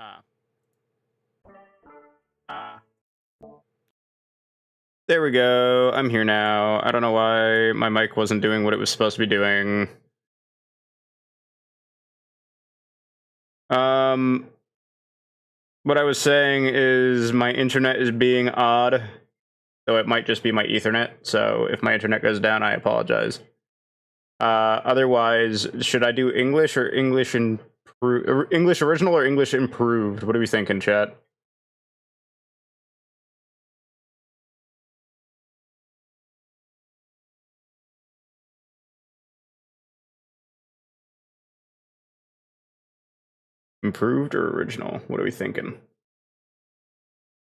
Ah. Ah. There we go. I'm here now. I don't know why my mic wasn't doing what it was supposed to be doing. What I was saying is my internet is being odd, though it might just be my Ethernet. So if my internet goes down, I apologize. Otherwise, should I do English or English English original or English improved? What are we thinking, chat? Improved or original? What are we thinking?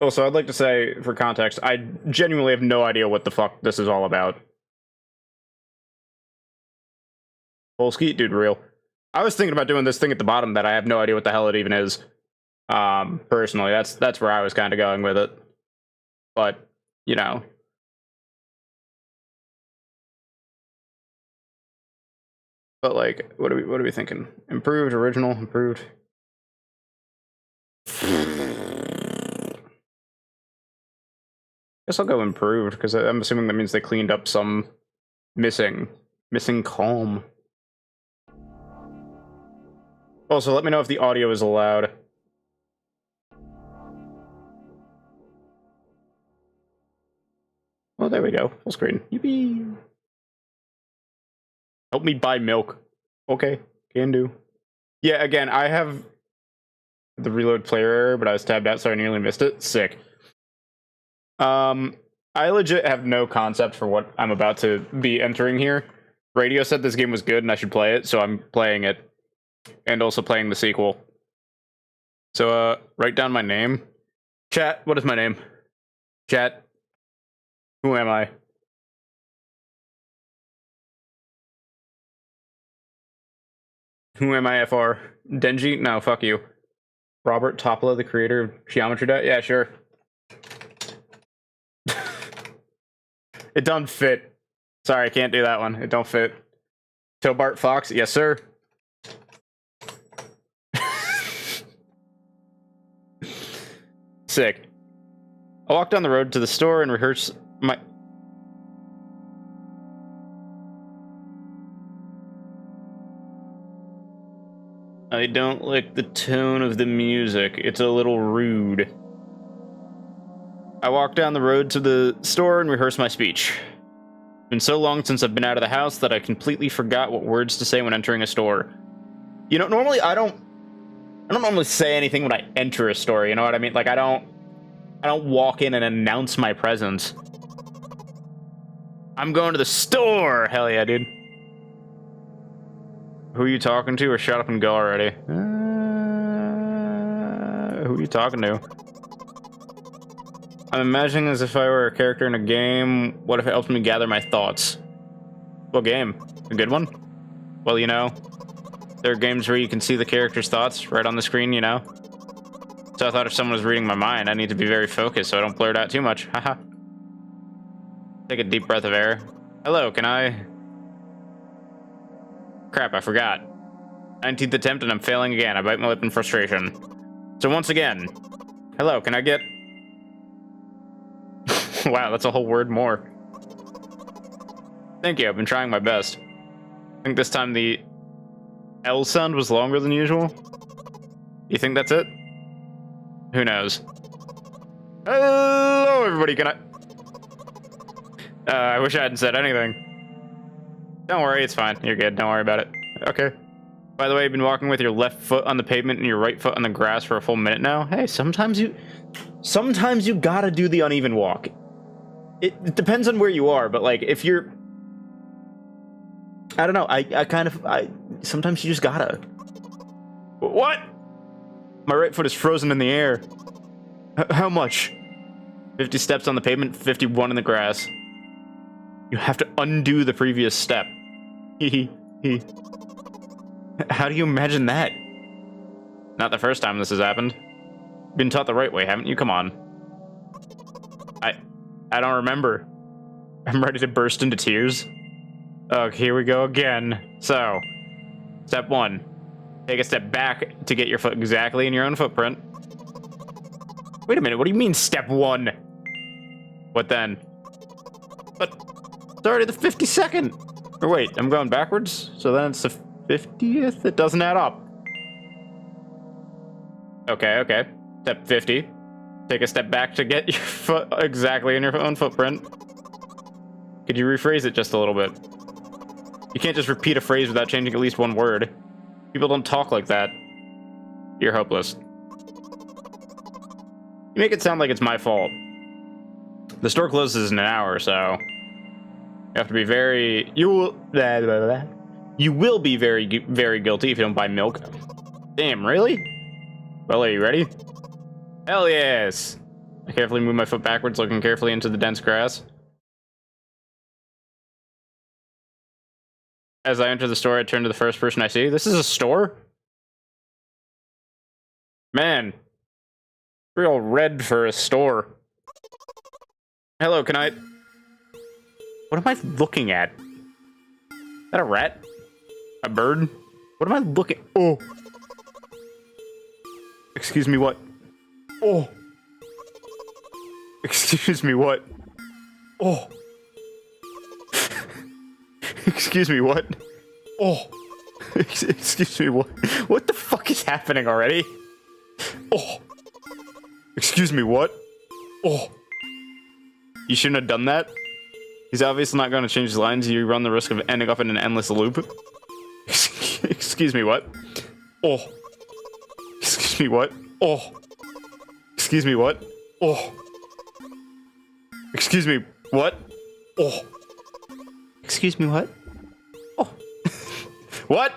Also, I'd like to say, for context, I genuinely have no idea what the fuck this is all about. Full skeet, dude, real. I was thinking about doing this thing at the bottom that I have no idea what the hell it even is. Personally, that's where I was kind of going with it. But, you know. But like, what are we thinking? Improved, original, improved. Guess I'll go improved, because I'm assuming that means they cleaned up some missing calm. Also, let me know if the audio is allowed. Oh, there we go. Full screen. Yippee! Help me buy milk. Okay, can do. Yeah, again, I have the reload player error, but I was tabbed out, so I nearly missed it. Sick. I legit have no concept for what I'm about to be entering here. Radio said this game was good and I should play it, so I'm playing it. And also playing the sequel. So, write down my name. Chat, what is my name? Chat. Who am I? Who am I, FR? Denji? No, fuck you. Robert Topola, the creator of Geometry Dash? Yeah, sure. It don't fit. Sorry, I can't do that one. It don't fit. Tobart Fox? Yes, sir. Sick. I walked down the road to the store and rehearsed my... I don't like the tone of the music. It's a little rude. I walked down the road to the store and rehearsed my speech. It's been so long since I've been out of the house that I completely forgot what words to say when entering a store. You know, normally I don't normally say anything when I enter a store, you know what I mean? Like I don't walk in and announce my presence. I'm going to the store! Hell yeah, dude. Who are you talking to, or shut up and go already? Who are you talking to? I'm imagining as if I were a character in a game. What if it helps me gather my thoughts? What game? A good one? Well, you know, there are games where you can see the character's thoughts right on the screen, you know? So I thought if someone was reading my mind, I need to be very focused so I don't blur it out too much. Haha. Take a deep breath of air. Hello, can I... Crap, I forgot. 19th attempt and I'm failing again. I bite my lip in frustration. So once again, hello, can I get... Wow, that's a whole word more. Thank you, I've been trying my best. I think this time the L sound was longer than usual. You think that's it? Who knows? Hello, everybody, can I... I wish I hadn't said anything. Don't worry, it's fine. You're good. Don't worry about it. Okay. By the way, you've been walking with your left foot on the pavement and your right foot on the grass for a full minute now. Hey, sometimes you gotta do the uneven walk. It depends on where you are, but like if you're... I don't know. I sometimes you just gotta. What? My right foot is frozen in the air. How much? 50 steps on the pavement, 51 in the grass. You have to undo the previous step. How do you imagine that? Not the first time this has happened. Been taught the right way, haven't you? Come on. I don't remember. I'm ready to burst into tears. Oh, here we go again. So, step 1. Take a step back to get your foot exactly in your own footprint. Wait a minute, what do you mean step 1? What then? But it's already the 52nd. Or wait, I'm going backwards? So then it's the 50th? It doesn't add up. Okay. Step 50. Take a step back to get your foot exactly in your own footprint. Could you rephrase it just a little bit? You can't just repeat a phrase without changing at least one word. People don't talk like that. You're hopeless. You make it sound like it's my fault. The store closes in an hour, so... You have to be very... You will be very, very guilty if you don't buy milk. Damn, really? Well, are you ready? Hell yes! I carefully move my foot backwards, looking carefully into the dense grass. As I enter the store, I turn to the first person I see. This is a store? Man. Real red for a store. Hello, can I... What am I looking at? Is that a rat? A bird? What am I looking... Oh. Excuse me, what? Oh. Excuse me, what? Oh. Excuse me, what? Oh. Excuse me, what? What the fuck is happening already? Oh. Excuse me, what? Oh. You shouldn't have done that. He's obviously not going to change his lines. You run the risk of ending up in an endless loop. Excuse me, what? Oh. Excuse me, what? Oh. Excuse me, what? Oh. Excuse me, what? Oh. Excuse me, what? Oh. What?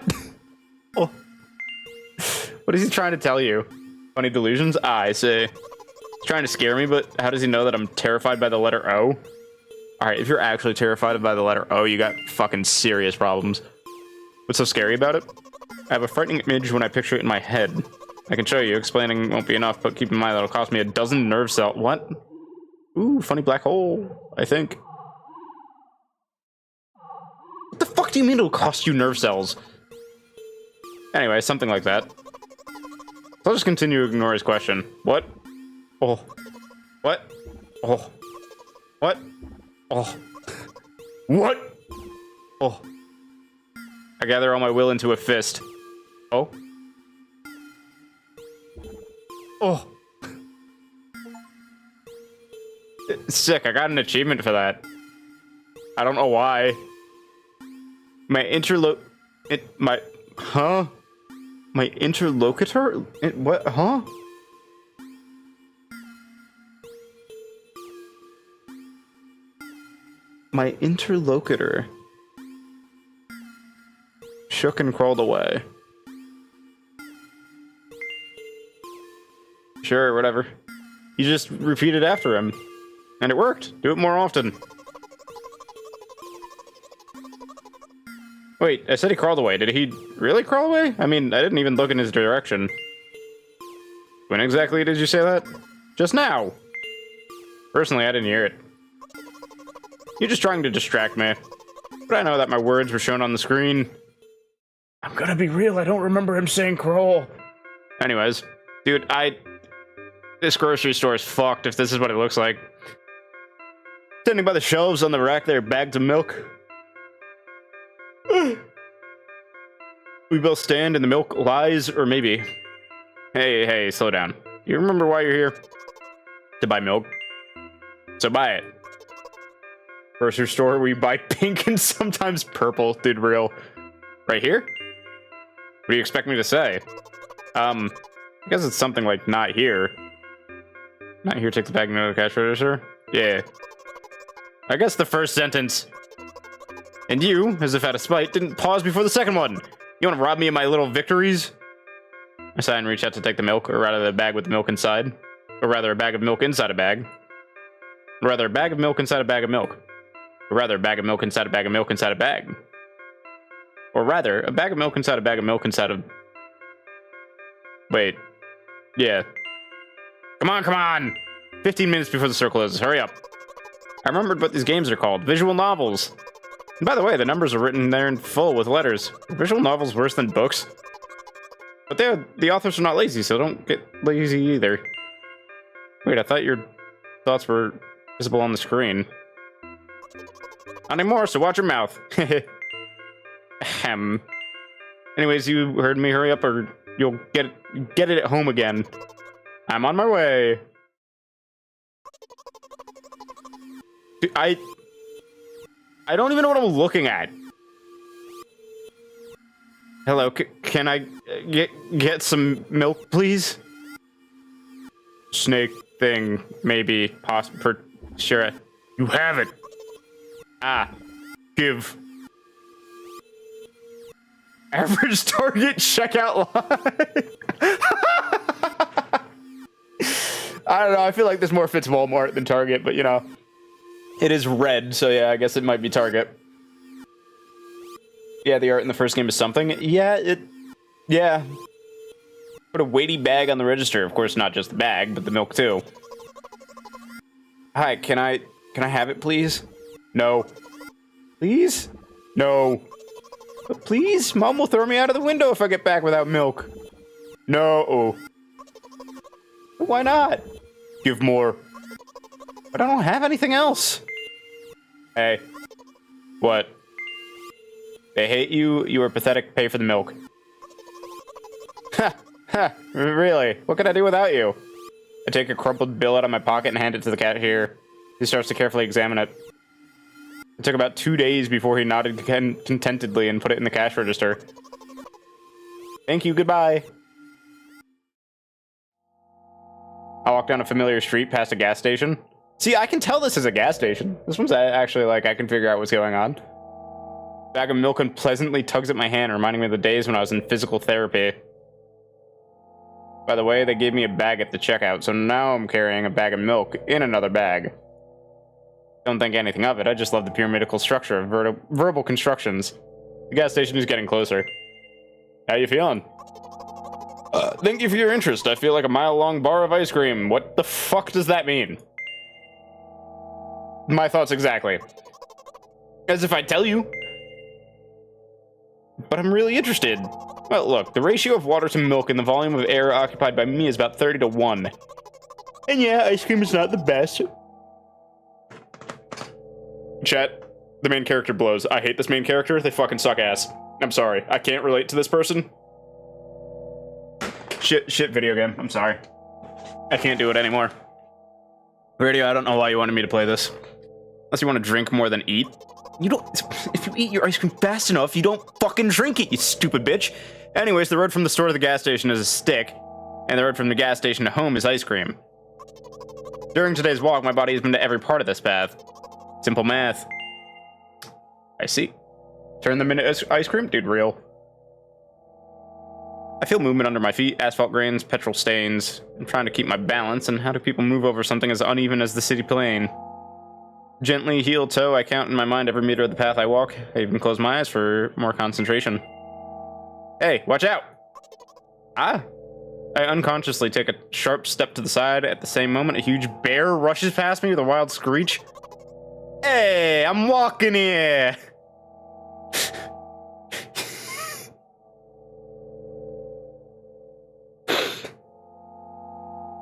Oh. What is he trying to tell you? Funny delusions? Ah, I see. He's trying to scare me, but how does he know that I'm terrified by the letter O? Alright, if you're actually terrified by the letter O, you got fucking serious problems. What's so scary about it? I have a frightening image when I picture it in my head. I can show you. Explaining won't be enough, but keep in mind that'll cost me a dozen nerve cells. What? Ooh, funny black hole, I think. What the fuck do you mean it'll cost you nerve cells? Anyway, something like that. So I'll just continue to ignore his question. What? Oh. What? Oh. What? Oh. What? Oh. I gather all my will into a fist. Oh. Oh. Sick, I got an achievement for that. I don't know why. My huh? My interlocutor? What? Huh? My interlocutor shook and crawled away. Sure, whatever. You just repeated after him. And it worked. Do it more often. Wait, I said he crawled away. Did he really crawl away? I mean, I didn't even look in his direction. When exactly did you say that? Just now. Personally, I didn't hear it. You're just trying to distract me. But I know that my words were shown on the screen. I'm gonna be real, I don't remember him saying crawl. Anyways, dude, this grocery store is fucked if this is what it looks like. Standing by the shelves on the rack there, bags of milk. We both stand and the milk lies, or maybe. Hey, slow down. You remember why you're here? To buy milk. So buy it. Grocery store where you buy pink and sometimes purple, dude, real. Right here? What do you expect me to say? I guess it's something like not here. Not here, take the bag and go to the cash register? Yeah. I guess the first sentence. And you, as if out of spite, didn't pause before the second one. You want to rob me of my little victories? I sigh and reach out to take the milk, or rather the bag with the milk inside. Or rather a bag of milk inside a bag. Or rather a bag of milk inside a bag of milk. Or rather a bag of milk inside a bag of milk inside a bag. Or rather, a bag of milk inside a bag of milk inside of... Wait. Yeah. Come on! 15 minutes before the circle closes. Hurry up. I remembered what these games are called. Visual novels. And by the way, the numbers are written there in full with letters. Are visual novels worse than books? But the authors are not lazy, so don't get lazy either. Wait, I thought your thoughts were visible on the screen. Not anymore, so watch your mouth. Ahem. Anyways, you heard me. Hurry up or you'll get it at home again. I'm on my way. Dude, I don't even know what I'm looking at. Hello, can I get some milk, please? Snake thing, maybe, possible, sure. You have it. Ah, give. Average Target checkout line. I don't know, I feel like this more fits Walmart than Target, but you know. It is red, so yeah, I guess it might be Target. Yeah, the art in the first game is something. Yeah. Put a weighty bag on the register. Of course, not just the bag, but the milk too. Hi, can I have it, please? No. Please? No. But please? Mom will throw me out of the window if I get back without milk. No. Why not? Give more. But I don't have anything else. Hey. What? They hate you. You are pathetic. Pay for the milk. Ha! Ha! Really? What can I do without you? I take a crumpled bill out of my pocket and hand it to the cashier. He starts to carefully examine it. It took about 2 days before he nodded contentedly and put it in the cash register. Thank you. Goodbye. I walk down a familiar street past a gas station. See, I can tell this is a gas station. This one's actually like, I can figure out what's going on. Bag of milk unpleasantly tugs at my hand, reminding me of the days when I was in physical therapy. By the way, they gave me a bag at the checkout, so now I'm carrying a bag of milk in another bag. Don't think anything of it. I just love the pyramidal structure of verbal constructions. The gas station is getting closer. How you feeling? Thank you for your interest. I feel like a mile-long bar of ice cream. What the fuck does that mean? My thoughts exactly. As if I'd tell you. But I'm really interested. Well, look, the ratio of water to milk and the volume of air occupied by me is about 30 to 1. And yeah, ice cream is not the best. Chat, the main character blows. I hate this main character. They fucking suck ass. I'm sorry. I can't relate to this person. Shit video game. I'm sorry. I can't do it anymore. Radio, I don't know why you wanted me to play this. Unless you want to drink more than eat. You don't... If you eat your ice cream fast enough, you don't fucking drink it, you stupid bitch. Anyways, the road from the store to the gas station is a stick, and the road from the gas station to home is ice cream. During today's walk, my body has been to every part of this path. Simple math. I see. Turn them into ice cream? Dude, real. I feel movement under my feet, asphalt grains, petrol stains. I'm trying to keep my balance, and how do people move over something as uneven as the city plain? Gently, heel toe, I count in my mind every meter of the path I walk. I even close my eyes for more concentration. Hey, watch out! Ah! I unconsciously take a sharp step to the side. At the same moment, a huge bear rushes past me with a wild screech. Hey, I'm walking here!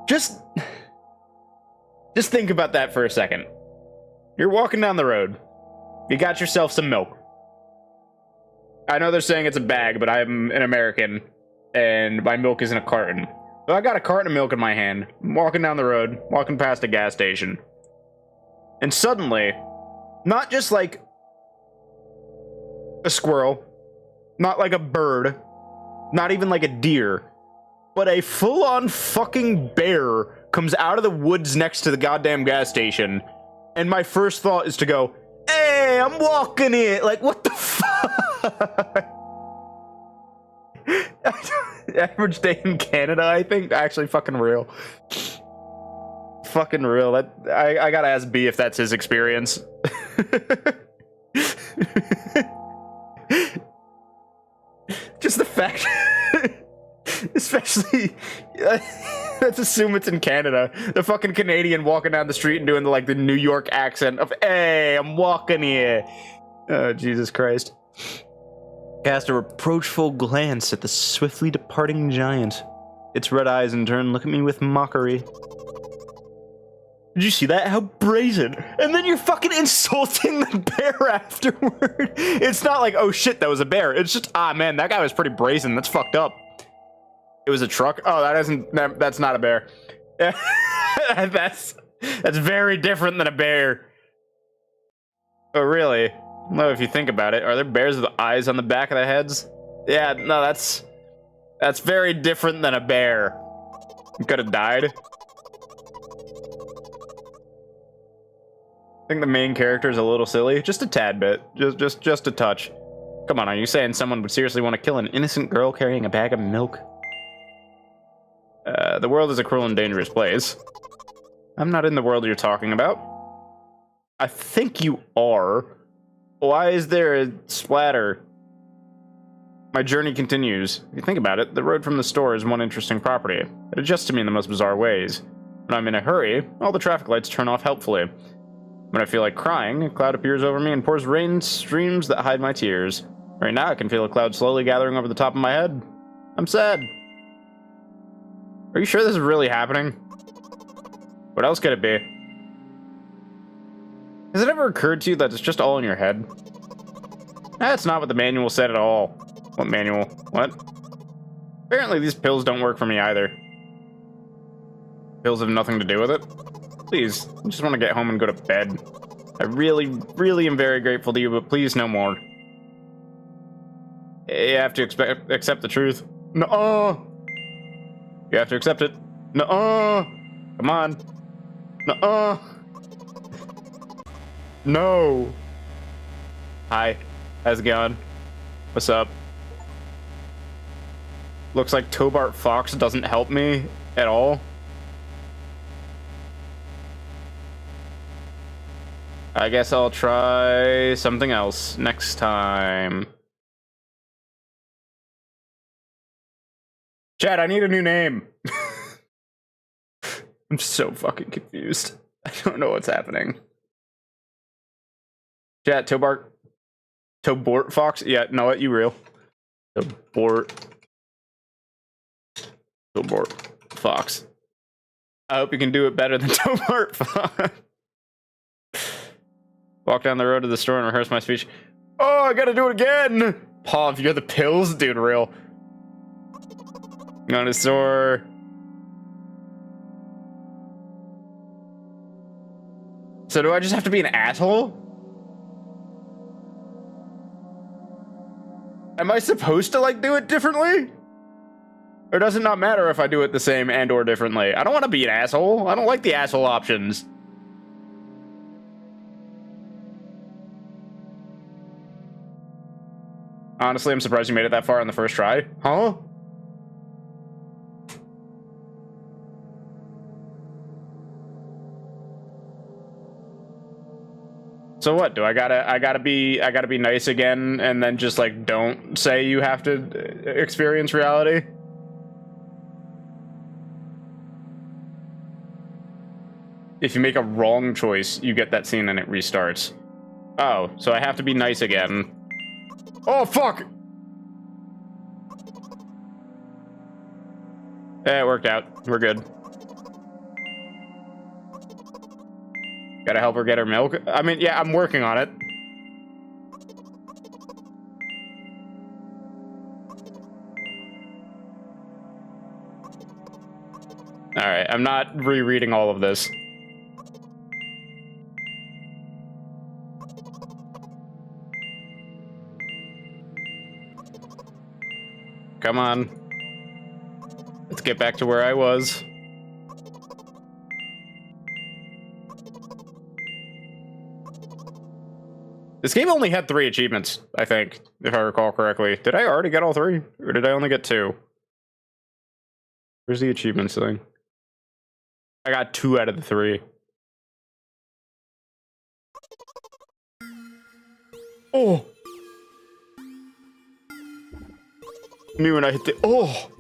Just think about that for a second. You're walking down the road. You got yourself some milk. I know they're saying it's a bag, but I'm an American, and my milk is in a carton. So I got a carton of milk in my hand. I'm walking down the road, walking past a gas station. And suddenly, not just like a squirrel, not like a bird, not even like a deer, but a full-on fucking bear comes out of the woods next to the goddamn gas station. And my first thought is to go, hey, I'm walking it. Like, what the fuck? Average day in Canada, I think. Actually, fucking real. Fucking real. That I gotta ask B if that's his experience. Just the fact, especially. Let's assume it's in Canada. The fucking Canadian walking down the street and doing the New York accent of, hey, I'm walking here. Oh, Jesus Christ. Cast a reproachful glance at the swiftly departing giant. Its red eyes in turn look at me with mockery. Did you see that? How brazen. And then you're fucking insulting the bear afterward. It's not like, oh shit, that was a bear. It's just, ah man, that guy was pretty brazen. That's fucked up. It was a truck? Oh, that's not a bear. That's very different than a bear. Oh, really? No, if you think about it, are there bears with eyes on the back of their heads? Yeah, no, that's very different than a bear. You could have died. I think the main character is a little silly. Just a tad bit. Just a touch. Come on, are you saying someone would seriously want to kill an innocent girl carrying a bag of milk? The world is a cruel and dangerous place. I'm not in the world you're talking about. I think you are. Why is there a splatter? My journey continues. If you think about it, the road from the store is one interesting property. It adjusts to me in the most bizarre ways. When I'm in a hurry, all the traffic lights turn off helpfully. When I feel like crying, a cloud appears over me and pours rain streams that hide my tears. Right now, I can feel a cloud slowly gathering over the top of my head. I'm sad. Are you sure this is really happening? What else could it be? Has it ever occurred to you that it's just all in your head? That's not what the manual said at all. What manual? What? Apparently these pills don't work for me either. Pills have nothing to do with it? Please, I just want to get home and go to bed. I really, really am very grateful to you, but please no more. You have to accept the truth. No. You have to accept it. No. Come on. No. No. Hi. How's it going? What's up? Looks like Tobart Fox doesn't help me at all. I guess I'll try something else next time. Chad, I need a new name. I'm so fucking confused. I don't know what's happening. Chat, Tobart Fox? Yeah, know what? You real. Tobart Fox. I hope you can do it better than Tobart Fox. Walk down the road to the store and rehearse my speech. Oh, I gotta do it again! Paul, if you're the pills, dude, real. Go to the store. So do I just have to be an asshole? Am I supposed to, like, do it differently? Or does it not matter if I do it the same and or differently? I don't want to be an asshole. I don't like the asshole options. Honestly, I'm surprised you made it that far on the first try. Huh? So what? Do I gotta be nice again and then just like don't say you have to experience reality? If you make a wrong choice, you get that scene and it restarts. Oh, so I have to be nice again. Oh, fuck! Eh, it worked out. We're good. Gotta help her get her milk. I mean, yeah, I'm working on it. Alright, I'm not rereading all of this. Come on. Let's get back to where I was. This game only had 3 achievements, I think, if I recall correctly. Did I already get all 3? Or did I only get 2? Where's the achievements thing? I got 2 out of the 3. Oh! Me when I hit the... Oh!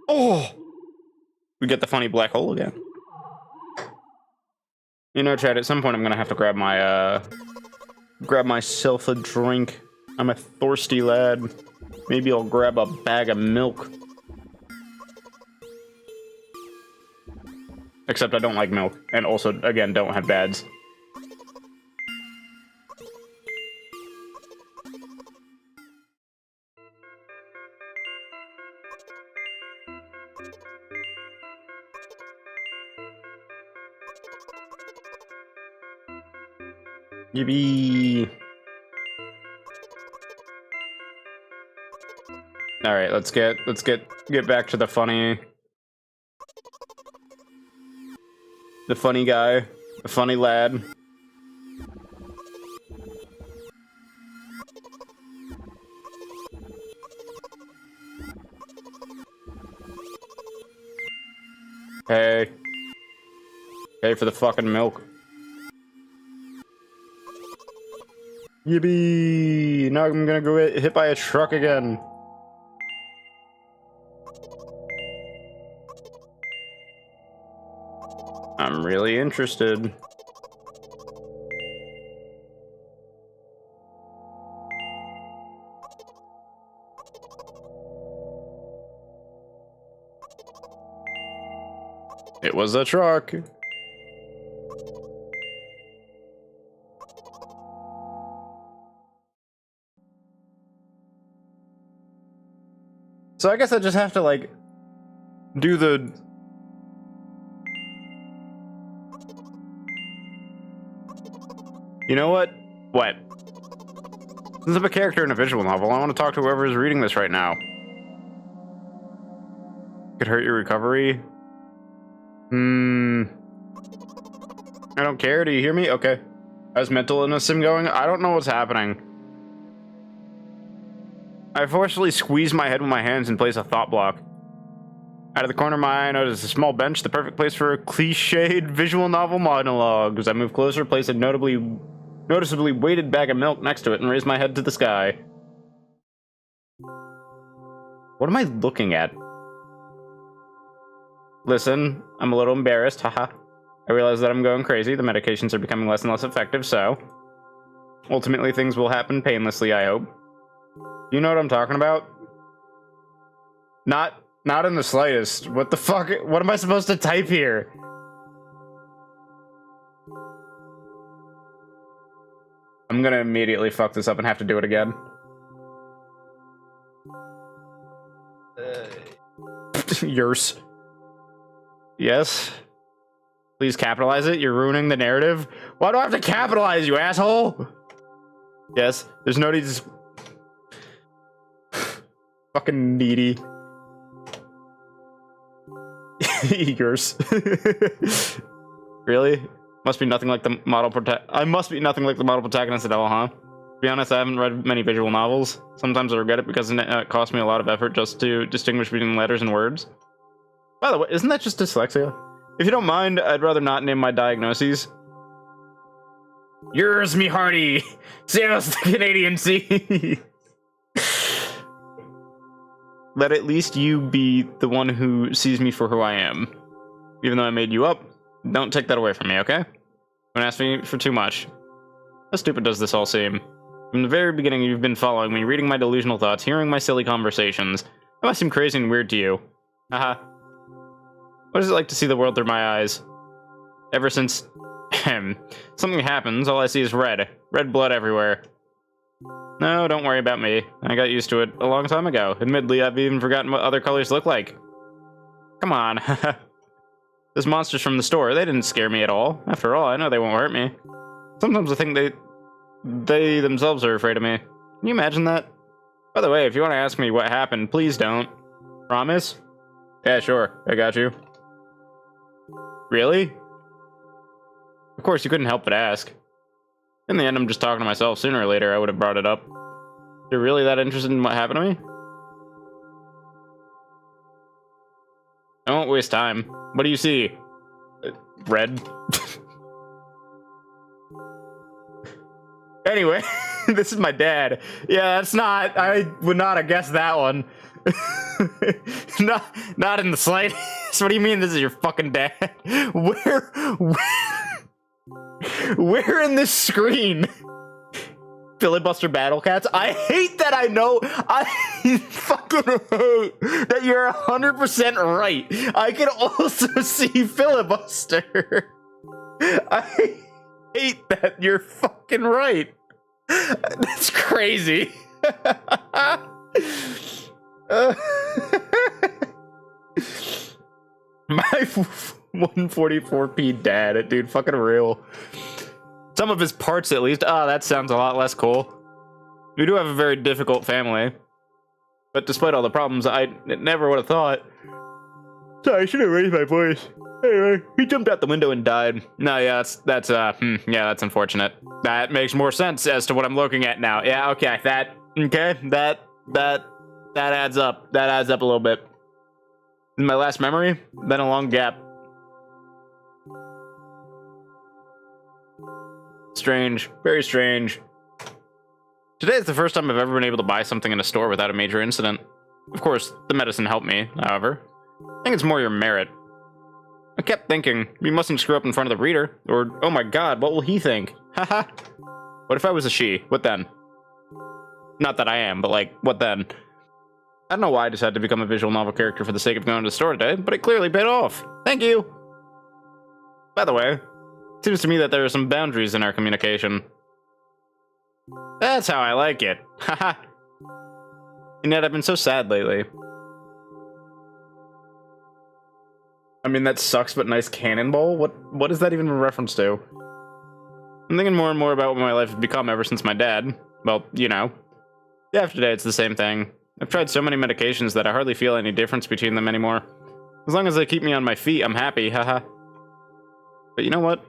Oh! We get the funny black hole again. You know, Chad, at some point I'm gonna have to grab my, grab myself a drink. I'm a thirsty lad. Maybe I'll grab a bag of milk. Except I don't like milk. And also, again, don't have bads. Yippee! All right, let's get back to the funny guy, the funny lad. Hey. Pay for the fucking milk. Yippee! Now I'm gonna go get hit by a truck again. I'm really interested. It was a truck. So I guess I just have to, like, do the... You know what? What? Since I'm a character in a visual novel, I want to talk to whoever is reading this right now. Could hurt your recovery? I don't care. Do you hear me? Okay. How's mental illness sim going? I don't know what's happening. I forcefully squeeze my head with my hands and place a thought block. Out of the corner of my eye, I notice a small bench, the perfect place for a cliched visual novel monologue. As I move closer, place a noticeably weighted bag of milk next to it and raise my head to the sky. What am I looking at? Listen, I'm a little embarrassed, haha. I realize that I'm going crazy. The medications are becoming less and less effective, so ultimately things will happen painlessly, I hope. You know what I'm talking about? Not in the slightest. What the fuck? What am I supposed to type here? I'm gonna immediately fuck this up and have to do it again. Yours. Yes? Please capitalize it. You're ruining the narrative. Why do I have to capitalize, you asshole? Yes. There's no need to... Fucking needy. Yours. Really? Must be nothing like the model I must be nothing like the model protagonist at all, huh? To be honest, I haven't read many visual novels. Sometimes I regret it because it cost me a lot of effort just to distinguish between letters and words. By the way, isn't that just dyslexia? If you don't mind, I'd rather not name my diagnoses. Yours, me hearty! Sails the Canadian Sea! Let at least you be the one who sees me for who I am. Even though I made you up, don't take that away from me, okay? Don't ask me for too much. How stupid does this all seem? From the very beginning, you've been following me, reading my delusional thoughts, hearing my silly conversations. That must seem crazy and weird to you. Haha. What is it like to see the world through my eyes? Ever since something happens, all I see is red. Red blood everywhere. No, don't worry about me. I got used to it a long time ago. Admittedly, I've even forgotten what other colors look like. Come on. Those monsters from the store, they didn't scare me at all. After all, I know they won't hurt me. Sometimes I think they themselves are afraid of me. Can you imagine that? By the way, if you want to ask me what happened, please don't. Promise? Yeah, sure. I got you. Really? Of course, you couldn't help but ask. In the end, I'm just talking to myself. Sooner or later, I would have brought it up. You're really that interested in what happened to me? I won't waste time. What do you see? Red? Anyway, this is my dad. Yeah, that's not... I would not have guessed that one. Not in the slightest. What do you mean this is your fucking dad? Where in this screen? Filibuster Battle Cats? I hate that I know. I fucking hate that you're 100% right. I can also see Filibuster. I hate that you're fucking right. That's crazy. My 144p dad, dude, fucking real. Some of his parts, at least. Ah, that sounds a lot less cool. We do have a very difficult family. But despite all the problems, I never would have thought. Sorry, I should have raised my voice. Anyway, he jumped out the window and died. No, yeah, that's unfortunate. That makes more sense as to what I'm looking at now. Yeah, okay, that adds up. That adds up a little bit. In my last memory, been a long gap. Strange, very strange. Today is the first time I've ever been able to buy something in a store without a major incident. Of course, the medicine helped me, however. I think it's more your merit. I kept thinking, we mustn't screw up in front of the reader, or, oh my god, what will he think? Haha. What if I was a she? What then? Not that I am, but like, what then? I don't know why I decided to become a visual novel character for the sake of going to the store today, but it clearly paid off. Thank you! By the way, it seems to me that there are some boundaries in our communication. That's how I like it. Haha. And yet I've been so sad lately. I mean, that sucks, but nice cannonball? What is that even a reference to? I'm thinking more and more about what my life has become ever since my dad. Well, you know. Day after day, it's the same thing. I've tried so many medications that I hardly feel any difference between them anymore. As long as they keep me on my feet, I'm happy, haha. But you know what?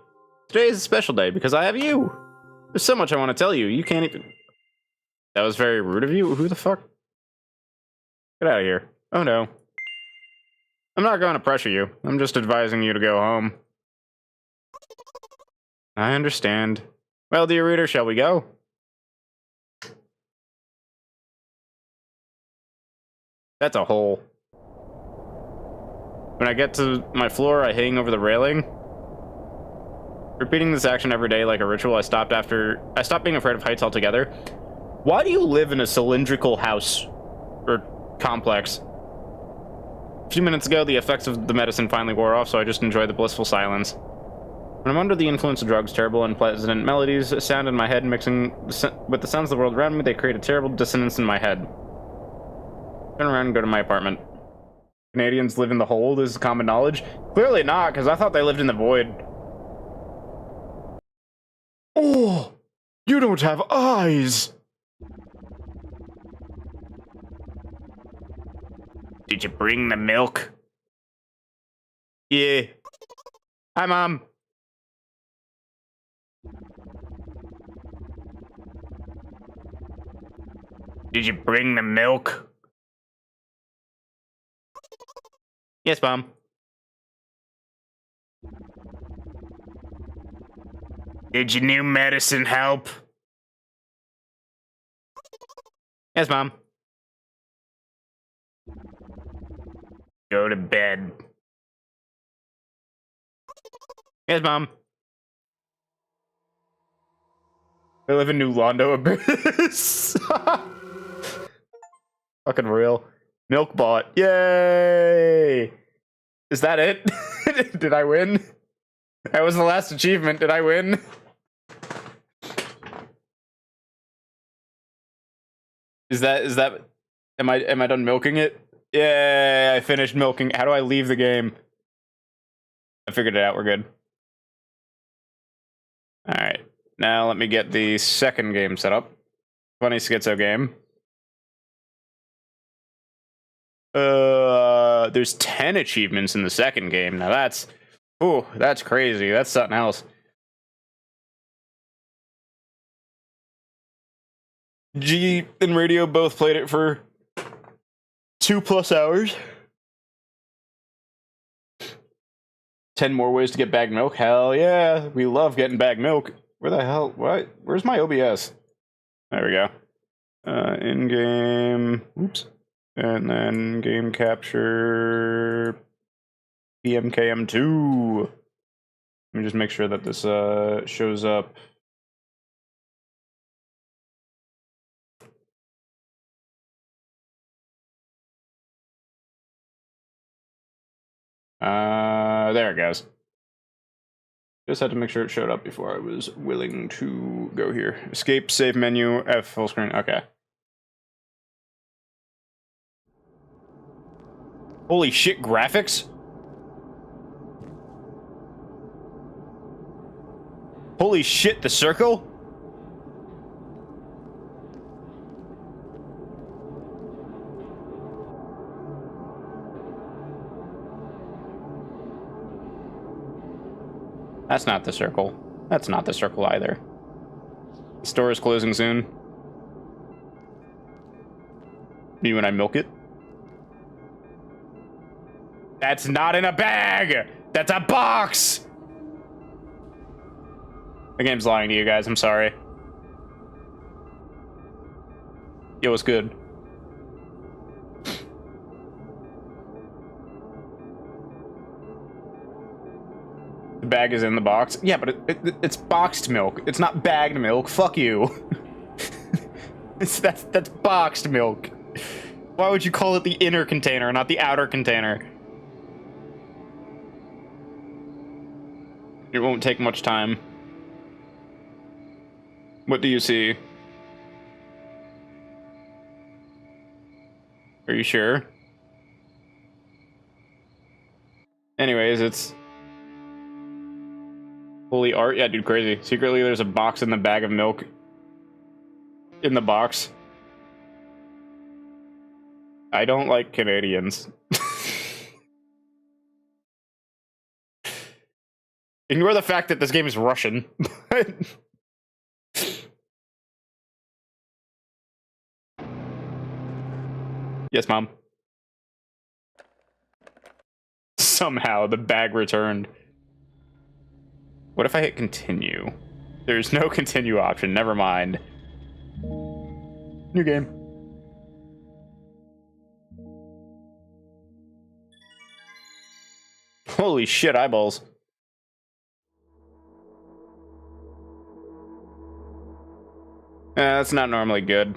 Today is a special day because I have you. There's so much I want to tell you. You can't even... That was very rude of you? Who the fuck? Get out of here. Oh no. I'm not going to pressure you. I'm just advising you to go home. I understand. Well, dear reader, shall we go? That's a hole. When I get to my floor, I hang over the railing. Repeating this action every day like a ritual, I stopped being afraid of heights altogether. Why do you live in a cylindrical house? Or complex? A few minutes ago, the effects of the medicine finally wore off, so I just enjoyed the blissful silence. When I'm under the influence of drugs, terrible and unpleasant melodies sound in my head, mixing with the sounds of the world around me. They create a terrible dissonance in my head. Turn around and go to my apartment. Canadians live in the hold is common knowledge. Clearly not, because I thought they lived in the void. Oh, you don't have eyes. Did you bring the milk? Yeah. Hi, Mom. Did you bring the milk? Yes, Mom. Did your new medicine help? Yes, Mom. Go to bed. Yes, Mom. I live in New Londo Abyss. Fucking real. Milk bot. Yay! Is that it? Did I win? That was the last achievement. Did I win? Is that am I done milking it? Yeah, I finished milking. How do I leave the game? I figured it out. We're good. All right. Now let me get the second game set up. Funny schizo game. There's 10 achievements in the second game. Now that's crazy. That's something else. G and Radio both played it for 2+ hours. 10 more ways to get bagged milk. Hell yeah, we love getting bagged milk. Where the hell? What? Where's my OBS? There we go. In-game. Oops. And then game capture. PMKM2. Let me just make sure that this shows up. There it goes. Just had to make sure it showed up before I was willing to go here. Escape, save menu, F, full screen. Okay. Holy shit, graphics? Holy shit, the circle? That's not the circle. That's not the circle either. The store is closing soon. Me when I milk it? That's not in a bag! That's a box! The game's lying to you guys, I'm sorry. Yo, what's good? The bag is in the box. Yeah, but it's boxed milk. It's not bagged milk. Fuck you. That's boxed milk. Why would you call it the inner container, not the outer container? It won't take much time. What do you see? Are you sure? Anyways, it's... Holy art? Yeah, dude, crazy. Secretly, there's a box in the bag of milk. In the box. I don't like Canadians. Ignore the fact that this game is Russian. Yes, Mom. Somehow the bag returned. What if I hit continue? There's no continue option. Never mind. New game. Holy shit, eyeballs. That's not normally good.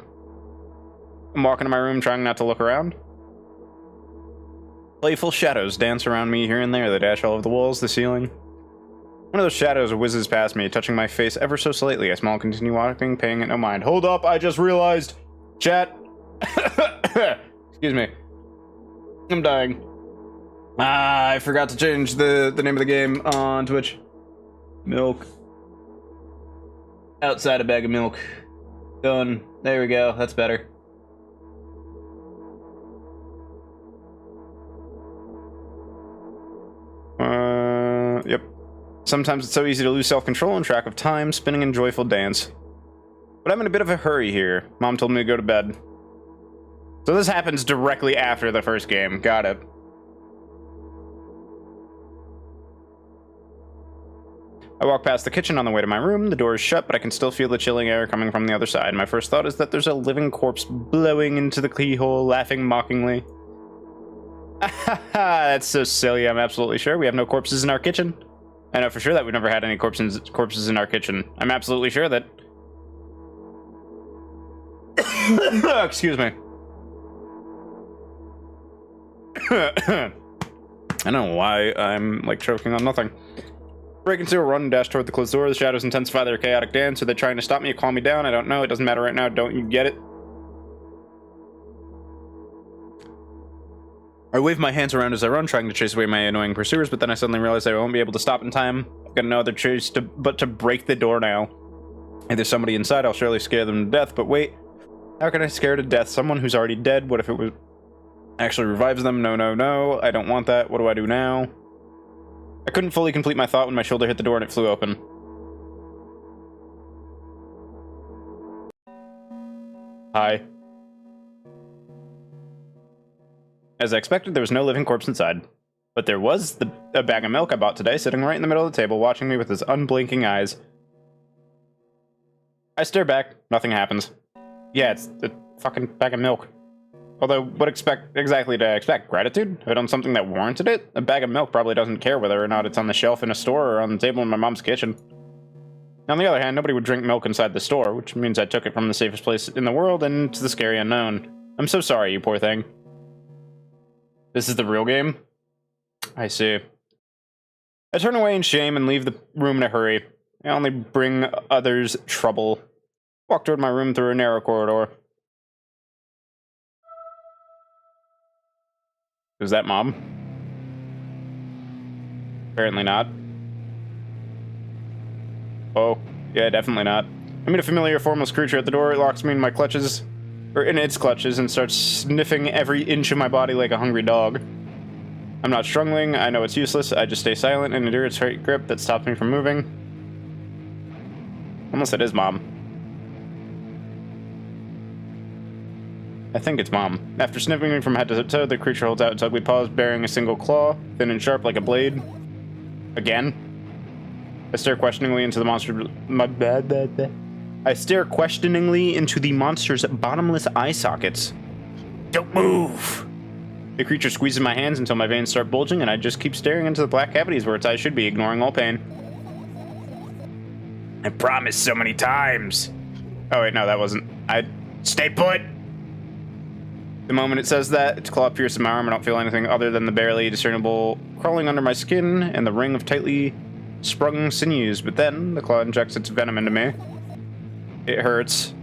I'm walking to my room trying not to look around. Playful shadows dance around me here and there. They dash all over the walls, the ceiling. One of those shadows whizzes past me, touching my face ever so slightly. I smile and continue walking, paying it no mind. Hold up, I just realized. Chat. Excuse me. I'm dying. I forgot to change the name of the game on Twitch. Milk. Outside a bag of milk. Done. There we go. That's better. Yep. Sometimes it's so easy to lose self-control and track of time, spinning in joyful dance. But I'm in a bit of a hurry here. Mom told me to go to bed. So this happens directly after the first game. Got it. I walk past the kitchen on the way to my room. The door is shut, but I can still feel the chilling air coming from the other side. My first thought is that there's a living corpse blowing into the keyhole, laughing mockingly. That's so silly. I'm absolutely sure we have no corpses in our kitchen. I know for sure that we've never had any corpses in our kitchen. I'm absolutely sure that... Excuse me. I don't know why I'm, like, choking on nothing. Break into a run and dash toward the closed door. The shadows intensify their chaotic dance. Are they trying to stop me or calm me down? I don't know. It doesn't matter right now. Don't you get it? I wave my hands around as I run, trying to chase away my annoying pursuers, but then I suddenly realize I won't be able to stop in time. I've got no other choice but to break the door now. If there's somebody inside, I'll surely scare them to death, but wait. How can I scare to death someone who's already dead? What if it actually revives them? No, no, no. I don't want that. What do I do now? I couldn't fully complete my thought when my shoulder hit the door and it flew open. Hi. As I expected, there was no living corpse inside. But there was a bag of milk I bought today, sitting right in the middle of the table, watching me with his unblinking eyes. I stare back. Nothing happens. Yeah, it's a fucking bag of milk. Although, what exactly did I expect? Gratitude? Have I done something that warranted it? A bag of milk probably doesn't care whether or not it's on the shelf in a store or on the table in my mom's kitchen. On the other hand, nobody would drink milk inside the store, which means I took it from the safest place in the world and to the scary unknown. I'm so sorry, you poor thing. This is the real game? I see. I turn away in shame and leave the room in a hurry. I only bring others trouble. Walk toward my room through a narrow corridor. Is that Mom? Apparently not. Oh, yeah, definitely not. I meet a familiar formless creature at the door. It locks me in my clutches, or in its clutches, and starts sniffing every inch of my body like a hungry dog. I'm not struggling. I know it's useless. I just stay silent and endure its tight grip that stops me from moving. Unless it is Mom. I think it's Mom. After sniffing me from head to toe, the creature holds out its ugly paws, bearing a single claw, thin and sharp like a blade. Again. I stare questioningly into the monster. I stare questioningly into the monster's bottomless eye sockets. Don't move! The creature squeezes my hands until my veins start bulging, and I just keep staring into the black cavities where its eyes should be, ignoring all pain. I promised so many times. Oh wait, no, that wasn't. Stay put! The moment it says that, its claw pierces my arm. I don't feel anything other than the barely discernible crawling under my skin and the ring of tightly sprung sinews, but then the claw injects its venom into me. It hurts.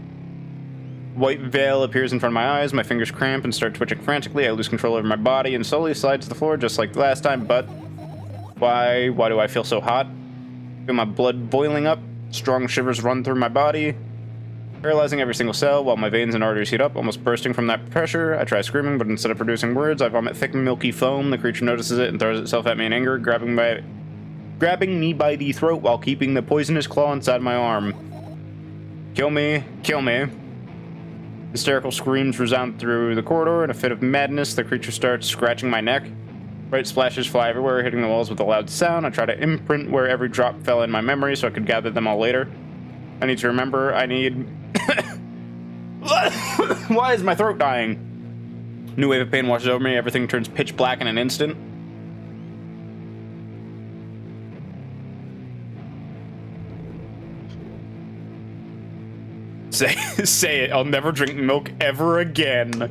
White veil appears in front of my eyes, my fingers cramp and start twitching frantically. I lose control over my body and slowly slide to the floor just like the last time, but why do I feel so hot? I feel my blood boiling up, strong shivers run through my body, paralyzing every single cell while my veins and arteries heat up, almost bursting from that pressure. I try screaming, but instead of producing words, I vomit thick, milky foam. The creature notices it and throws itself at me in anger, grabbing me by the throat while keeping the poisonous claw inside my arm. Kill me, kill me. Hysterical screams resound through the corridor. In a fit of madness, the creature starts scratching my neck. Bright splashes fly everywhere, hitting the walls with a loud sound. I try to imprint where every drop fell in my memory so I could gather them all later. I need to remember, I need... Why is my throat dying? New wave of pain washes over me, everything turns pitch black in an instant. Say it, I'll never drink milk ever again.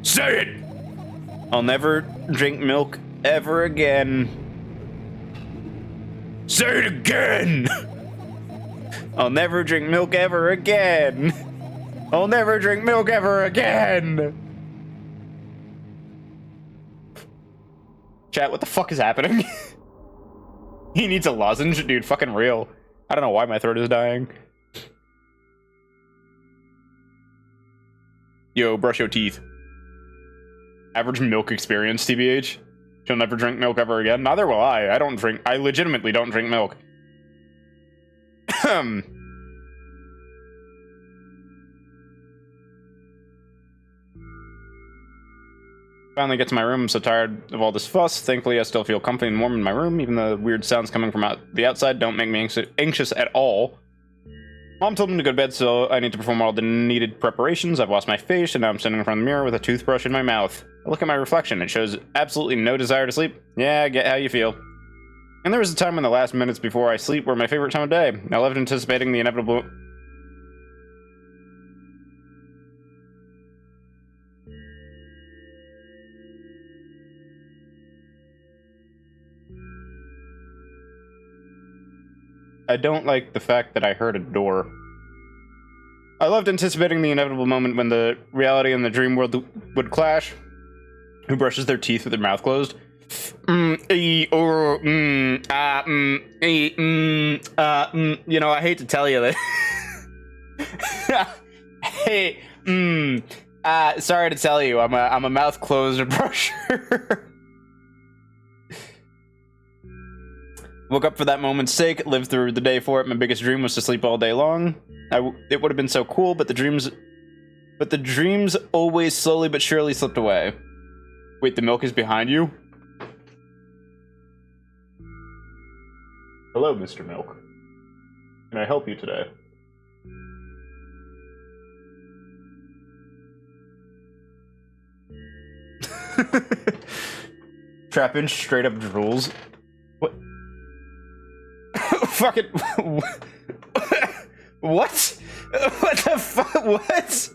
Say it! I'll never drink milk ever again. Say it again! I'll never drink milk ever again. I'll never drink milk ever again. Chat, what the fuck is happening? He needs a lozenge? Dude, fucking real. I don't know why my throat is dying. Yo, brush your teeth. Average milk experience, TBH. She'll never drink milk ever again. Neither will I. I legitimately don't drink milk. Finally get to my room. I'm so tired of all this fuss. Thankfully, I still feel comfy and warm in my room. Even the weird sounds coming from the outside don't make me anxious at all. Mom told me to go to bed, so I need to perform all the needed preparations. I've washed my face, and now I'm standing in front of the mirror with a toothbrush in my mouth. I look at my reflection. It shows absolutely no desire to sleep. Yeah, I get how you feel. And there was a time when the last minutes before I sleep were my favorite time of day. I loved anticipating the inevitable... I don't like the fact that I heard a door. I loved anticipating the inevitable moment when the reality and the dream world would clash. Who brushes their teeth with their mouth closed? You know, I hate to tell you that. Hey, sorry to tell you, I'm a mouth closed brusher. Woke up for that moment's sake, lived through the day for it. My biggest dream was to sleep all day long. It would have been so cool, but the dreams always slowly but surely slipped away. Wait, the milk is behind you? Hello, Mr. Milk. Can I help you today? Trapinch straight up drools. What? Fucking... What? What the fuck? What?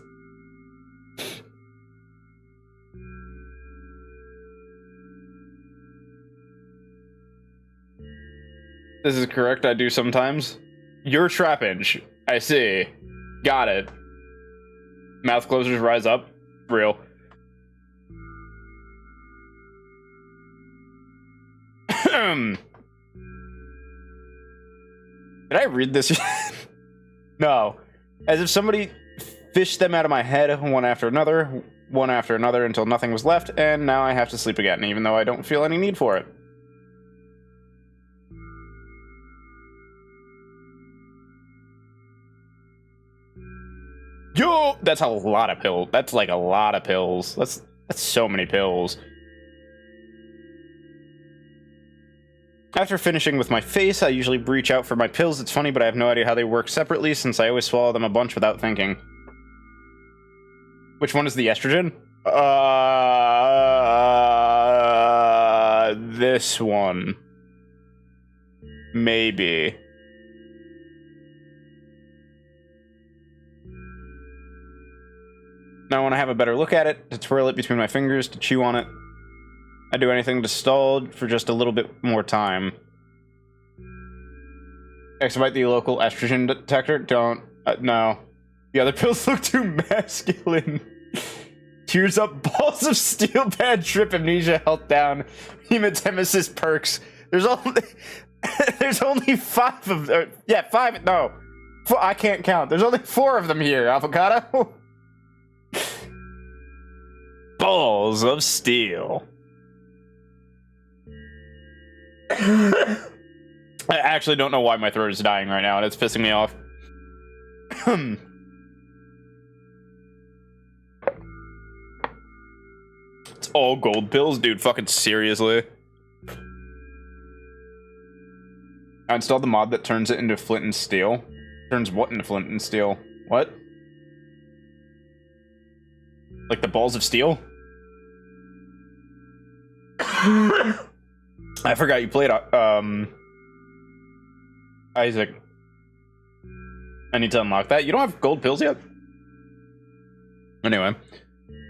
This is correct, I do sometimes. You're Trapinch. I see. Got it. Mouth closers rise up. Real. Did I read this? No. As if somebody fished them out of my head one after another, until nothing was left, and now I have to sleep again, even though I don't feel any need for it. Yo! That's a lot of pills. That's like a lot of pills. That's so many pills. After finishing with my face, I usually reach out for my pills. It's funny, but I have no idea how they work separately since I always swallow them a bunch without thinking. Which one is the estrogen? This one. Maybe. Now I want to have a better look at it, to twirl it between my fingers, to chew on it. I'd do anything to stall for just a little bit more time. Activate the local estrogen detector. Don't. No. The other pills look too masculine. Tears up, balls of steel, bad trip, amnesia, health down, hematemesis perks. There's only 5 of them. Yeah, 5. No. 4, I can't count. There's only 4 of them here, avocado. Balls of steel. I actually don't know why my throat is dying right now, and it's pissing me off. all gold pills? Dude, fucking seriously. I installed the mod that turns it into flint and steel. Turns what into flint and steel? What? Like the balls of steel? I forgot you played, Isaac. I need to unlock that. You don't have gold pills yet? Anyway.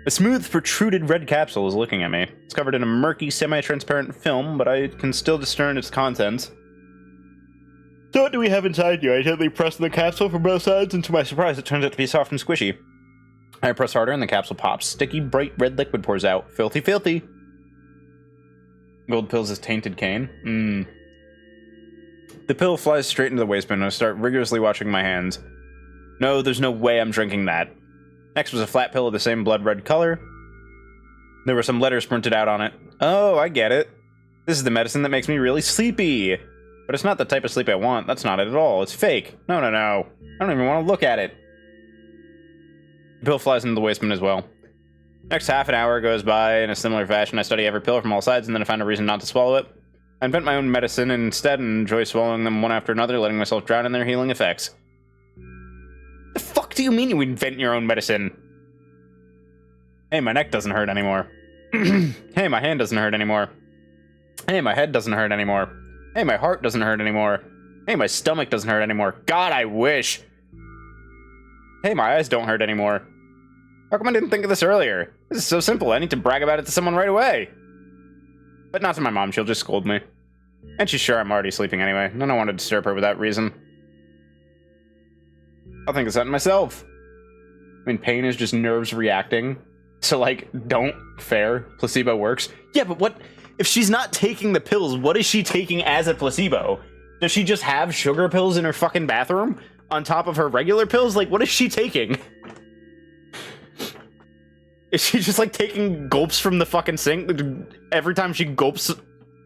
A smooth, protruded red capsule is looking at me. It's covered in a murky, semi-transparent film, but I can still discern its contents. So what do we have inside you? I gently press the capsule from both sides, and to my surprise, it turns out to be soft and squishy. I press harder, and the capsule pops. Sticky, bright red liquid pours out. Filthy, filthy. Gold pills is tainted cane. The pill flies straight into the waistband, and I start rigorously washing my hands. No, there's no way I'm drinking that. Next was a flat pill of the same blood red color. There were some letters printed out on it. Oh, I get it. This is the medicine that makes me really sleepy. But it's not the type of sleep I want. That's not it at all. It's fake. No. I don't even want to look at it. The pill flies into the waistband as well. Next half an hour goes by in a similar fashion. I study every pill from all sides, and then I find a reason not to swallow it. I invent my own medicine instead and enjoy swallowing them one after another, letting myself drown in their healing effects. The fuck do you mean you invent your own medicine? Hey, my neck doesn't hurt anymore. Hey, my hand doesn't hurt anymore. Hey, my head doesn't hurt anymore. Hey, my heart doesn't hurt anymore. Hey, my stomach doesn't hurt anymore. God, I wish. Hey, my eyes don't hurt anymore. How come I didn't think of this earlier? This is so simple. I need to brag about it to someone right away. But not to my mom. She'll just scold me. And she's sure I'm already sleeping anyway. I don't want to disturb her with that reason. I'll think of something myself. I mean, pain is just nerves reacting. So, like, don't. Fair. Placebo works. Yeah, but what... If she's not taking the pills, what is she taking as a placebo? Does she just have sugar pills in her fucking bathroom? On top of her regular pills? Like, what is she taking? Is she just, like, taking gulps from the fucking sink? Every time she gulps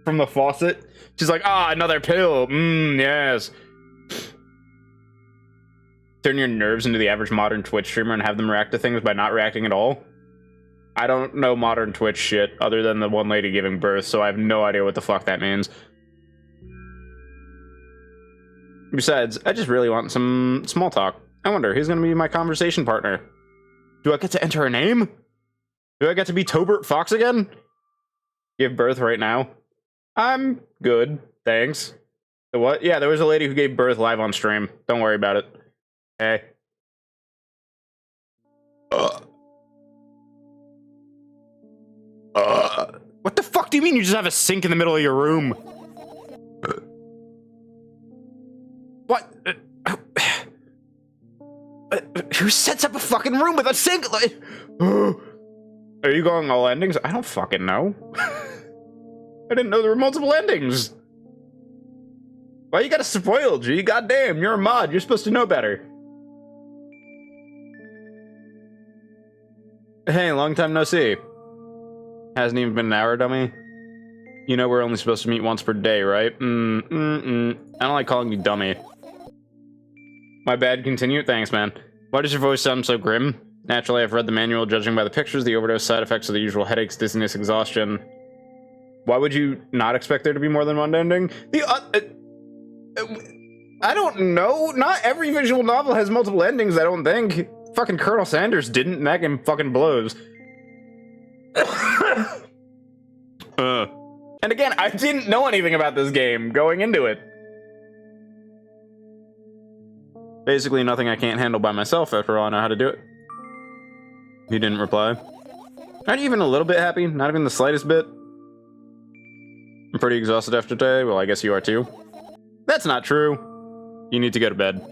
from the faucet, she's like, ah, another pill. Yes. Turn your nerves into the average modern Twitch streamer and have them react to things by not reacting at all? I don't know modern Twitch shit other than the one lady giving birth, so I have no idea what the fuck that means. Besides, I just really want some small talk. I wonder, who's gonna be my conversation partner? Do I get to enter a name? Do I get to be Tobert Fox again? Give birth right now. I'm good, thanks. The what? Yeah, there was a lady who gave birth live on stream. Don't worry about it. Hey. What the fuck do you mean you just have a sink in the middle of your room? What? Who sets up a fucking room with a sink? Are you going all endings? I don't fucking know. I didn't know there were multiple endings. Why you gotta spoil, G? Goddamn, you're a mod. You're supposed to know better. Hey, long time no see. Hasn't even been an hour, dummy. You know we're only supposed to meet once per day, right? I don't like calling you dummy. My bad, continue? Thanks, man. Why does your voice sound so grim? Naturally, I've read the manual. Judging by the pictures, the overdose side effects are the usual headaches, dizziness, exhaustion. Why would you not expect there to be more than one ending? I don't know. Not every visual novel has multiple endings, I don't think. Fucking Colonel Sanders didn't, and that game fucking blows. And again, I didn't know anything about this game going into it. Basically nothing I can't handle by myself, after all I know how to do it. He didn't reply. Aren't you even a little bit happy? Not even the slightest bit? I'm pretty exhausted after today. Well, I guess you are too. That's not true. You need to go to bed.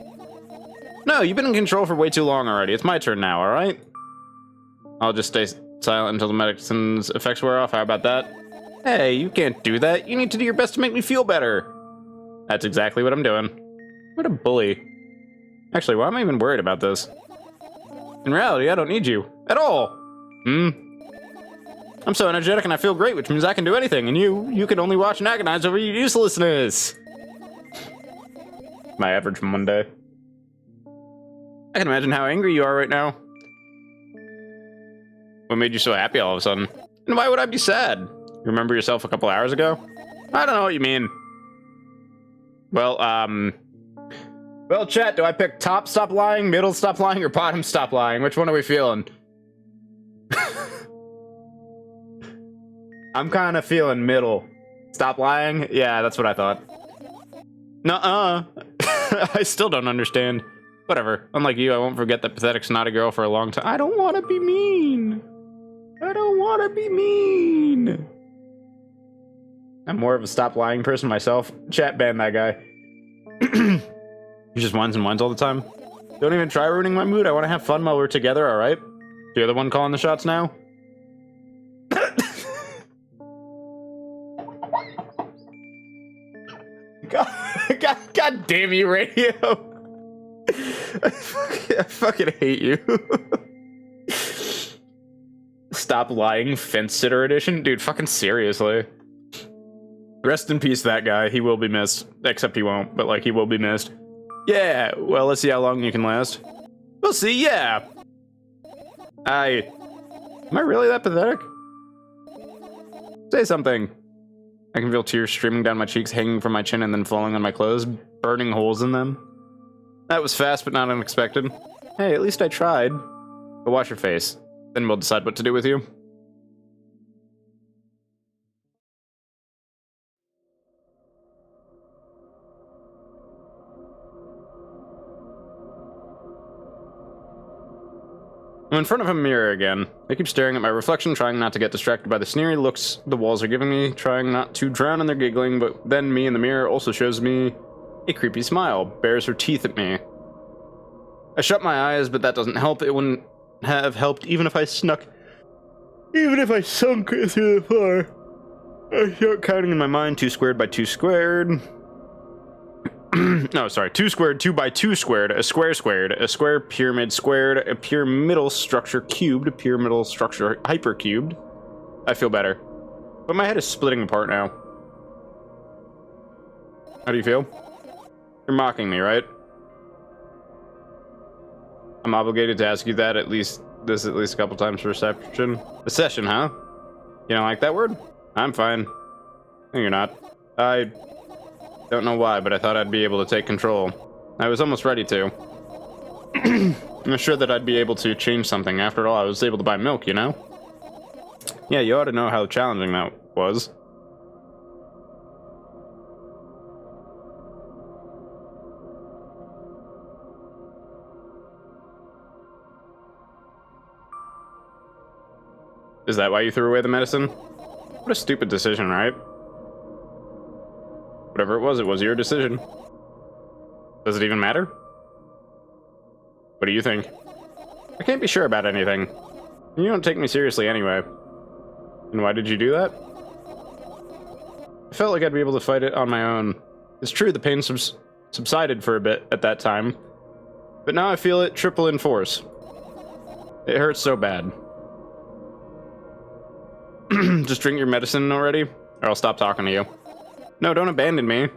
No, you've been in control for way too long already. It's my turn now, alright? I'll just stay silent until the medicine's effects wear off. How about that? Hey, you can't do that. You need to do your best to make me feel better. That's exactly what I'm doing. What a bully. Actually, why am I even worried about this? In reality, I don't need you. At all. I'm so energetic and I feel great, which means I can do anything, and you can only watch and agonize over your uselessness. My average Monday. I can imagine how angry you are right now. What made you so happy all of a sudden? And why would I be sad? You remember yourself a couple hours ago? I don't know what you mean. Well, well, chat, do I pick top stop lying, middle stop lying, or bottom stop lying? Which one are we feeling? I'm kind of feeling middle. Stop lying? Yeah, that's what I thought. Nuh-uh. I still don't understand. Whatever. Unlike you, I won't forget that pathetic snotty girl for a long time. I don't want to be mean. I don't want to be mean. I'm more of a stop lying person myself. Chat, ban that guy. He just whines and whines all the time. Don't even try ruining my mood. I want to have fun while we're together, alright? You're the one calling the shots now? God damn you, radio. I fucking hate you. Stop lying, fence sitter edition? Dude, fucking seriously. Rest in peace, that guy. He will be missed. Except he won't, but like, he will be missed. Yeah, well, let's see how long you can last. We'll see, yeah. Am I really that pathetic? Say something. I can feel tears streaming down my cheeks, hanging from my chin, and then falling on my clothes, burning holes in them. That was fast, but not unexpected. Hey, at least I tried. Go wash your face. Then we'll decide what to do with you. I'm in front of a mirror again. I keep staring at my reflection, trying not to get distracted by the sneery looks the walls are giving me, trying not to drown in their giggling, but then me in the mirror also shows me a creepy smile, bares her teeth at me. I shut my eyes, but that doesn't help. It wouldn't have helped even if I sunk through the floor. I start counting in my mind, 2 squared by 2 squared. No, sorry, 2 squared, 2 by 2 squared, a square pyramid squared, a pyramidal structure cubed, a pyramidal structure hypercubed. I feel better. But my head is splitting apart now. How do you feel? You're mocking me, right? I'm obligated to ask you that at least a couple times for reception. A session, huh? You don't like that word? I'm fine. No, you're not. I don't know why, but I thought I'd be able to take control. I was almost ready to. I'm sure that I'd be able to change something. After all, I was able to buy milk, you know? Yeah, you ought to know how challenging that was. Is that why you threw away the medicine? What a stupid decision, right? Whatever it was your decision. Does it even matter? What do you think? I can't be sure about anything. You don't take me seriously anyway. And why did you do that? I felt like I'd be able to fight it on my own. It's true, the pain subsided for a bit at that time. But now I feel it triple in force. It hurts so bad. Just drink your medicine already, or I'll stop talking to you. No, don't abandon me.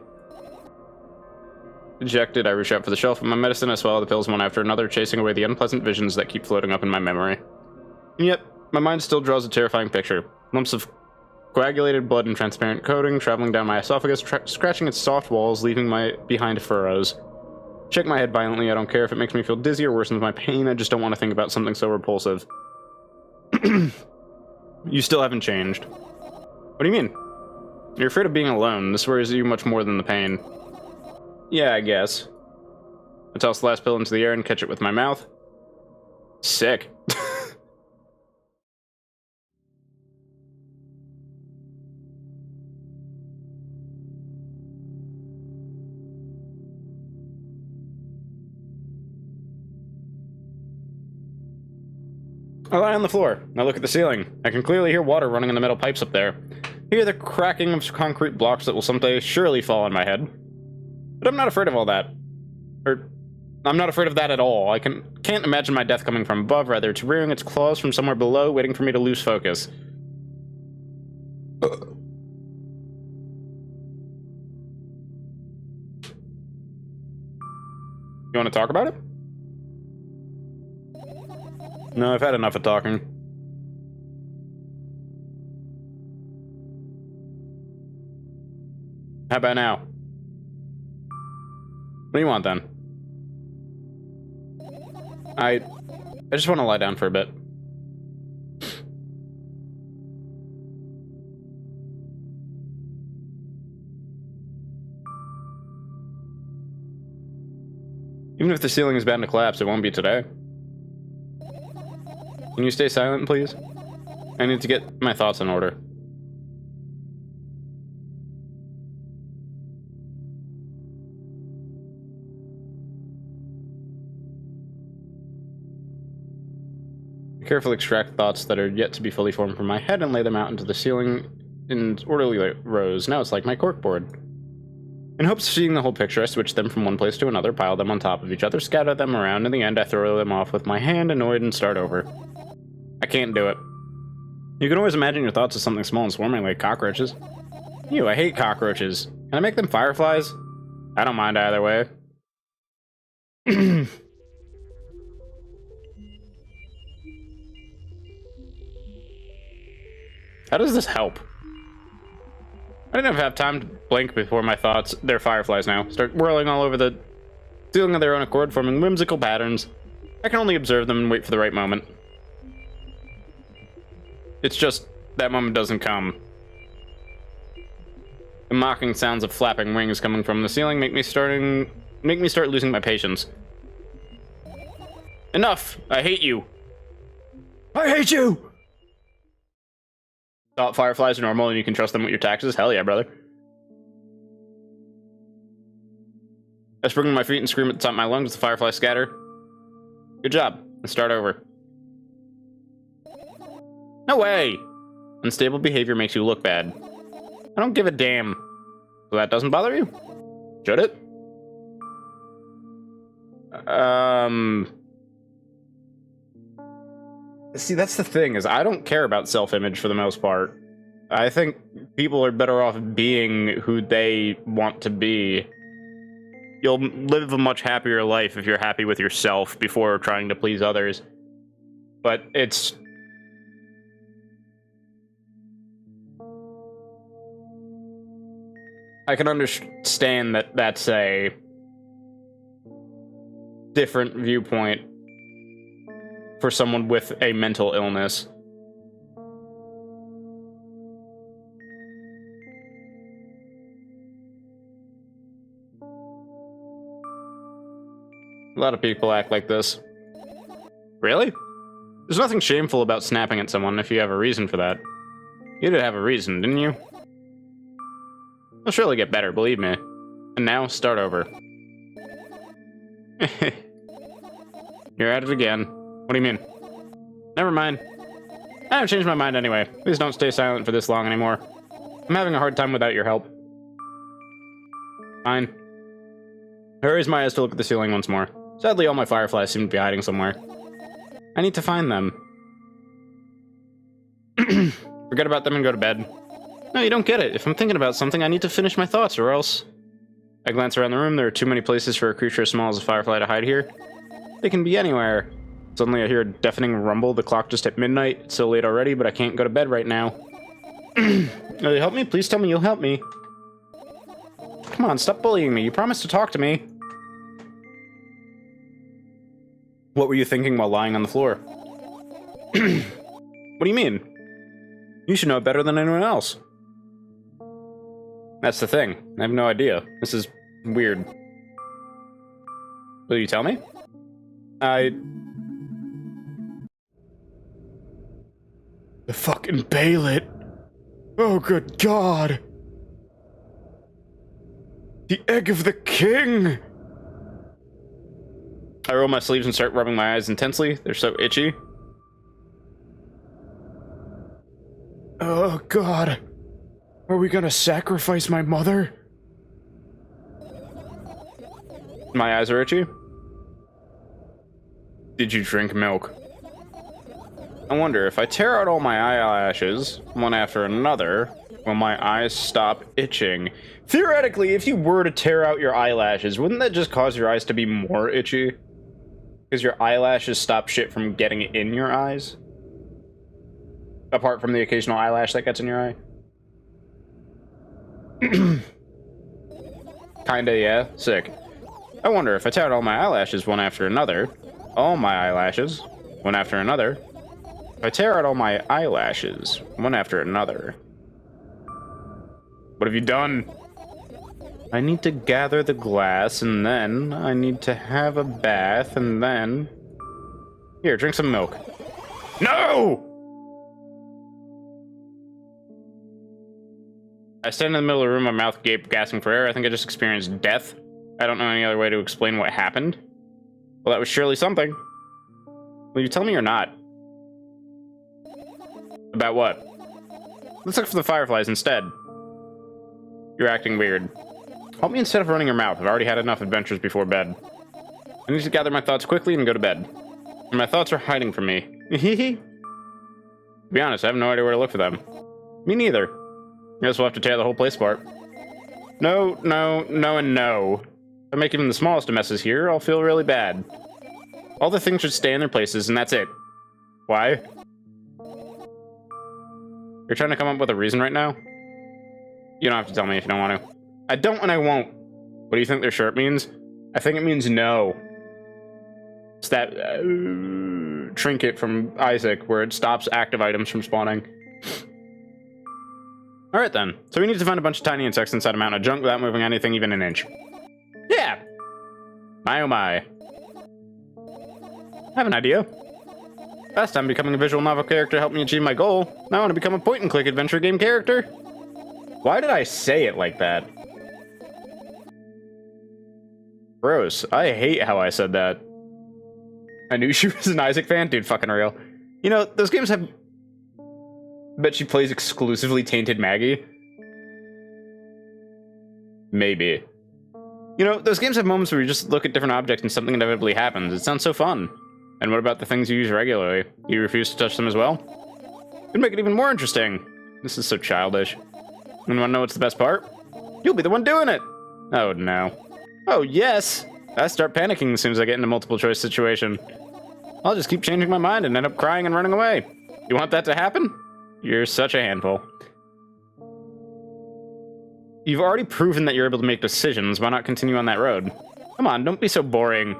Dejected, I reach out for the shelf of my medicine. I swallow the pills one after another, chasing away the unpleasant visions that keep floating up in my memory. And yet, my mind still draws a terrifying picture. Lumps of coagulated blood and transparent coating traveling down my esophagus, scratching its soft walls, leaving behind furrows. Shake my head violently. I don't care if it makes me feel dizzy or worsens my pain. I just don't want to think about something so repulsive. You still haven't changed. What do you mean? You're afraid of being alone. This worries you much more than the pain. Yeah, I guess. I toss the last pill into the air and catch it with my mouth. Sick. I lie on the floor. I look at the ceiling. I can clearly hear water running in the metal pipes up there. I hear the cracking of concrete blocks that will someday surely fall on my head. But I'm not afraid of all that. I'm not afraid of that at all. I can't imagine my death coming from above, rather it's rearing its claws from somewhere below, waiting for me to lose focus. You want to talk about it? No, I've had enough of talking. How about now? What do you want then? I just want to lie down for a bit. Even if the ceiling is bound to collapse, it won't be today. Can you stay silent, please? I need to get my thoughts in order. Carefully extract thoughts that are yet to be fully formed from my head and lay them out into the ceiling in orderly rows. Now it's like my corkboard. In hopes of seeing the whole picture, I switch them from one place to another, pile them on top of each other, scatter them around. In the end, I throw them off with my hand, annoyed, and start over. I can't do it. You can always imagine your thoughts as something small and swarming like cockroaches. Ew, I hate cockroaches. Can I make them fireflies? I don't mind either way. How does this help? I didn't have time to blink before my thoughts, they're fireflies now, start whirling all over the ceiling of their own accord, forming whimsical patterns. I can only observe them and wait for the right moment. It's just, that moment doesn't come. The mocking sounds of flapping wings coming from the ceiling make me start losing my patience. Enough! I hate you! I hate you! Thought fireflies are normal and you can trust them with your taxes? Hell yeah, brother. I spring to my feet and scream at the top of my lungs. The fireflies scatter. Good job. Let's start over. No way! Unstable behavior makes you look bad. I don't give a damn. So that doesn't bother you? Should it? See, that's the thing, is I don't care about self-image for the most part. I think people are better off being who they want to be. You'll live a much happier life if you're happy with yourself before trying to please others. But it's... I can understand that that's a different viewpoint for someone with a mental illness. A lot of people act like this. Really? There's nothing shameful about snapping at someone if you have a reason for that. You did have a reason, didn't you? I'll surely get better, believe me. And now, start over. You're at it again. What do you mean? Never mind. I have changed my mind anyway. Please don't stay silent for this long anymore. I'm having a hard time without your help. Fine. I raise my eyes to look at the ceiling once more. Sadly, all my fireflies seem to be hiding somewhere. I need to find them. Forget about them and go to bed. No, you don't get it. If I'm thinking about something, I need to finish my thoughts, or else... I glance around the room. There are too many places for a creature as small as a firefly to hide here. They can be anywhere. Suddenly I hear a deafening rumble. The clock just hit midnight. It's so late already, but I can't go to bed right now. Will you help me? Please tell me you'll help me. Come on, stop bullying me. You promised to talk to me. What were you thinking while lying on the floor? What do you mean? You should know it better than anyone else. That's the thing. I have no idea. This is weird. Will you tell me? The fucking Bailet. Oh, good God. The egg of the king. I roll my sleeves and start rubbing my eyes intensely. They're so itchy. Oh, God. Are we gonna sacrifice my mother? My eyes are itchy. Did you drink milk? I wonder, if I tear out all my eyelashes, one after another, will my eyes stop itching? Theoretically, if you were to tear out your eyelashes, wouldn't that just cause your eyes to be more itchy? Because your eyelashes stop shit from getting in your eyes? Apart from the occasional eyelash that gets in your eye? Kinda, yeah. Sick. I wonder if I tear out all my eyelashes one after another. All my eyelashes, one after another. If I tear out all my eyelashes, one after another. What have you done? I need to gather the glass, and then I need to have a bath, and then... Here, drink some milk. No! I stand in the middle of the room, my mouth gape, gasping for air. I think I just experienced death. I don't know any other way to explain what happened. Well, that was surely something. Will you tell me or not? About what? Let's look for the fireflies instead. You're acting weird. Help me instead of running your mouth. I've already had enough adventures before bed. I need to gather my thoughts quickly and go to bed. And my thoughts are hiding from me. To be honest, I have no idea where to look for them. Me neither. Guess we'll have to tear the whole place apart. No, no, no, and no. If I make even the smallest of messes here, I'll feel really bad. All the things should stay in their places, and that's it. Why? You're trying to come up with a reason right now? You don't have to tell me if you don't want to. I don't and I won't. What do you think their shirt means? I think it means no. It's that trinket from Isaac where it stops active items from spawning. Alright then. So we need to find a bunch of tiny insects inside a mountain of junk without moving anything even an inch. Yeah! My oh my. I have an idea. Last time becoming a visual novel character helped me achieve my goal. Now I want to become a point-and-click adventure game character. Why did I say it like that? Gross. I hate how I said that. I knew she was an Isaac fan? Dude, fucking real. You know, those games have... Bet she plays exclusively Tainted Maggie? Maybe. You know, those games have moments where you just look at different objects and something inevitably happens. It sounds so fun. And what about the things you use regularly? You refuse to touch them as well? It'd make it even more interesting. This is so childish. And wanna know what's the best part? You'll be the one doing it! Oh no. Oh yes! I start panicking as soon as I get into a multiple choice situation. I'll just keep changing my mind and end up crying and running away. You want that to happen? You're such a handful. You've already proven that you're able to make decisions. Why not continue on that road? Come on, don't be so boring.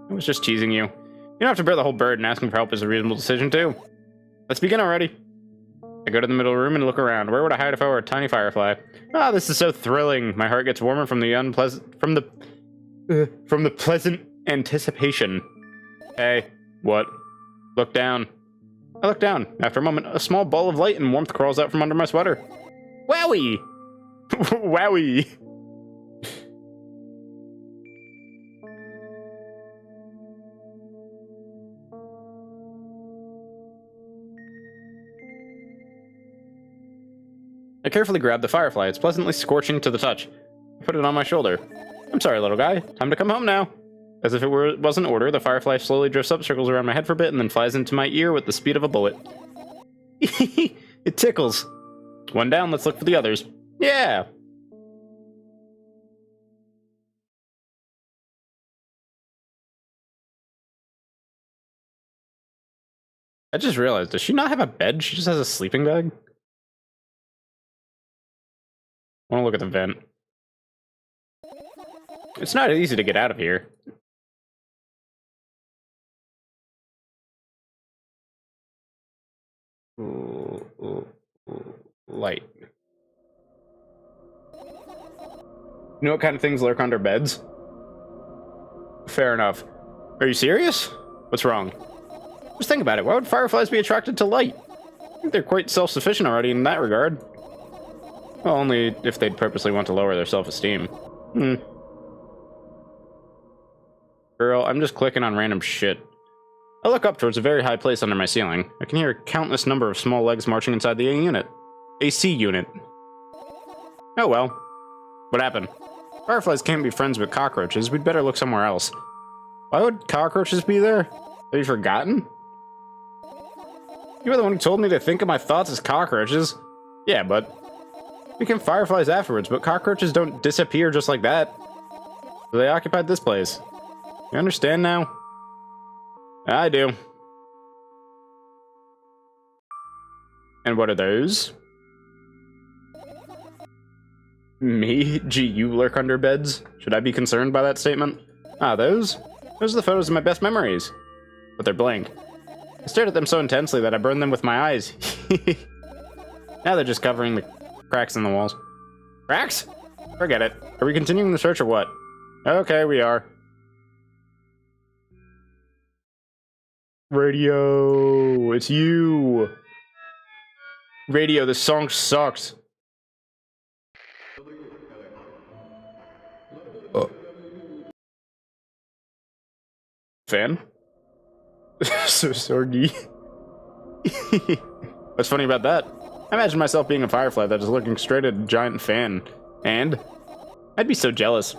I was just teasing you. You don't have to bear the whole burden. Asking for help is a reasonable decision, too. Let's begin already. I go to the middle of the room and look around. Where would I hide if I were a tiny firefly? Ah, this is so thrilling. My heart gets warmer from the pleasant anticipation. Hey, what? Look down. I look down. After a moment, a small ball of light and warmth crawls out from under my sweater. Wowie! Wowie! I carefully grab the firefly. It's pleasantly scorching to the touch. I put it on my shoulder. I'm sorry, little guy. Time to come home now. As if it was an order, the firefly slowly drifts up, circles around my head for a bit, and then flies into my ear with the speed of a bullet. It tickles. One down, let's look for the others. Yeah! I just realized, does she not have a bed? She just has a sleeping bag? I want to look at the vent. It's not easy to get out of here. Light. You know what kind of things lurk under beds? Fair enough. Are you serious? What's wrong? Just think about it. Why would fireflies be attracted to light? I think they're quite self-sufficient already in that regard. Well, only if they'd purposely want to lower their self-esteem. Girl, I'm just clicking on random shit. I look up towards a very high place under my ceiling. I can hear a countless number of small legs marching inside the AC unit. Oh well. What happened? Fireflies can't be friends with cockroaches. We'd better look somewhere else. Why would cockroaches be there? Have you forgotten? You were the one who told me to think of my thoughts as cockroaches. Yeah, but... became fireflies afterwards, but cockroaches don't disappear just like that. So they occupied this place. You understand now? I do. And what are those? Me? Gee, you lurk under beds? Should I be concerned by that statement? Ah, those? Those are the photos of my best memories. But they're blank. I stared at them so intensely that I burned them with my eyes. Now they're just covering the cracks in the walls. Cracks? Forget it. Are we continuing the search or what? Okay, we are. Radio, it's you. Radio, this song sucks. Fan? So sorgy. What's funny about that? I imagine myself being a firefly that is looking straight at a giant fan. And? I'd be so jealous.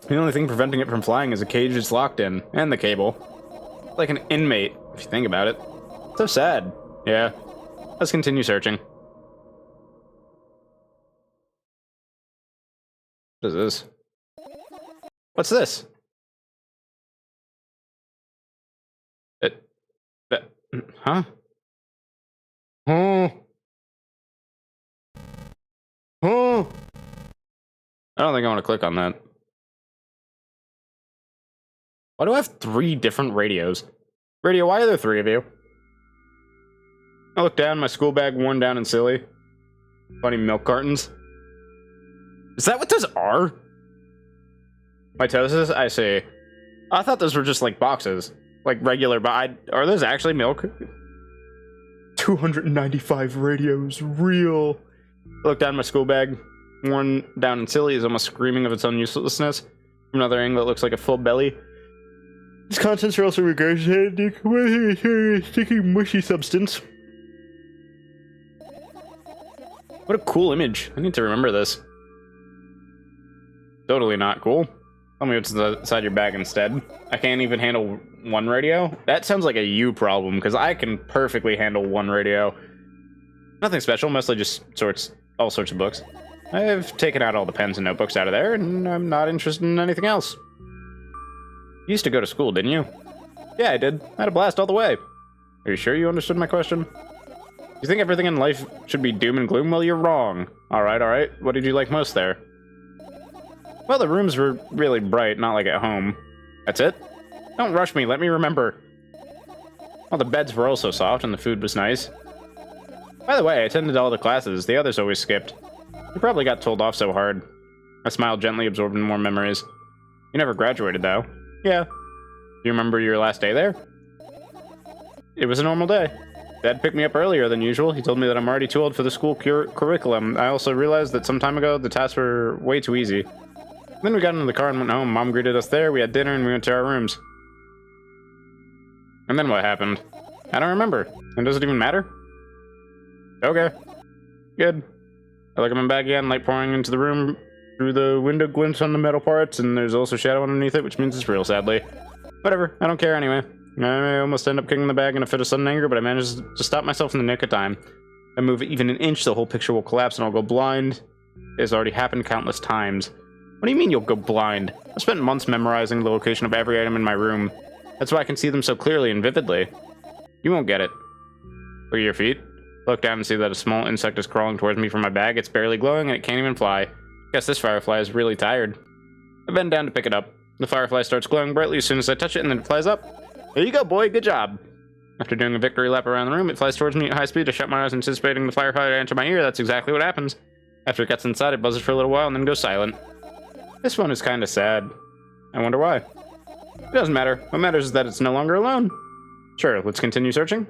The only thing preventing it from flying is a cage it's locked in, and the cable. Like an inmate, if you think about it. So sad. Yeah. Let's continue searching. What is this? What's this? Huh? Oh. Oh. I don't think I want to click on that. Why do I have 3 different radios? Radio, why are there 3 of you? I look down, my school bag worn down and silly. Funny milk cartons. Is that what those are? Mitosis? I see. I thought those were just like boxes. Like regular, but are those actually milk? 295 radios, real. I look down my school bag, worn down and silly, is almost screaming of its own uselessness. From another angle, it looks like a full belly. Its contents are also regurgitated with a sticky, mushy substance. What a cool image. I need to remember this. Totally not cool. Tell me what's inside your bag instead. I can't even handle 1 radio? That sounds like a you problem, because I can perfectly handle 1 radio. Nothing special, mostly just all sorts of books. I've taken out all the pens and notebooks out of there, and I'm not interested in anything else. You used to go to school, didn't you? Yeah, I did. I had a blast all the way. Are you sure you understood my question? You think everything in life should be doom and gloom? Well, you're wrong. Alright. What did you like most there? Well, the rooms were really bright, not like at home. That's it? Don't rush me, let me remember. Well, the beds were also soft, and the food was nice. By the way, I attended all the classes. The others always skipped. You probably got told off so hard. I smiled gently, absorbing more memories. You never graduated, though. Yeah. Do you remember your last day there? It was a normal day. Dad picked me up earlier than usual. He told me that I'm already too old for the school curriculum. I also realized that some time ago, the tasks were way too easy. Then we got into the car and went home. Mom greeted us there, we had dinner, and we went to our rooms. And then what happened? I don't remember. And does it even matter? Okay. Good. I look at my bag again, light pouring into the room. Through the window glints on the metal parts, and there's also shadow underneath it, which means it's real, sadly. Whatever, I don't care anyway. I almost end up kicking the bag in a fit of sudden anger, but I managed to stop myself in the nick of time. If I move even an inch, the whole picture will collapse and I'll go blind. It has already happened countless times. What do you mean you'll go blind? I spent months memorizing the location of every item in my room. That's why I can see them so clearly and vividly. You won't get it. Look at your feet. Look down and see that a small insect is crawling towards me from my bag. It's barely glowing and it can't even fly. Guess this firefly is really tired. I bend down to pick it up. The firefly starts glowing brightly as soon as I touch it, and then it flies up. There you go, boy. Good job. After doing a victory lap around the room, it flies towards me at high speed. I shut my eyes, anticipating the firefly to enter my ear. That's exactly what happens. After it gets inside, it buzzes for a little while and then goes silent. This one is kind of sad. I wonder why. It doesn't matter. What matters is that it's no longer alone. Sure, let's continue searching.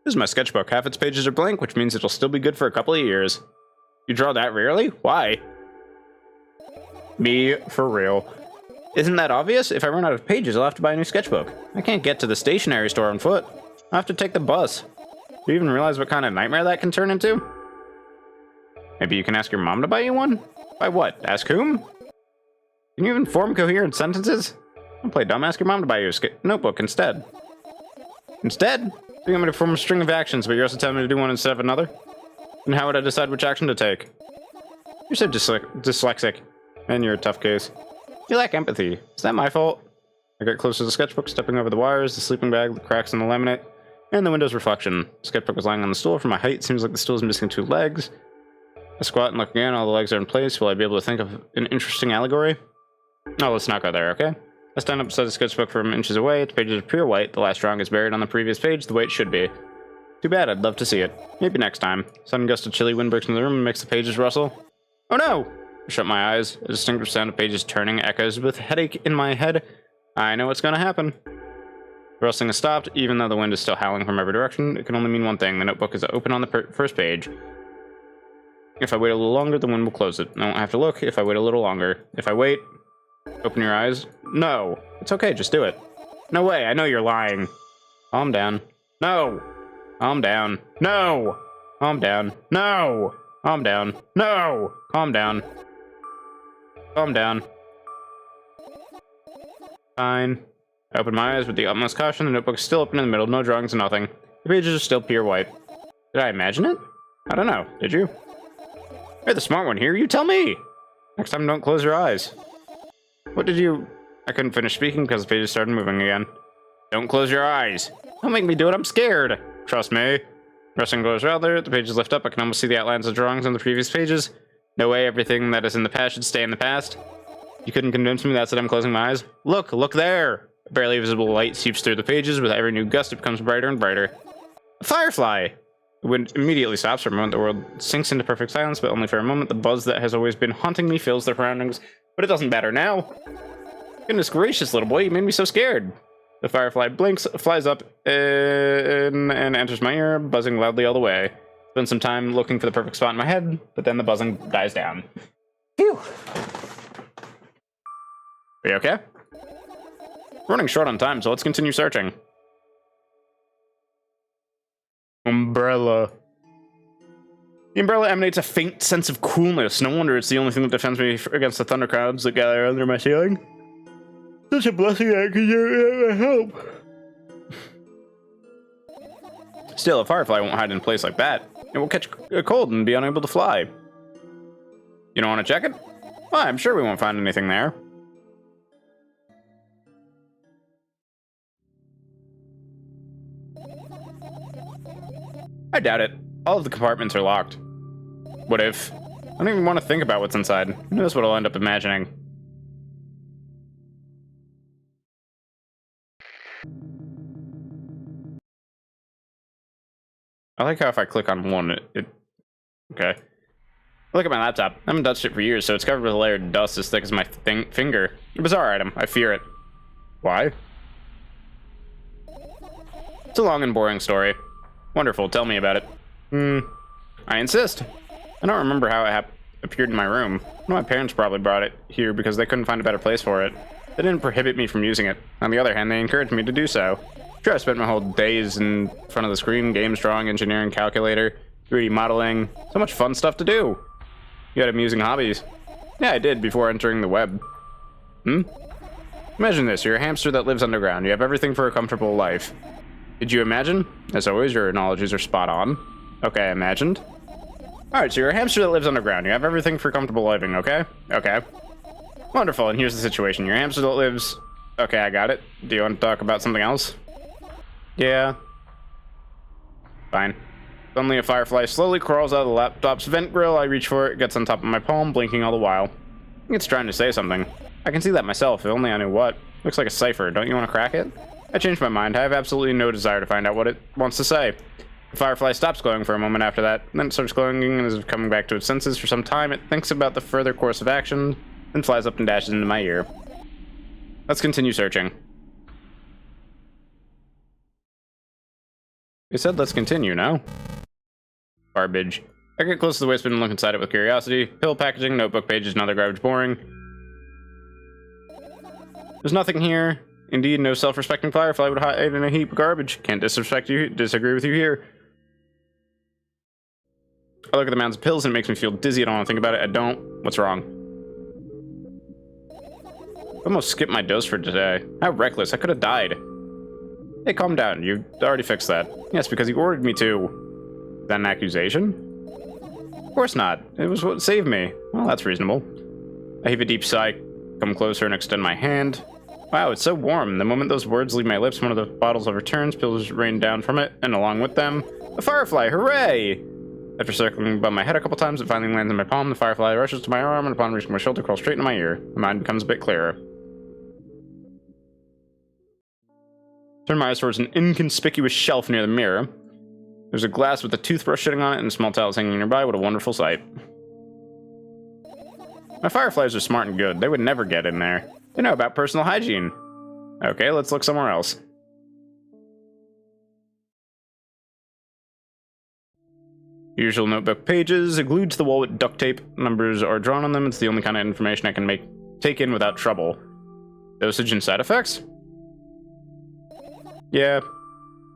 This is my sketchbook. Half its pages are blank, which means it'll still be good for a couple of years. You draw that rarely? Why? Me, for real. Isn't that obvious? If I run out of pages, I'll have to buy a new sketchbook. I can't get to the stationery store on foot. I'll have to take the bus. Do you even realize what kind of nightmare that can turn into? Maybe you can ask your mom to buy you one? Buy what? Ask whom? Can you even form coherent sentences? Don't play dumb. Ask your mom to buy you a notebook instead. Instead? You want me to form a string of actions, but you're also telling me to do one instead of another? And how would I decide which action to take? You're so dyslexic. And you're a tough case. You lack empathy. Is that my fault? I get close to the sketchbook, stepping over the wires, the sleeping bag, the cracks in the laminate. and the window's reflection. The sketchbook was lying on the stool. From my height, it seems like the stool is missing 2 legs. I squat and look again. All the legs are in place. Will I be able to think of an interesting allegory? No, let's not go there, okay? I stand up beside the sketchbook from inches away. Its pages are pure white. The last drawing is buried on the previous page, the way it should be. Too bad, I'd love to see it. Maybe next time. Sudden gust of chilly wind breaks into the room and makes the pages rustle. Oh no! I shut my eyes. A distinctive sound of pages turning echoes with headache in my head. I know what's gonna happen. The rustling has stopped, even though the wind is still howling from every direction. It can only mean one thing. The notebook is open on the first page. If I wait a little longer, the wind will close it. I won't have to look if I wait a little longer. If I wait... Open your eyes. No. It's okay, just do it. No way, I know you're lying. Calm down. No! Calm down. No! Calm down. No! Calm down. No! Calm down. Calm down. Fine. I open my eyes with the utmost caution. The notebook is still open in the middle. No drawings, nothing. The pages are still pure white. Did I imagine it? I don't know. Did you? You're the smart one here. You tell me! Next time, don't close your eyes. What did you... I couldn't finish speaking because the pages started moving again. Don't close your eyes. Don't make me do it. I'm scared. Trust me. Pressing goes rather. The pages lift up. I can almost see the outlines of drawings on the previous pages. No way everything that is in the past should stay in the past. You couldn't convince me that's it. I'm closing my eyes. Look there. A barely visible light seeps through the pages. With every new gust, it becomes brighter and brighter. A firefly! The wind immediately stops for a moment. The world sinks into perfect silence, but only for a moment. The buzz that has always been haunting me fills the surroundings, but it doesn't matter now. Goodness gracious, little boy, you made me so scared. The firefly blinks, flies up, and enters my ear, buzzing loudly all the way. Spend some time looking for the perfect spot in my head, but then the buzzing dies down. Phew. Are you okay? We're running short on time, so let's continue searching. Umbrella. The umbrella emanates a faint sense of coolness. No wonder it's the only thing that defends me against the thunderclouds that gather under my ceiling. Such a blessing that I could help. Still, a firefly won't hide in a place like that. It will catch a cold and be unable to fly. You don't want to check it? Well, I'm sure we won't find anything there. I doubt it. All of the compartments are locked. What if? I don't even want to think about what's inside. Who knows what I'll end up imagining. I like how if I click on one, okay. Look at my laptop. I haven't touched it for years, so it's covered with a layer of dust as thick as my finger. A bizarre item. I fear it. Why? It's a long and boring story. Wonderful. Tell me about it. I insist. I don't remember how it appeared in my room. My parents probably brought it here because they couldn't find a better place for it. They didn't prohibit me from using it. On the other hand, they encouraged me to do so. Sure, I spent my whole days in front of the screen, games, drawing, engineering, calculator, 3D modeling. So much fun stuff to do. You had amusing hobbies. Yeah, I did before entering the web. Imagine this. You're a hamster that lives underground. You have everything for a comfortable life. Did you imagine? As always, your analogies are spot on. Okay, I imagined. Alright, so you're a hamster that lives underground. You have everything for comfortable living, okay? Okay. Wonderful, and here's the situation. You're a hamster that lives... Okay, I got it. Do you want to talk about something else? Yeah. Fine. Suddenly a firefly slowly crawls out of the laptop's vent grill. I reach for it, gets on top of my palm, blinking all the while. I think it's trying to say something. I can see that myself, if only I knew what. Looks like a cipher. Don't you want to crack it? I changed my mind. I have absolutely no desire to find out what it wants to say. The firefly stops glowing for a moment after that, then it starts glowing and is coming back to its senses. For some time, it thinks about the further course of action, then flies up and dashes into my ear. Let's continue searching. They said let's continue, no? Garbage. I get close to the waste bin and look inside it with curiosity. Pill packaging, notebook pages, and other garbage boring. There's nothing here. Indeed, no self-respecting firefly would hide in a heap of garbage. Can't disagree with you here. I look at the mounds of pills and it makes me feel dizzy. I don't want to think about it. I don't. What's wrong? I almost skipped my dose for today. How reckless. I could have died. Hey, calm down. You already fixed that. Yes, because he ordered me to. Is that an accusation? Of course not. It was what saved me. Well, that's reasonable. I heave a deep sigh, come closer and extend my hand. Wow, it's so warm. The moment those words leave my lips, one of the bottles overturns, pills rain down from it, and along with them, a firefly. Hooray! After circling above my head a couple times, it finally lands in my palm. The firefly rushes to my arm, and upon reaching my shoulder, crawls straight into my ear. My mind becomes a bit clearer. Turn my eyes towards an inconspicuous shelf near the mirror. There's a glass with a toothbrush sitting on it and small towels hanging nearby. What a wonderful sight. My fireflies are smart and good. They would never get in there. They know about personal hygiene. Okay, let's look somewhere else. Usual notebook pages, glued to the wall with duct tape. Numbers are drawn on them. It's the only kind of information I can take in without trouble. Dosage and side effects? Yeah.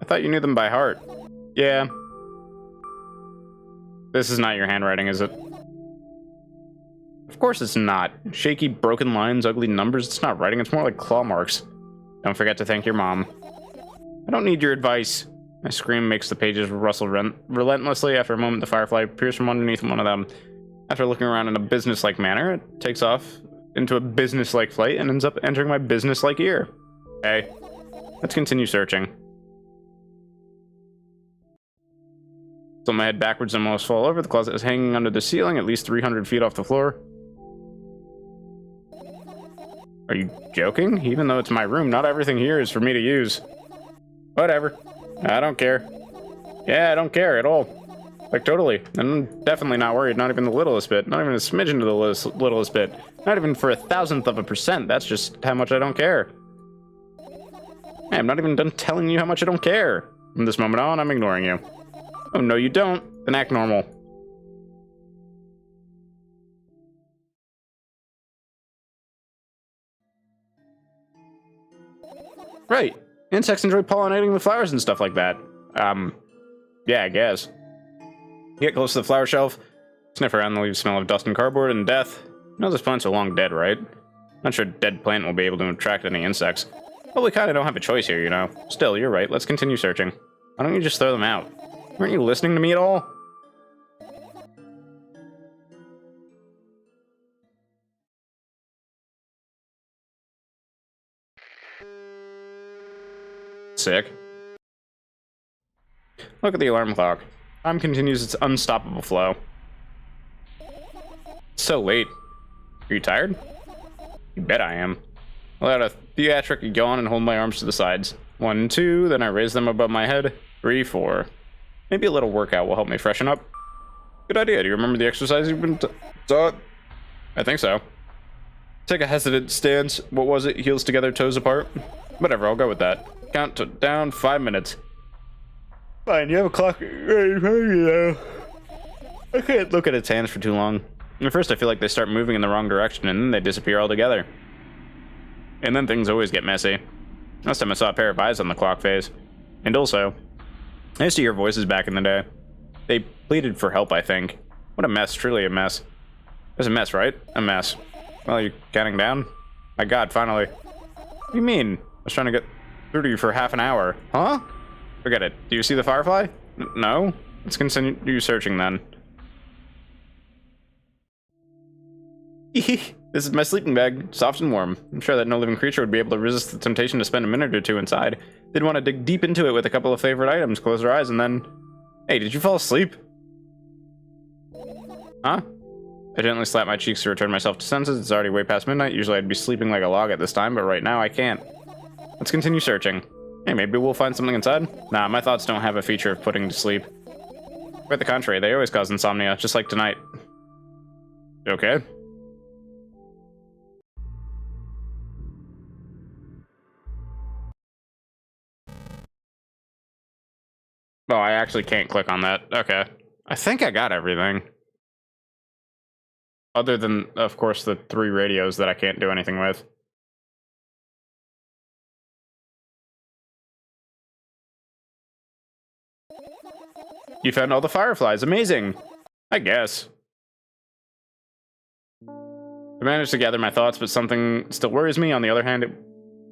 I thought you knew them by heart. Yeah. This is not your handwriting, is it? Of course it's not. Shaky, broken lines, ugly numbers. It's not writing, it's more like claw marks. Don't forget to thank your mom. I don't need your advice. My scream makes the pages rustle relentlessly. After a moment, the firefly appears from underneath one of them. After looking around in a business-like manner, it takes off into a business-like flight and ends up entering my business-like ear. Okay. Let's continue searching. Tilt my head backwards and almost fall over. The closet is hanging under the ceiling, at least 300 feet off the floor. Are you joking? Even though it's my room, not everything here is for me to use. Whatever. I don't care. Yeah, I don't care at all. Like, totally. I'm definitely not worried, not even the littlest bit. Not even a smidgen of the littlest bit. Not even for 1,000th of a percent. That's just how much I don't care. Hey, I'm not even done telling you how much I don't care. From this moment on, I'm ignoring you. Oh, no, you don't. Then act normal. Right. Insects enjoy pollinating the flowers and stuff like that. Yeah, I guess. You get close to the flower shelf, sniff around the leaves, smell of dust and cardboard and death. You know this plants are long dead, right? Not sure a dead plant will be able to attract any insects. But we kinda don't have a choice here, you know. Still, you're right. Let's continue searching. Why don't you just throw them out? Weren't you listening to me at all? Sick. Look at the alarm clock. Time continues its unstoppable flow. It's so late. Are you tired? You bet I am. I let out a theatric yawn and hold my arms to the sides. 1, 2, then I raise them above my head. 3, 4. Maybe a little workout will help me freshen up. Good idea. Do you remember the exercise you've been taught? I think so. Take a hesitant stance. What was it? Heels together, toes apart? Whatever, I'll go with that. Count down 5 minutes. Fine, you have a clock right in front of you now. I can't look at its hands for too long. At first I feel like they start moving in the wrong direction and then they disappear altogether. And then things always get messy. Last time I saw a pair of eyes on the clock face. And also, I used to hear voices back in the day. They pleaded for help, I think. What a mess, truly a mess. There's a mess, right? A mess. Well, you counting down? My god, finally. What do you mean? I was trying to get through to you for half an hour. Huh? Forget it. Do you see the firefly? No? Let's continue searching then. This is my sleeping bag, soft and warm. I'm sure that no living creature would be able to resist the temptation to spend a minute or two inside. They'd want to dig deep into it with a couple of favorite items, close their eyes, and then... Hey, did you fall asleep? Huh? I gently slap my cheeks to return myself to senses. It's already way past midnight. Usually I'd be sleeping like a log at this time, but right now I can't. Let's continue searching. Hey, maybe we'll find something inside? Nah, my thoughts don't have a feature of putting to sleep. Quite the contrary, they always cause insomnia, just like tonight. Okay. Oh, I actually can't click on that. Okay. I think I got everything. Other than, of course, the 3 radios that I can't do anything with. You found all the fireflies. Amazing. I guess. I managed to gather my thoughts, but something still worries me. On the other hand,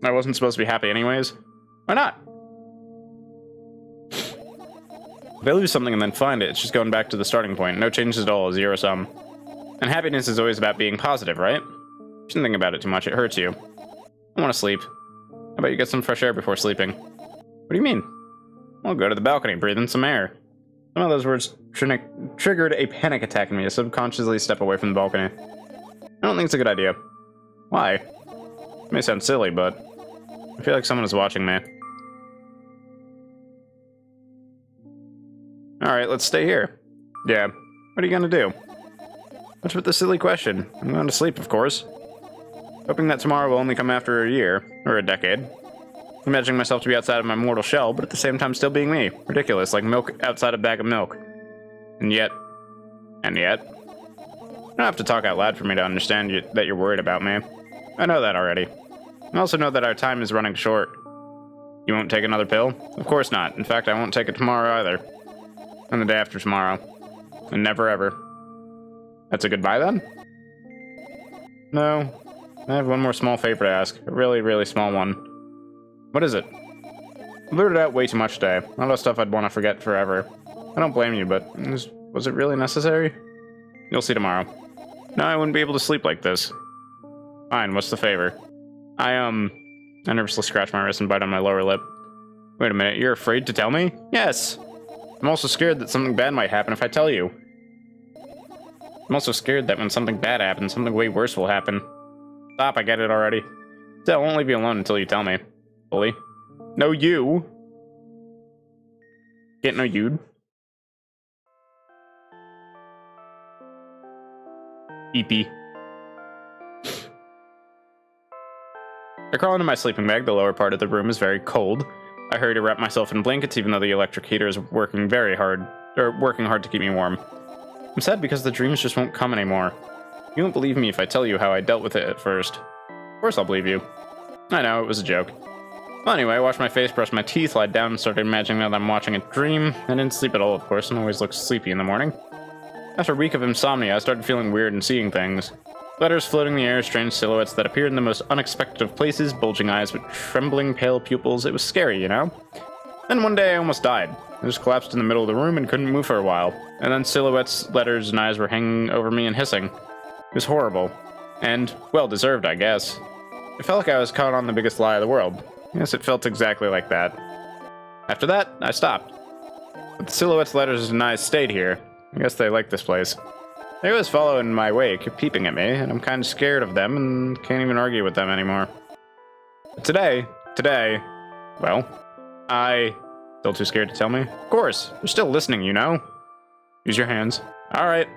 I wasn't supposed to be happy anyways. Why not? If I lose something and then find it, it's just going back to the starting point. No changes at all, zero sum. And happiness is always about being positive, right? You shouldn't think about it too much, it hurts you. I want to sleep. How about you get some fresh air before sleeping? What do you mean? I'll go to the balcony, breathe in some air. Some of those words triggered a panic attack in me to subconsciously step away from the balcony. I don't think it's a good idea. Why? It may sound silly, but I feel like someone is watching me. Alright, let's stay here. Yeah, what are you gonna do? What's with the silly question? I'm going to sleep, of course. Hoping that tomorrow will only come after a year, or a decade. Imagining myself to be outside of my mortal shell, but at the same time still being me. Ridiculous, like milk outside a bag of milk. And yet... You don't have to talk out loud for me to understand that you're worried about me. I know that already. I also know that our time is running short. You won't take another pill? Of course not. In fact, I won't take it tomorrow either. And the day after tomorrow. And never ever. That's a goodbye then? No. I have one more small favor to ask. A really, really small one. What is it? I blurted out way too much today. A lot of stuff I'd want to forget forever. I don't blame you, but was it really necessary? You'll see tomorrow. No, I wouldn't be able to sleep like this. Fine, what's the favor? I nervously scratch my wrist and bite on my lower lip. Wait a minute, you're afraid to tell me? Yes! I'm also scared that something bad might happen if I tell you. I'm also scared that when something bad happens, something way worse will happen. Stop, I get it already. Still, I won't leave you alone until you tell me. Fully. No, you! Get no you'd. Pee-pee. I crawl into my sleeping bag. The lower part of the room is very cold. I hurry to wrap myself in blankets even though the electric heater is working hard to keep me warm. I'm sad because the dreams just won't come anymore. You won't believe me if I tell you how I dealt with it at first. Of course I'll believe you. I know, it was a joke. Well, anyway, I washed my face, brushed my teeth, lied down, and started imagining that I'm watching a dream. I didn't sleep at all, of course, and always looked sleepy in the morning. After a week of insomnia, I started feeling weird and seeing things. Letters floating in the air, strange silhouettes that appeared in the most unexpected of places, bulging eyes with trembling, pale pupils. It was scary, you know? Then one day I almost died. I just collapsed in the middle of the room and couldn't move for a while. And then silhouettes, letters, and eyes were hanging over me and hissing. It was horrible. And well-deserved, I guess. It felt like I was caught on the biggest lie of the world. Yes, it felt exactly like that. After that, I stopped. But the silhouettes, letters, and eyes stayed here. I guess they liked this place. They always follow in my wake, peeping at me, and I'm kind of scared of them and can't even argue with them anymore. But today, well, still too scared to tell me? Of course, they're still listening, you know? Use your hands. Alright.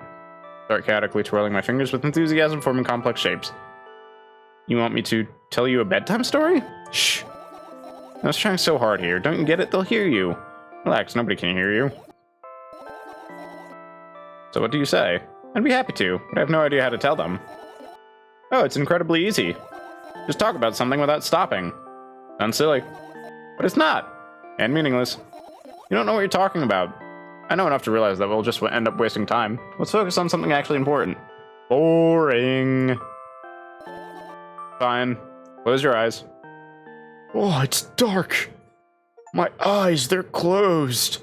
Start chaotically twirling my fingers with enthusiasm, forming complex shapes. You want me to tell you a bedtime story? Shh. I was trying so hard here. Don't you get it? They'll hear you. Relax, nobody can hear you. So what do you say? I'd be happy to, but I have no idea how to tell them. Oh, it's incredibly easy. Just talk about something without stopping. Sounds silly. But it's not. And meaningless. You don't know what you're talking about. I know enough to realize that we'll just end up wasting time. Let's focus on something actually important. Boring. Fine. Close your eyes. Oh, it's dark. My eyes, they're closed.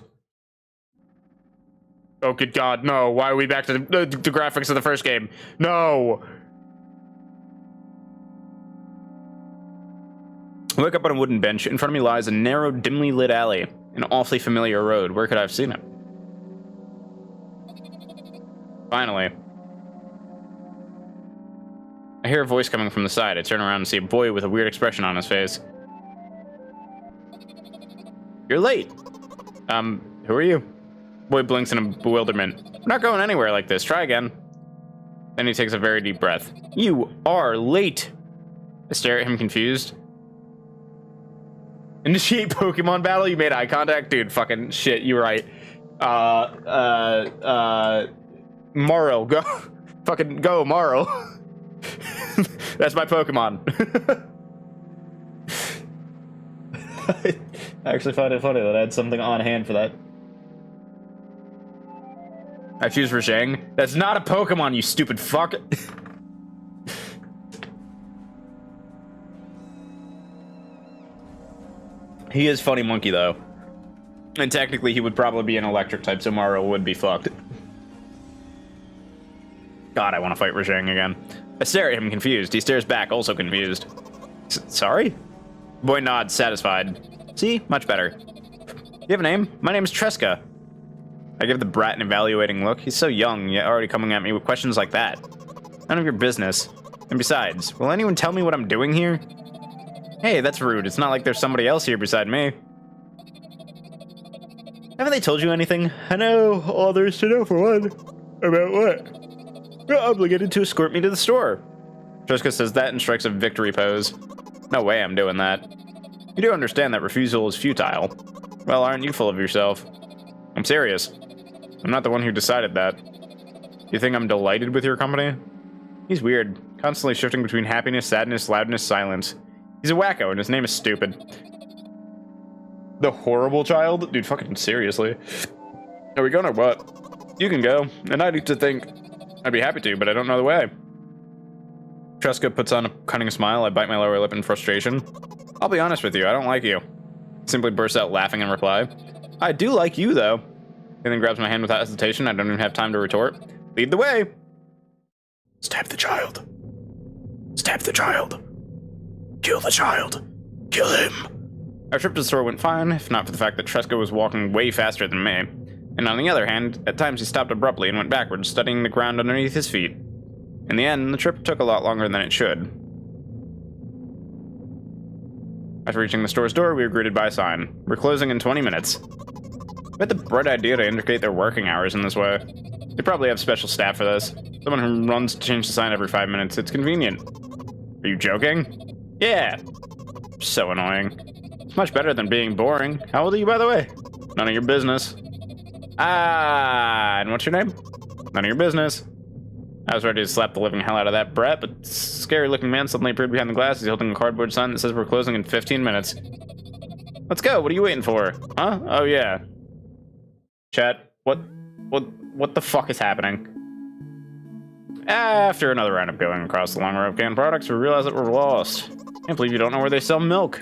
Oh, good God, no. Why are we back to the graphics of the first game? No! I wake up on a wooden bench. In front of me lies a narrow, dimly lit alley. An awfully familiar road. Where could I have seen it? Finally. I hear a voice coming from the side. I turn around and see a boy with a weird expression on his face. You're late. Who are you? Boy blinks in bewilderment. We're not going anywhere like this. Try again. Then he takes a very deep breath. You are late. I stare at him confused. Initiate Pokemon battle? You made eye contact? Dude, fucking shit, you were right. Morrow, go. Fucking go, Morrow. That's my Pokemon. I actually find it funny that I had something on hand for that. I choose Rajang. That's not a Pokemon, you stupid fuck. He is Funny Monkey, though. And technically, he would probably be an electric type, so Mario would be fucked. God, I want to fight Rajang again. I stare at him confused. He stares back, also confused. Sorry? Boy nods, satisfied. See? Much better. You have a name? My name is Tresca. I give the brat an evaluating look. He's so young, yet already coming at me with questions like that. None of your business. And besides, will anyone tell me what I'm doing here? Hey, that's rude. It's not like there's somebody else here beside me. Haven't they told you anything? I know all there is to know, for one. About what? You're obligated to escort me to the store. Tresca says that and strikes a victory pose. No way I'm doing that. You do understand that refusal is futile. Well, aren't you full of yourself? I'm serious. I'm not the one who decided that. You think I'm delighted with your company? He's weird, constantly shifting between happiness, sadness, loudness, silence. He's a wacko, and his name is stupid. The horrible child? Dude, fucking seriously. Are we going or what? You can go, and I need to think. I'd be happy to, but I don't know the way. Tresca puts on a cunning smile. I bite my lower lip in frustration. I'll be honest with you, I don't like you. Simply bursts out laughing in reply. I do like you, though. And then grabs my hand without hesitation. I don't even have time to retort. Lead the way! Stab the child. Stab the child. Kill the child. Kill him. Our trip to the store went fine, if not for the fact that Tresca was walking way faster than me. And on the other hand, at times he stopped abruptly and went backwards, studying the ground underneath his feet. In the end, the trip took a lot longer than it should. After reaching the store's door, we were greeted by a sign. We're closing in 20 minutes. We had the bright idea to indicate their working hours in this way. They probably have special staff for this. Someone who runs to change the sign every 5 minutes. It's convenient. Are you joking? Yeah. So annoying. It's much better than being boring. How old are you, by the way? None of your business. Ah, and what's your name? None of your business. I was ready to slap the living hell out of that brat, but scary-looking man suddenly appeared behind the glass. He's holding a cardboard sign that says we're closing in 15 minutes. Let's go. What are you waiting for? Huh? Oh, yeah. Chat, what the fuck is happening? After another round of going across the long row of canned products, we realize that we're lost. Can't believe you don't know where they sell milk.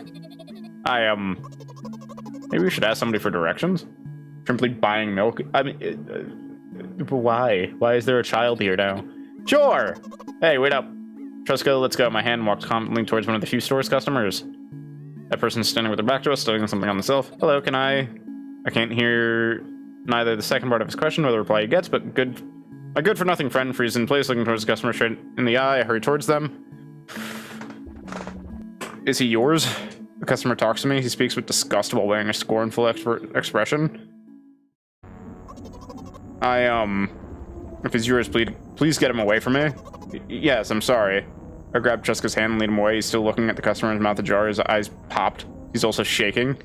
Maybe we should ask somebody for directions? Simply buying milk? I mean, why? Why is there a child here now? Sure! Hey, wait up. Tresca, let's go. My hand walks confidently towards one of the few store's customers. That person's standing with their back to us, studying something on the shelf. Hello, can I can't hear neither the second part of his question nor the reply he gets, but my good-for-nothing friend freezes in place, looking towards the customer straight in the eye. I hurry towards them. Is he yours? The customer talks to me. He speaks with disgust while wearing a scornful expression. If he's yours, please get him away from me. Yes, I'm sorry. I grab Tresca's hand and lead him away. He's still looking at the customer, his mouth ajar, his eyes popped. He's also shaking.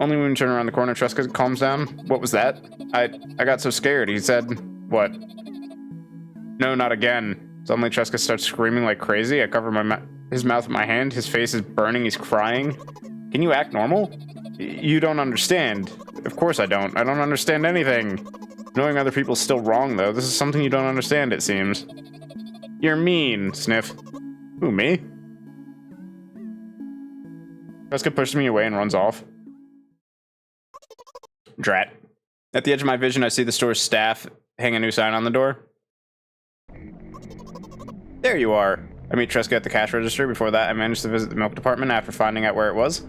Only when we turn around the corner, Tresca calms down. What was that? I got so scared. He said, what? No, not again. Suddenly, Tresca starts screaming like crazy. I cover his mouth with my hand. His face is burning. He's crying. Can you act normal? You don't understand. Of course I don't. I don't understand anything. Knowing other people is still wrong, though. This is something you don't understand, it seems. You're mean, Sniff. Who, me? Tresca pushes me away and runs off. Drat. At the edge of my vision, I see the store's staff hang a new sign on the door. There you are. I meet Tresca at the cash register. Before that, I managed to visit the milk department after finding out where it was.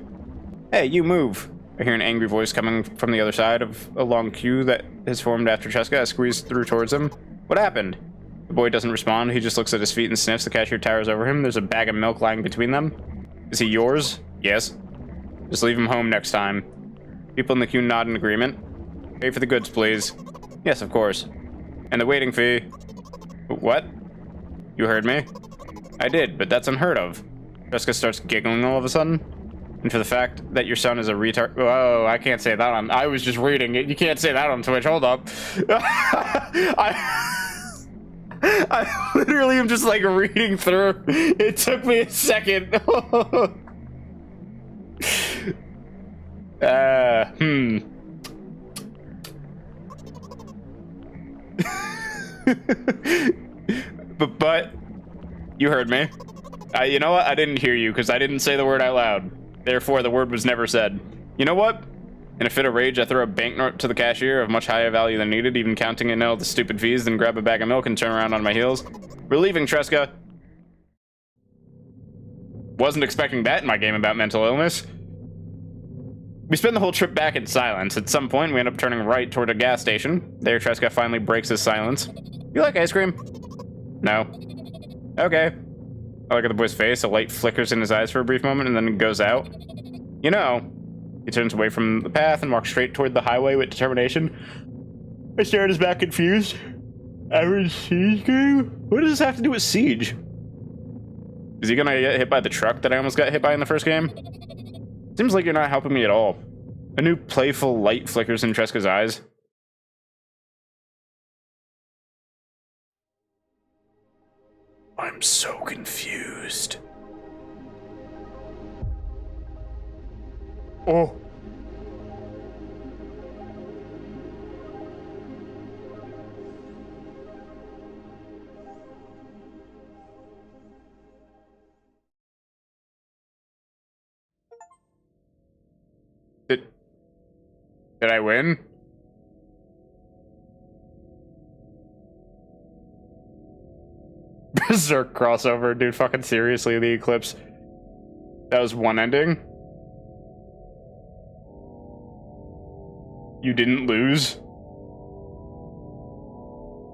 Hey, you move. I hear an angry voice coming from the other side of a long queue that has formed after Tresca. I squeeze through towards him. What happened? The boy doesn't respond. He just looks at his feet and sniffs. The cashier towers over him. There's a bag of milk lying between them. Is he yours? Yes. Just leave him home next time. People in the queue nod in agreement. Pay for the goods, please. Yes, of course. And the waiting fee. What? You heard me? I did, but that's unheard of. Tresca starts giggling all of a sudden. And for the fact that your son is a retard. Oh, I can't say that on. I was just reading it. You can't say that on Twitch. Hold up. I literally am just like reading through. It took me a second. But you heard me. You know what? I didn't hear you because I didn't say the word out loud. Therefore, the word was never said. You know what? In a fit of rage, I throw a banknote to the cashier of much higher value than needed, even counting in all the stupid fees, then grab a bag of milk and turn around on my heels. We're leaving, Tresca. Wasn't expecting that in my game about mental illness. We spend the whole trip back in silence. At some point, we end up turning right toward a gas station. There, Tresca finally breaks his silence. You like ice cream? No. Okay. I look at the boy's face. A light flickers in his eyes for a brief moment, and then it goes out. You know. He turns away from the path and walks straight toward the highway with determination. I stare at his back, confused. Average Siege game? What does this have to do with Siege? Is he gonna get hit by the truck that I almost got hit by in the first game? Seems like you're not helping me at all. A new playful light flickers in Tresca's eyes. I'm so confused. Oh. Did I win? Berserk crossover, dude. Fucking seriously, the Eclipse. That was one ending. You didn't lose?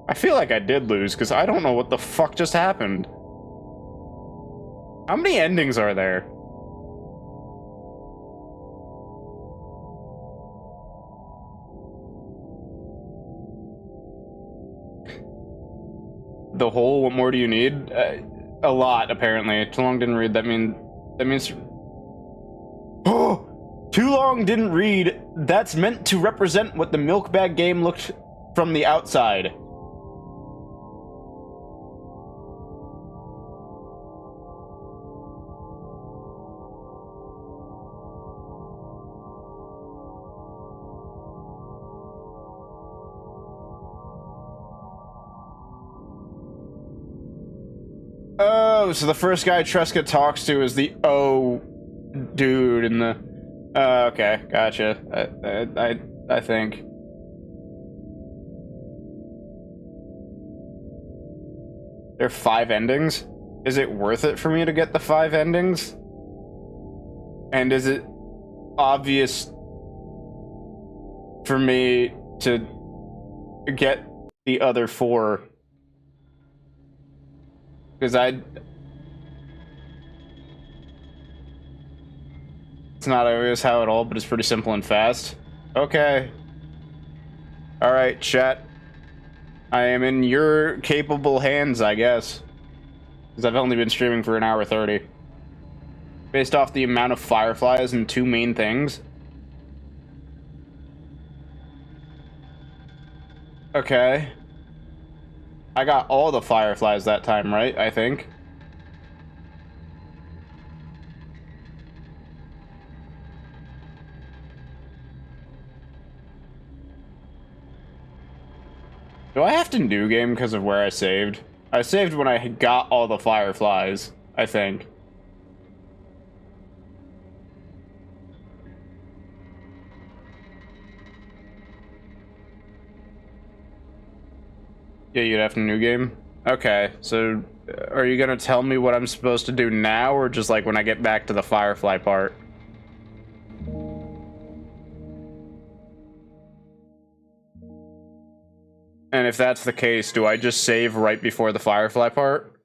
I feel like I did lose, because I don't know what the fuck just happened. How many endings are there? The whole, what more do you need? A lot, apparently. Too long didn't read, that means... Oh! Too long didn't read. That's meant to represent what the milk bag game looked from the outside. Oh, so the first guy Tresca talks to is the O dude in the... okay, gotcha. I think. There are 5 endings? Is it worth it for me to get the 5 endings? And is it obvious for me to get the other 4? Because it's not obvious how at all, but it's pretty simple and fast. Okay. Alright, chat. I am in your capable hands, I guess. Because I've only been streaming for 1 hour 30. Based off the amount of fireflies and 2 main things. Okay. I got all the fireflies that time, right? I think. Do I have to new game because of where I saved? I saved when I got all the fireflies, I think. Yeah, you'd have to new game? Okay, so are you gonna tell me what I'm supposed to do now, or just like when I get back to the firefly part? And if that's the case, do I just save right before the firefly part?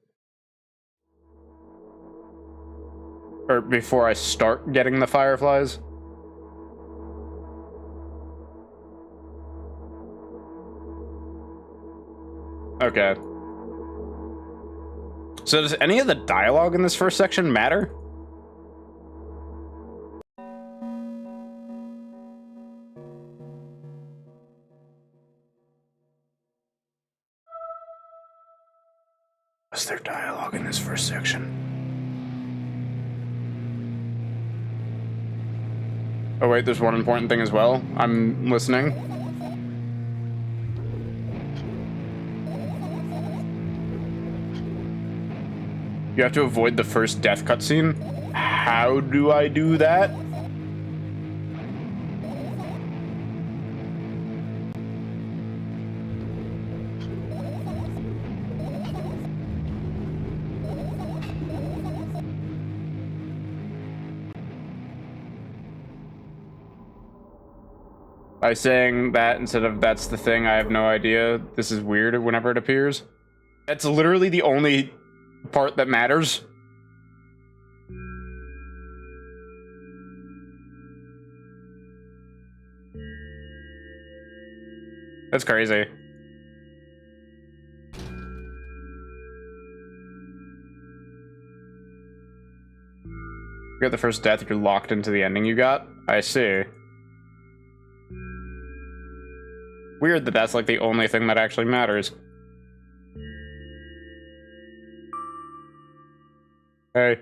Or before I start getting the fireflies? Okay. So does any of the dialogue in this first section matter? Was there dialogue in this first section? Oh wait, there's one important thing as well. I'm listening. You have to avoid the first death cutscene? How do I do that? by saying that instead of that's the thing, I have no idea. This is weird whenever it appears. That's literally the only part that matters. That's crazy. You got the first death, you're locked into the ending you got? I see. Weird that that's like the only thing that actually matters. Hey.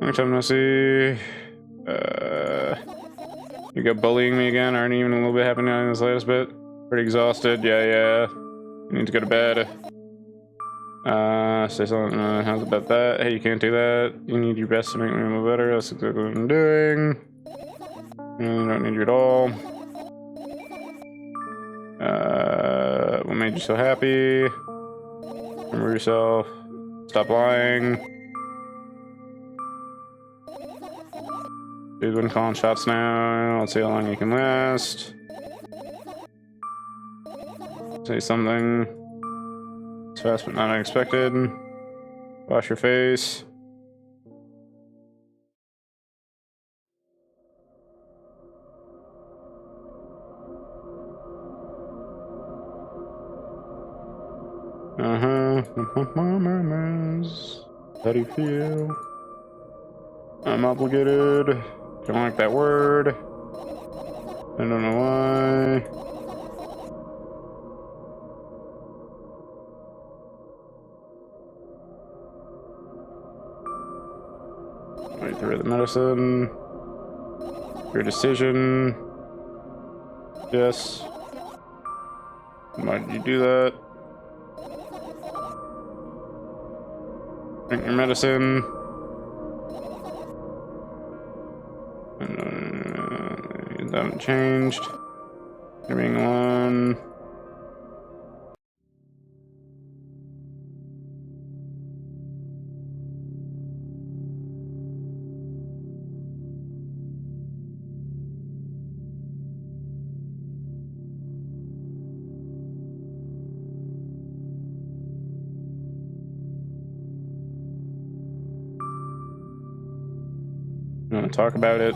Long time no see. You got bullying me again? Aren't even a little bit happy now in this latest bit? Pretty exhausted. Yeah. You need to go to bed. Say something. How's about that? Hey, you can't do that. You need your best to make me feel better. That's exactly what I'm doing. I don't need you at all. What made you so happy? Remember yourself. Stop lying. Dude, been calling shots now. Let's see how long you can last. Say something. It's fast but not unexpected. Wash your face. How do you feel? I'm obligated. Don't like that word. I don't know why. Wait through the medicine. Your decision. Yes. Why did you do that? Drink your medicine. That haven't changed. You're being alone. You want to talk about it?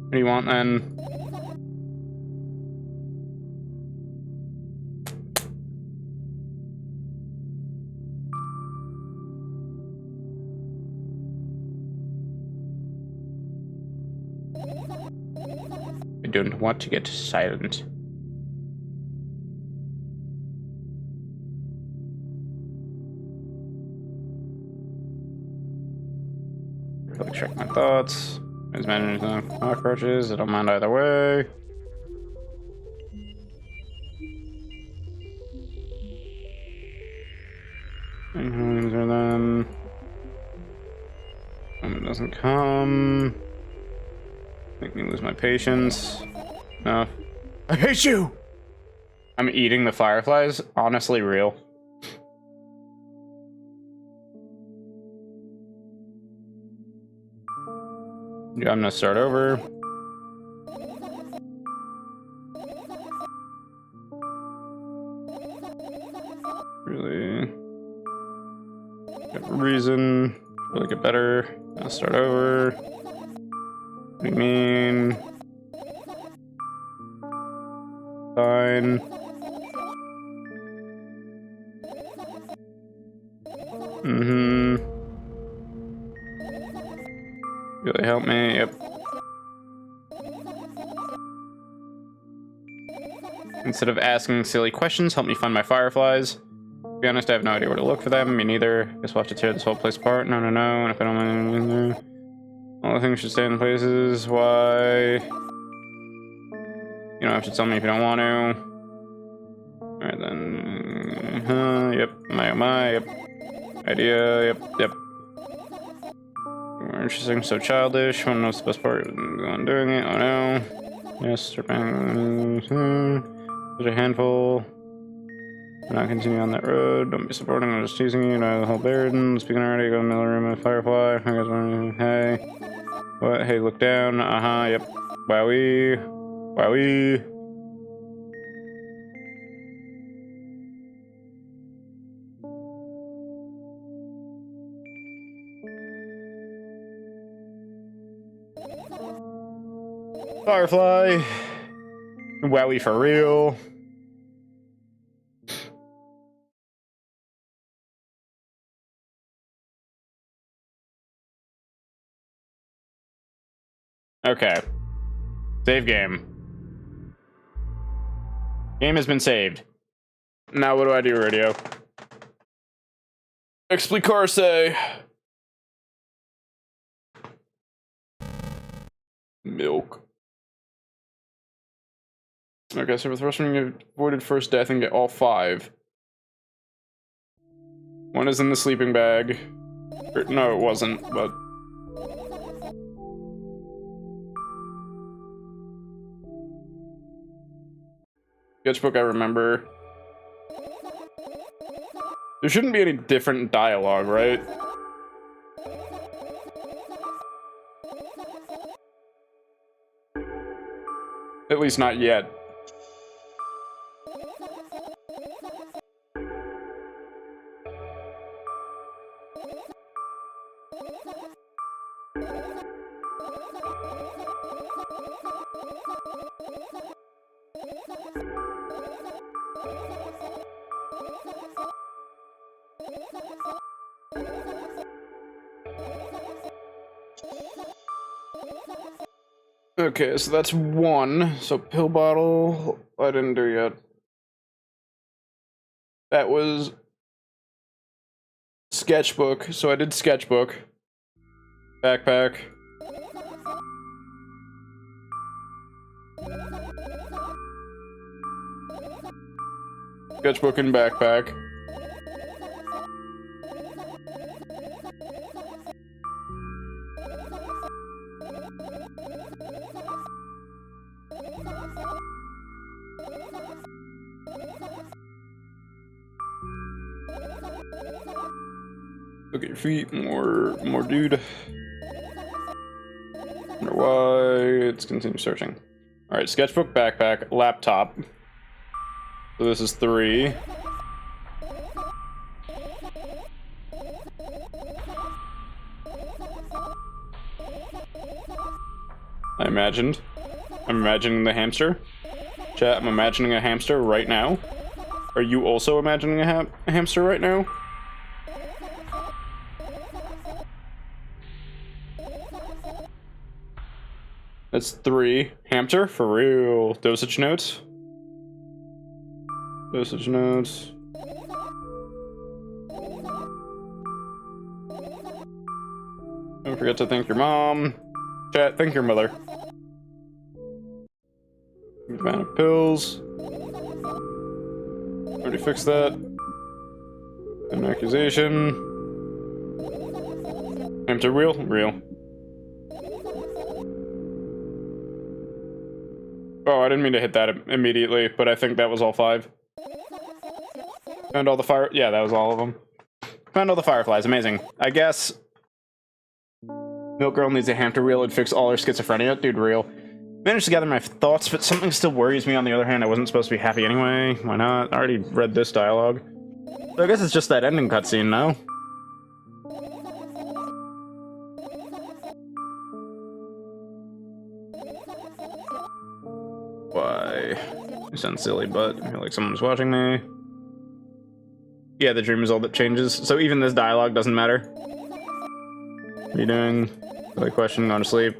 What do you want then? I don't want to get silent. Really check my thoughts. As many cockroaches, I don't mind either way. And are them. It doesn't come. Make me lose my patience. No. I hate you! I'm eating the fireflies. Honestly real. Yeah, I'm gonna start over. Really have a reason. Really get better. I'll start over. What do you mean? Fine. Really help me. Yep. Instead of asking silly questions, help me find my fireflies. To be honest, I have no idea where to look for them. Me neither. Guess we'll have to tear this whole place apart. No. And if I don't mind, all the things should stay in places. Why? You don't have to tell me if you don't want to. Alright then. Yep. My. Yep. Idea. Yep. More interesting. So childish. Wanna know what's the best part of doing it? Oh no. Yes, such a handful. Do not continue on that road. Don't be supporting. I'm just teasing you. The whole burden. Speaking already, go in the middle room with Firefly. Hey. What? Hey, look down. Yep. Wowie. Wowie. Firefly. Wowie for real. Okay. Save game. Game has been saved. Now what do I do, radio? Explicarse. Milk. Okay, so for the first one, you avoided first death and get all 5. One is in the sleeping bag. No, it wasn't, but... Sketchbook, I remember. There shouldn't be any different dialogue, right? At least not yet. Okay, so that's 1. So pill bottle, I didn't do yet. That was sketchbook, so I did sketchbook. Backpack. Sketchbook and backpack. Look at your feet, more dude. Wonder why. Let's continue searching. Alright, sketchbook, backpack, laptop. So this is 3. I'm imagining the hamster. Chat, I'm imagining a hamster right now. Are you also imagining a hamster right now? That's 3. Hamster? For real. Dosage notes? Dosage notes. Don't forget to thank your mom. Chat, thank your mother. Amount of pills. Already fixed that. An accusation. Hamster wheel? Real. Oh, I didn't mean to hit that immediately, but I think that was all 5. Found all the yeah, that was all of them. Found all the fireflies, amazing. I guess Milk Girl needs a hamster wheel and fix all her schizophrenia. Dude, real. Managed to gather my thoughts, but something still worries me on the other hand. I wasn't supposed to be happy anyway. Why not? I already read this dialogue. So I guess it's just that ending cutscene, no? Why? You sound silly, but I feel like someone's watching me. Yeah, the dream is all that changes. So even this dialogue doesn't matter. What are you doing? Silly question, going to sleep.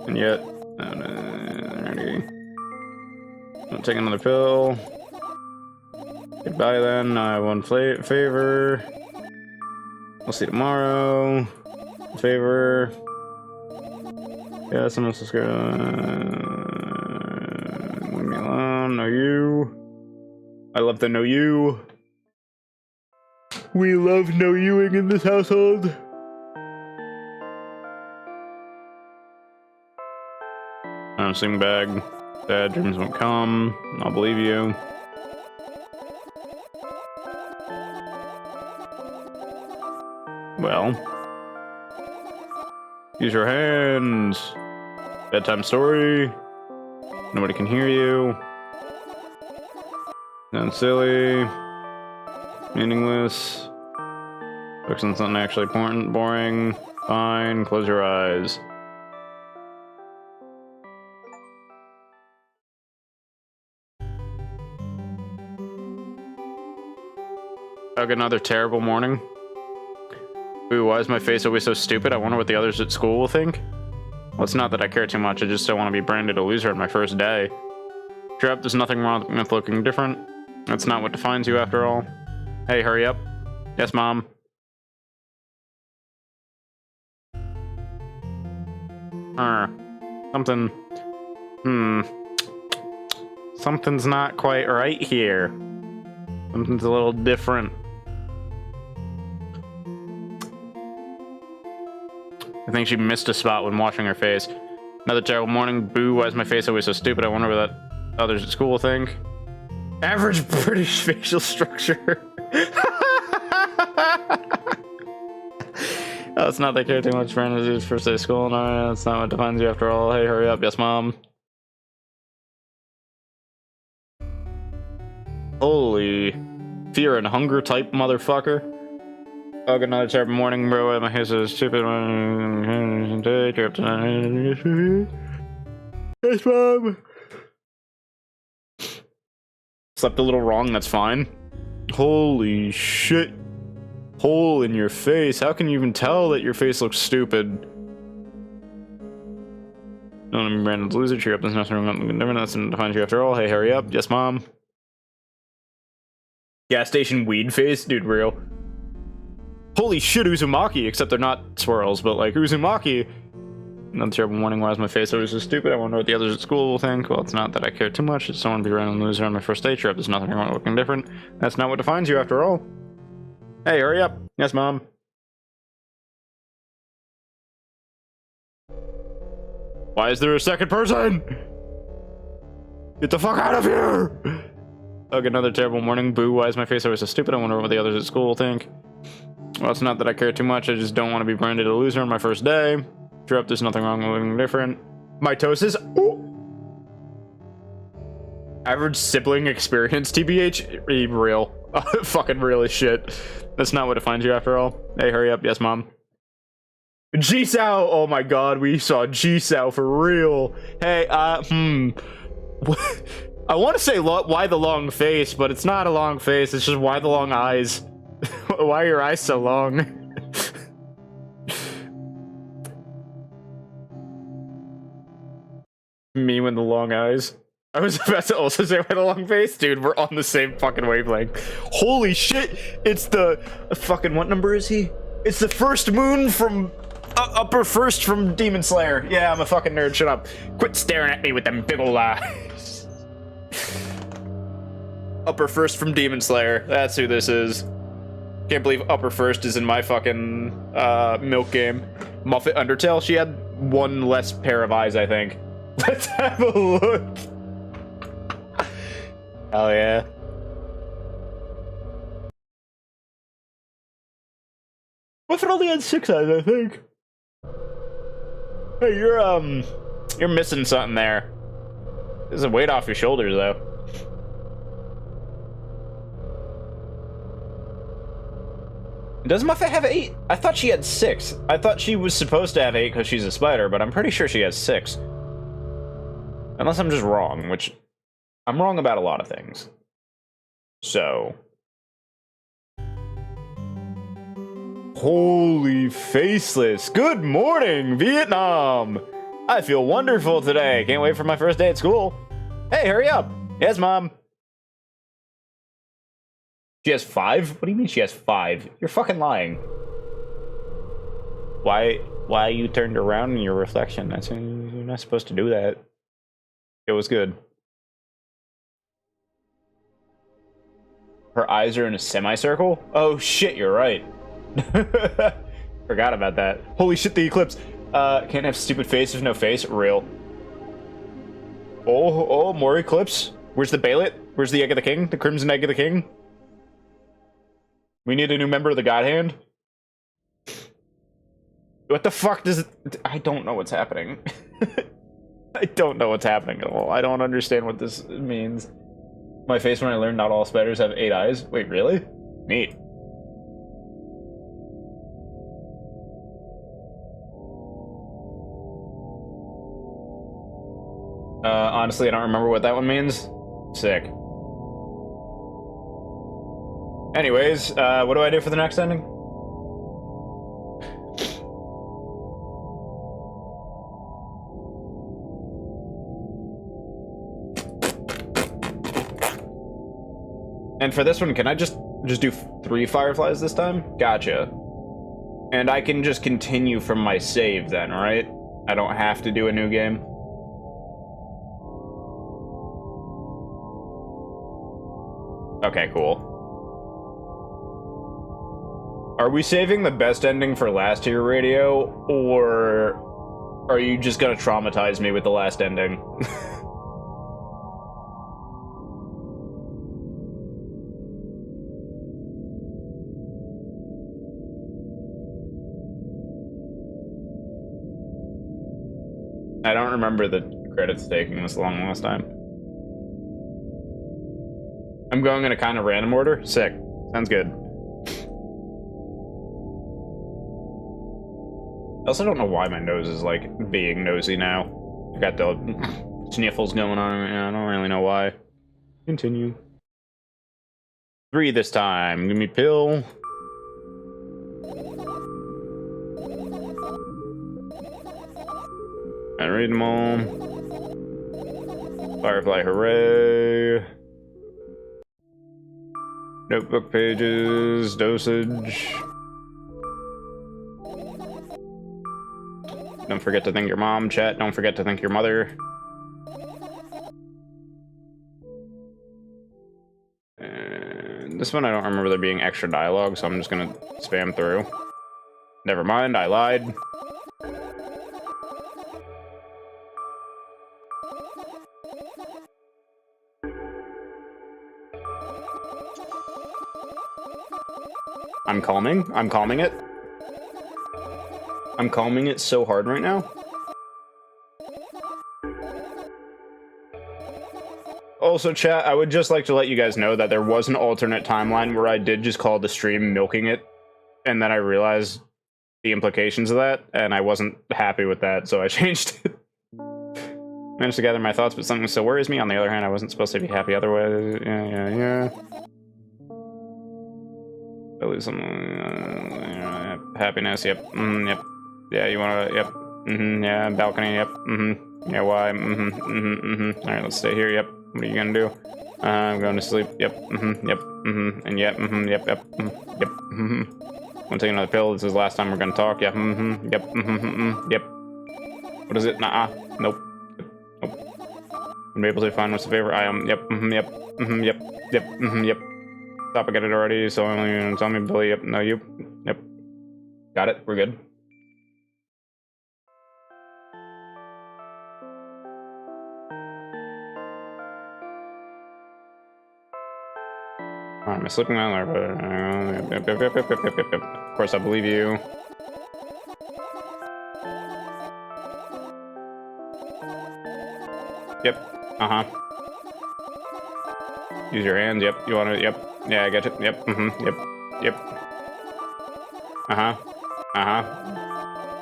And yet... Oh, no, already. Don't take another pill. Goodbye then. I won favor. We'll see tomorrow. Favor. Yeah, someone's just gonna... leave me alone. No you. I love the no you. We love no youing in this household. I don't promising bag. Bad dreams won't come. I'll believe you. Well. Use your hands. Bedtime story. Nobody can hear you. Sounds silly. Meaningless. Focus on something actually important. Boring. Fine. Close your eyes. I'll get another terrible morning. Ooh, why is my face always so stupid? I wonder what the others at school will think. Well, it's not that I care too much, I just don't want to be branded a loser on my first day. Cheer up, there's nothing wrong with looking different. That's not what defines you after all. Hey, hurry up. Yes, Mom. Something... Something's not quite right here. Something's a little different. I think she missed a spot when washing her face. Another terrible morning. Boo, why is my face always so stupid? I wonder what that others at school will think. Average British facial structure. Oh, it's not they care too much for energies first day of school. No, that's not what defines you after all. Hey, hurry up. Yes, Mom. Holy fear and hunger type motherfucker. Oh, good another terrible morning, bro. My hair is stupid. Yes, Mom. Slept a little wrong, that's fine. Holy shit. Hole in your face. How can you even tell that your face looks stupid? Don't even random loser. Cheer up, there's nothing wrong. Never nothing defines you after all. Hey, hurry up. Yes, Mom. Gas station weed face? Dude, real. Holy shit, Uzumaki, except they're not swirls, but like Uzumaki. Another terrible morning. Why is my face always so stupid? I wonder what the others at school will think. Well, it's not that I care too much. It's someone to be random loser on my first day trip. There's nothing wrong with looking different. That's not what defines you after all. Hey, hurry up. Yes, Mom. Why is there a second person? Get the fuck out of here! Ugh, another terrible morning. Boo, why is my face always so stupid? I wonder what the others at school will think. Well, it's not that I care too much. I just don't want to be branded a loser on my first day. Cheer up, there's nothing wrong with looking different. Mitosis? Ooh. Average sibling experience, TBH? Real. Fucking real as shit. That's not what defines you after all. Hey, hurry up. Yes, Mom. Jisoo! Oh my god, we saw Jisoo for real. Hey, I want to say why the long face, but it's not a long face. It's just why the long eyes. Why are your eyes so long? Me with the long eyes. I was about to also say why the long face. Dude, we're on the same fucking wavelength. Holy shit! It's the fucking, what number is he? It's the first moon from upper first from Demon Slayer. Yeah, I'm a fucking nerd. Shut up. Quit staring at me with them big ol' eyes. Upper first from Demon Slayer. That's who this is. Can't believe Upper First is in my fucking milk game. Muffet Undertale, she had one less pair of eyes, I think. Let's have a look. Hell yeah. Muffet only had 6 eyes, I think. Hey, you're missing something there. There's a weight off your shoulders, though. Does Muffet have 8? I thought she had 6. I thought she was supposed to have 8 because she's a spider, but I'm pretty sure she has 6. Unless I'm just wrong, which I'm wrong about a lot of things. So. Holy faceless. Good morning, Vietnam. I feel wonderful today. Can't wait for my first day at school. Hey, hurry up. Yes, Mom. She has 5? What do you mean she has 5? You're fucking lying. Why you turned around in your reflection? You're not supposed to do that. It was good. Her eyes are in a semicircle? Oh shit, you're right. Forgot about that. Holy shit, the eclipse. Can't have stupid face, there's no face. Real. Oh, more Eclipse. Where's the Bailet? Where's the Egg of the King? The Crimson Egg of the King? We need a new member of the God Hand. What the fuck does it... I don't know what's happening. I don't know what's happening at all. I don't understand what this means. My face when I learned not all spiders have 8 eyes. Wait, really? Neat. Honestly, I don't remember what that one means. Sick. Anyways, what do I do for the next ending? And for this one, can I just do 3 fireflies this time? Gotcha. And I can just continue from my save then, right? I don't have to do a new game. Okay, cool. Are we saving the best ending for last tier radio, or are you just gonna traumatize me with the last ending? I don't remember the credits taking this long last time. I'm going in a kind of random order? Sick. Sounds good. I also don't know why my nose is, like, being nosy now. I got the sniffles going on. I don't really know why. Continue. 3 this time. Give me pill. I read them all. Firefly, hooray. Notebook pages, dosage. Don't forget to thank your mom, chat. Don't forget to thank your mother. And this one I don't remember there being extra dialogue, so I'm just gonna spam through. Never mind, I lied. I'm calming it. I'm calming it so hard right now. Also, chat, I would just like to let you guys know that there was an alternate timeline where I did just call the stream milking it, and then I realized the implications of that, and I wasn't happy with that, so I changed it. Managed to gather my thoughts, but something still worries me. On the other hand, I wasn't supposed to be happy otherwise. Yeah. I lose some happiness. Yep. Yep. Yeah, you wanna? Yep. Yeah, balcony. Yep. Yeah, why? All right, let's stay here. Yep. What are you gonna do? I'm going to sleep. Yep. Yep. And yep. Yep. Yep. Yep. Wanna take another pill? This is the last time we're gonna talk. Yep. Yep. Yep. What is it? Nah. Nope. I'm able to find what's the favorite. I am. Yep. Yep. Yep. Yep. Yep. Stop, I get it already, so only gonna tell me Billy. Yep, no, you. Yep. Got it, we're good. Am I slipping my alarm? Yep. Of course, I believe you. Yep. Use your hands. Yep. You wanna? Yep. Yeah, I get it. Yep. Yep.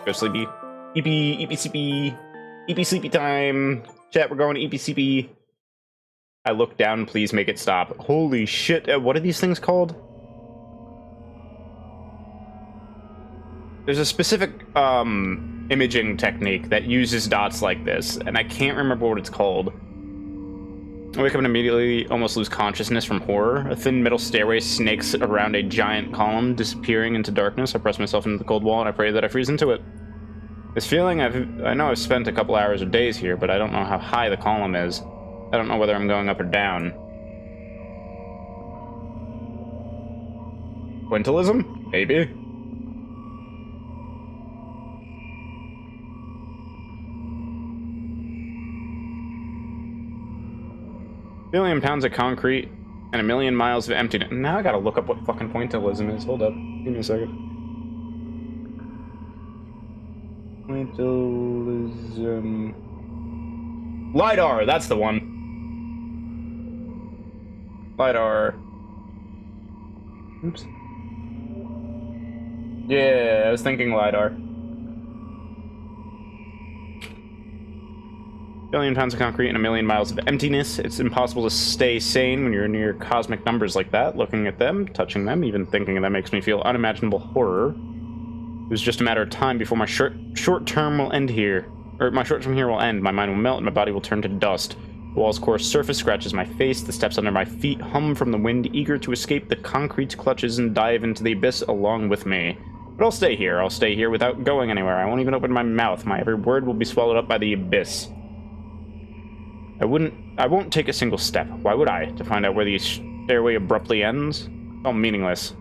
Go sleepy. EP sleepy time. Chat, we're going to EPCP. I look down, please make it stop. Holy shit, what are these things called? There's a specific, imaging technique that uses dots like this, and I can't remember what it's called. I wake up and immediately almost lose consciousness from horror. A thin metal stairway snakes around a giant column, disappearing into darkness. I press myself into the cold wall and I pray that I freeze into it. This feeling, I know I've spent a couple hours or days here, but I don't know how high the column is. I don't know whether I'm going up or down. Quintilism? Maybe? billion pounds of concrete and a million miles of emptiness. Now I gotta look up what fucking pointillism is. Hold up. Give me a second. Pointillism. LiDAR, that's the one. LiDAR. Oops. Yeah, I was thinking LiDAR. Billion pounds of concrete and a million miles of emptiness. It's impossible to stay sane when you're near cosmic numbers like that. Looking at them, touching them, even thinking of them makes me feel unimaginable horror. It was just a matter of time before my short term will end here. Or my short term here will end. My mind will melt and my body will turn to dust. The wall's coarse surface scratches my face. The steps under my feet hum from the wind, eager to escape the concrete's clutches and dive into the abyss along with me. But I'll stay here. I'll stay here without going anywhere. I won't even open my mouth. My every word will be swallowed up by the abyss. I won't take a single step. Why would I? To find out where the stairway abruptly ends? It's all meaningless.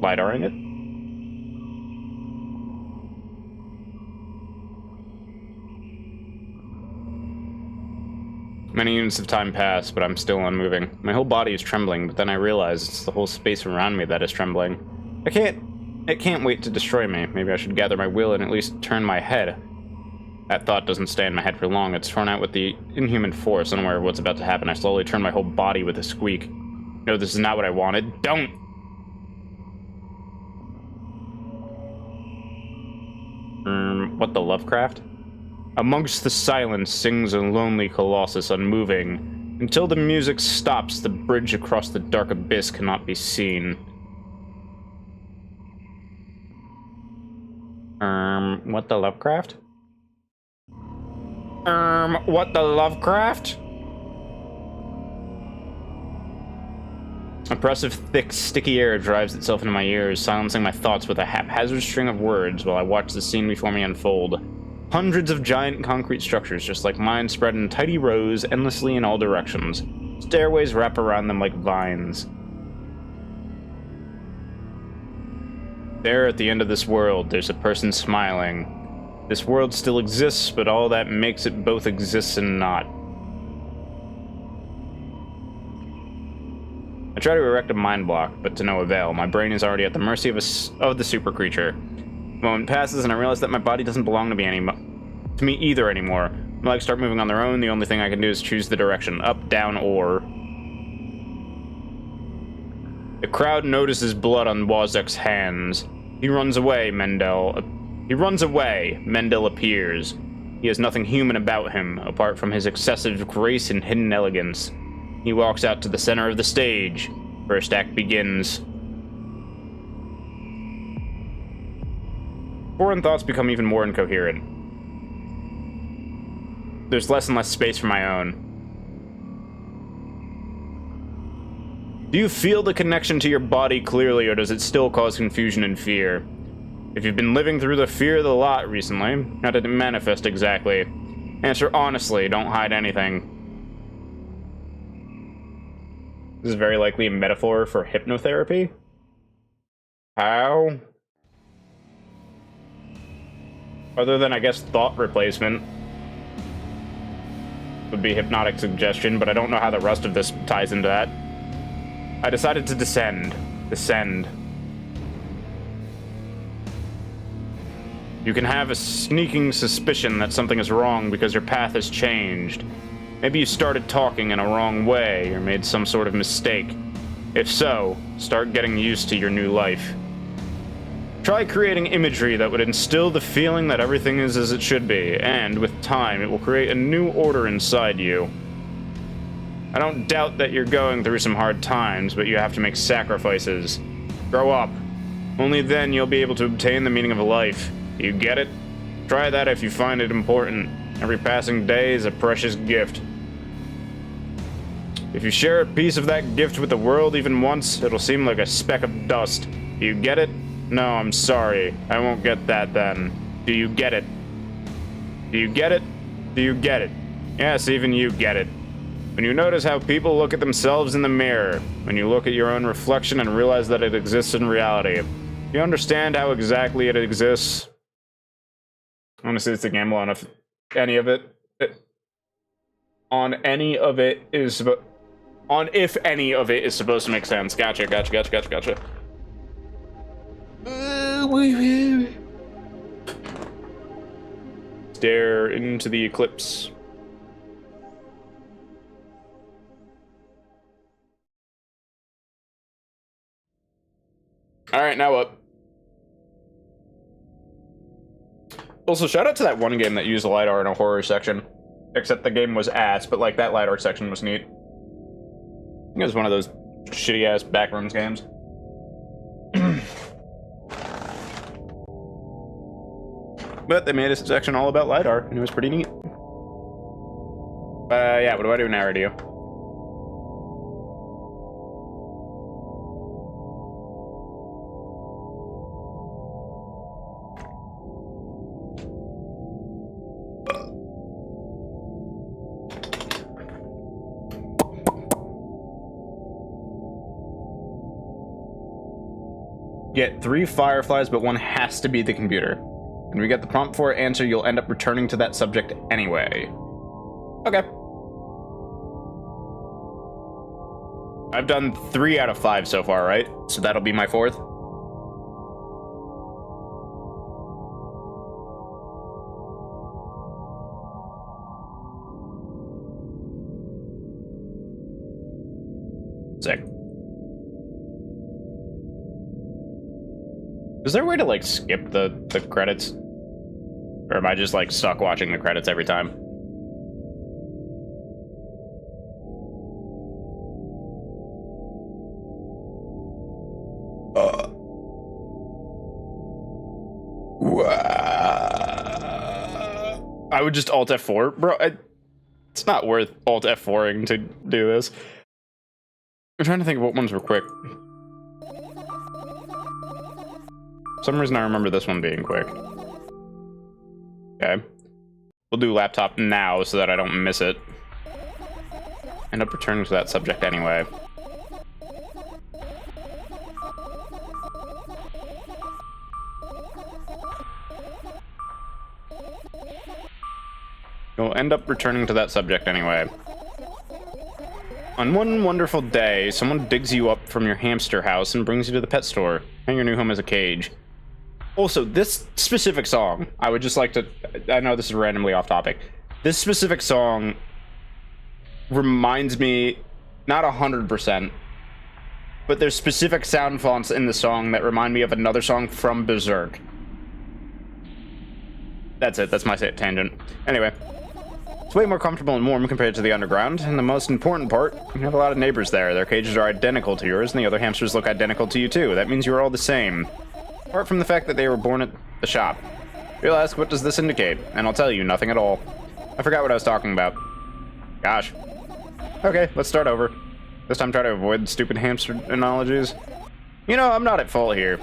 LiDARing it? Many units of time pass, but I'm still unmoving. My whole body is trembling, but then I realize it's the whole space around me that is trembling. It can't wait to destroy me. Maybe I should gather my will and at least turn my head. That thought doesn't stay in my head for long. It's thrown out with the inhuman force. Unaware of what's about to happen, I slowly turn my whole body with a squeak. No, this is not what I wanted. Don't! What the Lovecraft? Amongst the silence sings a lonely colossus, unmoving. Until the music stops, the bridge across the dark abyss cannot be seen. What the Lovecraft? What the Lovecraft? Oppressive, thick, sticky air drives itself into my ears, silencing my thoughts with a haphazard string of words while I watch the scene before me unfold. Hundreds of giant concrete structures, just like mine, spread in tidy rows, endlessly in all directions. Stairways wrap around them like vines. There, at the end of this world, there's a person smiling. This world still exists, but all that makes it both exists and not. I try to erect a mind block, but to no avail. My brain is already at the mercy of the super creature. The moment passes, and I realize that my body doesn't belong to me either anymore. My legs start moving on their own. The only thing I can do is choose the direction, up, down, or... The crowd notices blood on Wozek's hands. He runs away, Mendel appears. He has nothing human about him, apart from his excessive grace and hidden elegance. He walks out to the center of the stage. First act begins. Foreign thoughts become even more incoherent. There's less and less space for my own. Do you feel the connection to your body clearly, or does it still cause confusion and fear? If you've been living through the fear of the lot recently, how did it manifest exactly? Answer honestly, don't hide anything. This is very likely a metaphor for hypnotherapy. How? Other than, I guess, thought replacement would be hypnotic suggestion, but I don't know how the rest of this ties into that. I decided to descend. You can have a sneaking suspicion that something is wrong because your path has changed. Maybe you started talking in a wrong way or made some sort of mistake. If so, start getting used to your new life. Try creating imagery that would instill the feeling that everything is as it should be, and with time, it will create a new order inside you. I don't doubt that you're going through some hard times, but you have to make sacrifices. Grow up. Only then you'll be able to obtain the meaning of life. Do you get it? Try that if you find it important. Every passing day is a precious gift. If you share a piece of that gift with the world even once, it'll seem like a speck of dust. Do you get it? No, I'm sorry. I won't get that then. Do you get it? Do you get it? Do you get it? Yes, even you get it. When you notice how people look at themselves in the mirror, when you look at your own reflection and realize that it exists in reality, you understand how exactly it exists? Honestly, it's a gamble on if any of it. On any of it is on if any of it is supposed to make sense. Gotcha. Stare into the eclipse. All right, now up. Also, shout out to that one game that used LiDAR in a horror section. Except the game was ass, but like that LiDAR section was neat. I think it was one of those shitty ass backrooms games. But they made a section all about LiDAR, and it was pretty neat. Yeah, what do I do now, radio? Get 3 fireflies, but one has to be the computer. When we get the prompt for answer, you'll end up returning to that subject anyway. Okay. I've done 3 out of 5 so far, right? So that'll be my 4th. Sick. Is there a way to, like, skip the credits? Or am I just, like, stuck watching the credits every time? I would just Alt F4? Bro, it's not worth Alt F4ing to do this. I'm trying to think of what ones were quick. For some reason I remember this one being quick. Okay. We'll do laptop now so that I don't miss it. End up returning to that subject anyway. You'll end up returning to that subject anyway. On one wonderful day, someone digs you up from your hamster house and brings you to the pet store. And your new home is a cage. Also, this specific song, I would just like to... I know this is randomly off topic. This specific song reminds me, not 100%, but there's specific sound fonts in the song that remind me of another song from Berserk. That's it. That's my tangent. Anyway. It's way more comfortable and warm compared to the underground, and the most important part, you have a lot of neighbors there. Their cages are identical to yours, and the other hamsters look identical to you too. That means you are all the same. Apart from the fact that they were born at the shop. You'll ask, what does this indicate? And I'll tell you, nothing at all. I forgot what I was talking about. Gosh. Okay, let's start over. This time try to avoid stupid hamster analogies. You know, I'm not at fault here.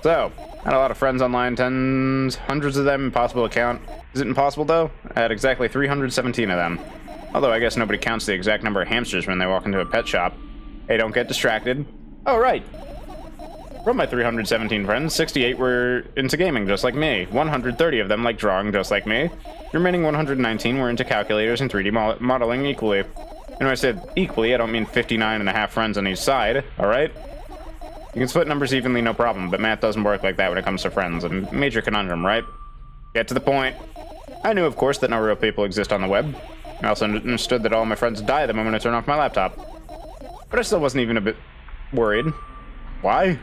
So, I had a lot of friends online, tens, hundreds of them, impossible to count. Is it impossible though? I had exactly 317 of them. Although I guess nobody counts the exact number of hamsters when they walk into a pet shop. Hey, don't get distracted. Oh, right. From my 317 friends, 68 were into gaming just like me. 130 of them like drawing just like me. The remaining 119 were into calculators and 3D modeling equally. And when I said equally, I don't mean 59 and a half friends on each side, alright? You can split numbers evenly, no problem, but math doesn't work like that when it comes to friends. A major conundrum, right? Get to the point. I knew, of course, that no real people exist on the web. I also understood that all my friends die the moment I turn off my laptop. But I still wasn't even a bit worried. Why?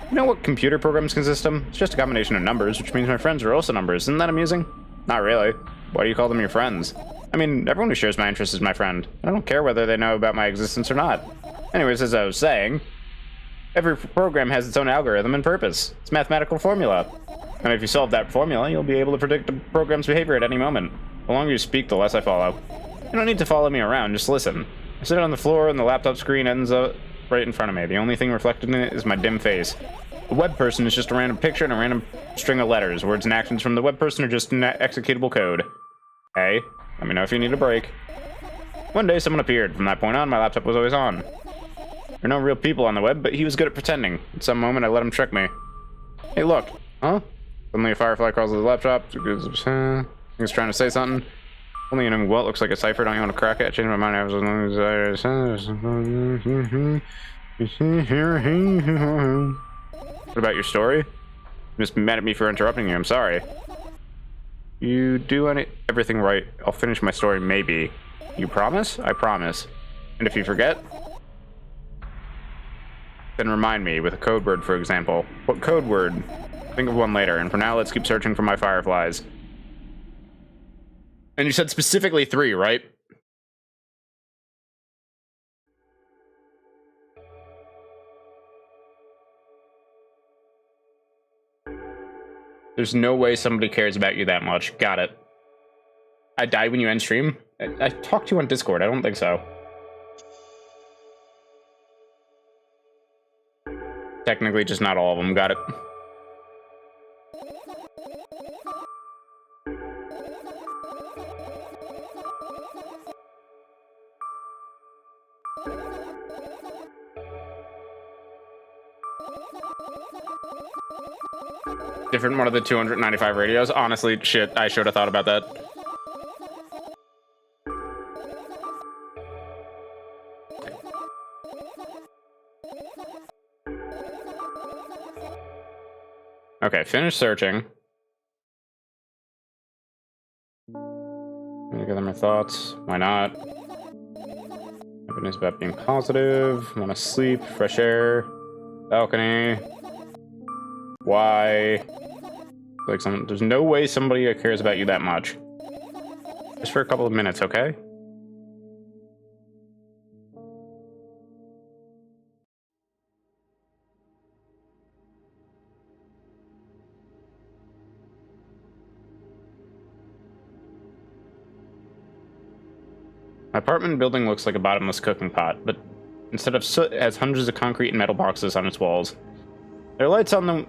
You know what computer programs consist of? It's just a combination of numbers, which means my friends are also numbers. Isn't that amusing? Not really. Why do you call them your friends? I mean, everyone who shares my interests is my friend. I don't care whether they know about my existence or not. Anyways, as I was saying, every program has its own algorithm and purpose. It's a mathematical formula. And if you solve that formula, you'll be able to predict the program's behavior at any moment. The longer you speak, the less I follow. You don't need to follow me around, just listen. I sit on the floor and the laptop screen ends up right in front of me. The only thing reflected in it is my dim face. A web person is just a random picture and a random string of letters. Words and actions from the web person are just executable code. Hey, let me know if you need a break. One day someone appeared. From that point on, my laptop was always on. There are no real people on the web, but he was good at pretending. At some moment, I let him trick me. Hey, look. Huh? Suddenly a firefly crawls to the laptop. He's trying to say something. Only in what looks like a cipher. Don't you want to crack it? Change my mind. I was What about your story? You just mad at me for interrupting you. I'm sorry. You do everything right. I'll finish my story, maybe. You promise? I promise. And if you forget, then remind me with a code word, for example. What code word? Think of one later. And for now, let's keep searching for my fireflies. And you said specifically 3, right? There's no way somebody cares about you that much. Got it. I die when you end stream? I talked to you on Discord. I don't think so. Technically, just not all of them. Got it. Different one of the 295 radios. Honestly, shit, I should have thought about that. Okay, finish searching. Gather my thoughts. Why not? Evidence about being positive. Want to sleep. Fresh air. Balcony. Why? Like there's no way somebody cares about you that much. Just for a couple of minutes, okay? My apartment building looks like a bottomless cooking pot, but instead of soot, it has hundreds of concrete and metal boxes on its walls. There are lights on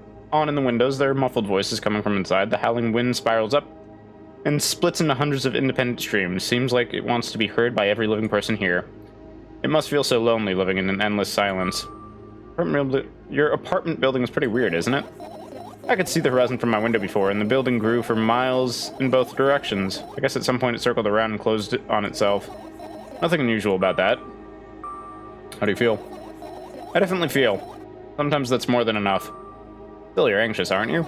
in the windows. There are muffled voices coming from inside. The howling wind spirals up and splits into hundreds of independent streams. Seems like it wants to be heard by every living person here. It must feel so lonely living in an endless silence. Your apartment building is pretty weird, isn't it? I could see the horizon from my window before, and the building grew for miles in both directions. I guess at some point it circled around and closed on itself. Nothing unusual about that. How do you feel? I definitely feel. Sometimes that's more than enough. Still, you're anxious, aren't you?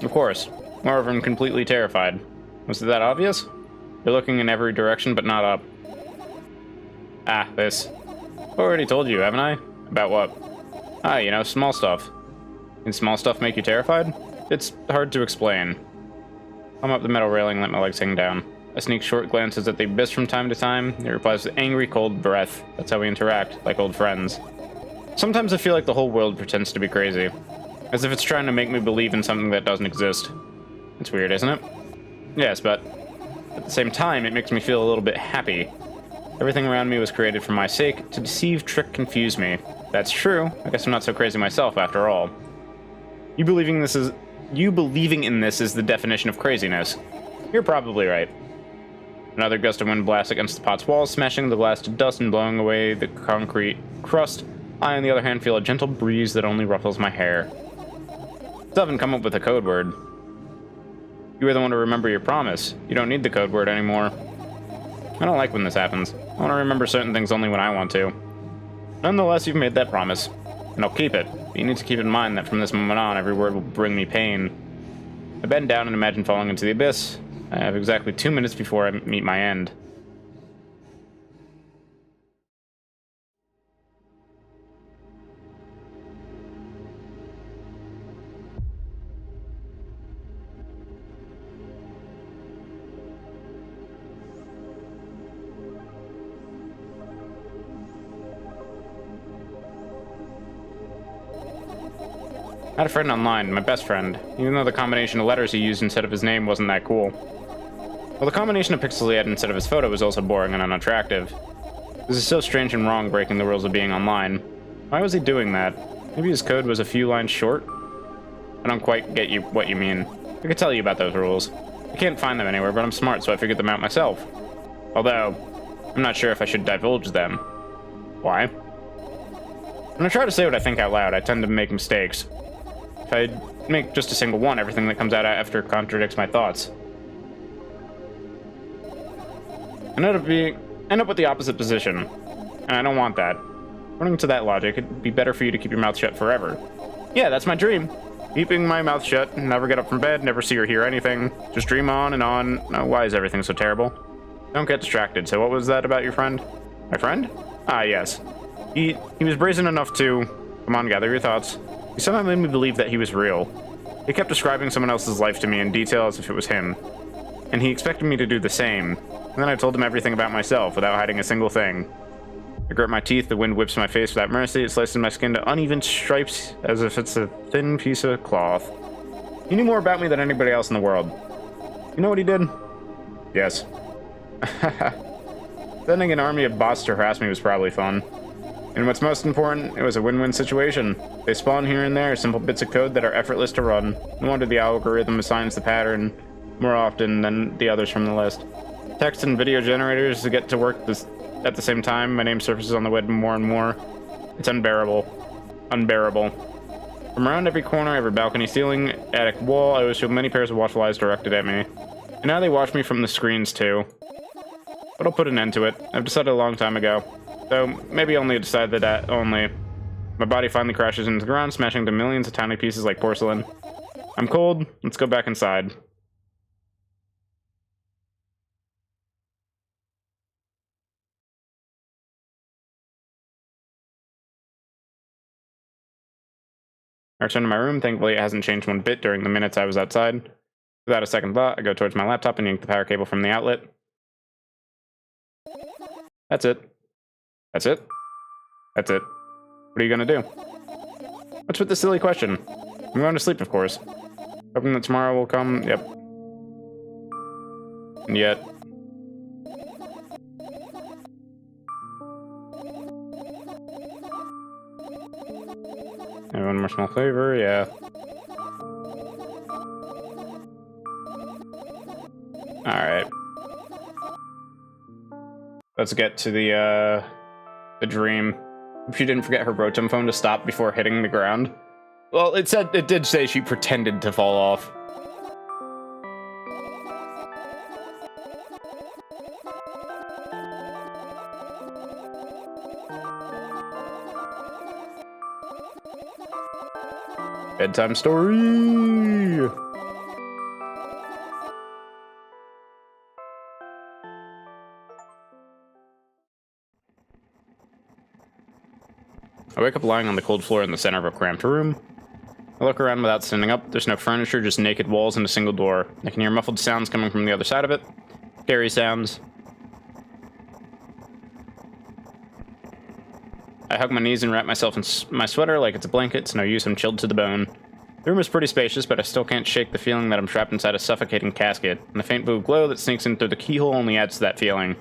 Of course. Moreover, I'm completely terrified. Was it that obvious? You're looking in every direction, but not up. Ah, this. I've already told you, haven't I? About what? Ah, you know, small stuff. Can small stuff make you terrified? It's hard to explain. I'm up the metal railing and let my legs hang down. I sneak short glances at the abyss from time to time. It replies with angry, cold breath. That's how we interact, like old friends. Sometimes I feel like the whole world pretends to be crazy. As if it's trying to make me believe in something that doesn't exist. It's weird, isn't it? Yes, but at the same time, it makes me feel a little bit happy. Everything around me was created for my sake, to deceive, trick, confuse me. That's true. I guess I'm not so crazy myself, after all. You believing in this is the definition of craziness. You're probably right. Another gust of wind blasts against the pot's walls, smashing the glass to dust and blowing away the concrete crust. I, on the other hand, feel a gentle breeze that only ruffles my hair. Still haven't come up with a code word. You were the one to remember your promise. You don't need the code word anymore. I don't like when this happens. I want to remember certain things only when I want to. Nonetheless, you've made that promise, and I'll keep it. But you need to keep in mind that from this moment on, every word will bring me pain. I bend down and imagine falling into the abyss. I have exactly 2 minutes before I meet my end. I had a friend online, my best friend, even though the combination of letters he used instead of his name wasn't that cool. Well, the combination of pixels he had instead of his photo was also boring and unattractive. This is so strange and wrong, breaking the rules of being online. Why was he doing that? Maybe his code was a few lines short? I don't quite get what you mean. I could tell you about those rules. I can't find them anywhere, but I'm smart, so I figured them out myself. Although, I'm not sure if I should divulge them. Why? When I try to say what I think out loud, I tend to make mistakes. If I make just a single one, everything that comes out after contradicts my thoughts. End up with the opposite position. And I don't want that. According to that logic, it'd be better for you to keep your mouth shut forever. Yeah, that's my dream. Keeping my mouth shut, never get up from bed, never see or hear anything. Just dream on and on. Oh, why is everything so terrible? Don't get distracted. So what was that about your friend? My friend? Ah, yes. He was brazen enough to... Come on, gather your thoughts. He somehow made me believe that he was real. He kept describing someone else's life to me in detail as if it was him. And he expected me to do the same. And then I told him everything about myself without hiding a single thing. I grit my teeth, the wind whips my face without mercy, it slices my skin to uneven stripes as if it's a thin piece of cloth. He knew more about me than anybody else in the world. You know what he did? Yes. Sending an army of bots to harass me was probably fun. And what's most important, it was a win-win situation. They spawn here and there, simple bits of code that are effortless to run. No wonder the algorithm assigns the pattern more often than the others from the list. Text and video generators get to work at the same time. My name surfaces on the web more and more. It's unbearable. Unbearable. From around every corner, every balcony, ceiling, attic, wall, I always feel many pairs of watchful eyes directed at me. And now they watch me from the screens too. But I'll put an end to it. I've decided a long time ago. So maybe only decided that only. My body finally crashes into the ground, smashing to millions of tiny pieces like porcelain. I'm cold. Let's go back inside. I return to my room. Thankfully, it hasn't changed one bit during the minutes I was outside. Without a second thought, I go towards my laptop and yank the power cable from the outlet. That's it. That's it? That's it. What are you gonna do? What's with the silly question? I'm going to sleep, of course. Hoping that tomorrow will come. Yep. And yet... And one more small favor, yeah. Alright. Let's get to the dream. If she didn't forget her Rotom phone to stop before hitting the ground. Well, it did say she pretended to fall off. Bedtime story! I wake up lying on the cold floor in the center of a cramped room. I look around without standing up. There's no furniture, just naked walls and a single door. I can hear muffled sounds coming from the other side of it. Scary sounds. I hug my knees and wrap myself in my sweater like it's a blanket. It's no use, I'm chilled to the bone. The room is pretty spacious, but I still can't shake the feeling that I'm trapped inside a suffocating casket, and the faint blue glow that sneaks in through the keyhole only adds to that feeling.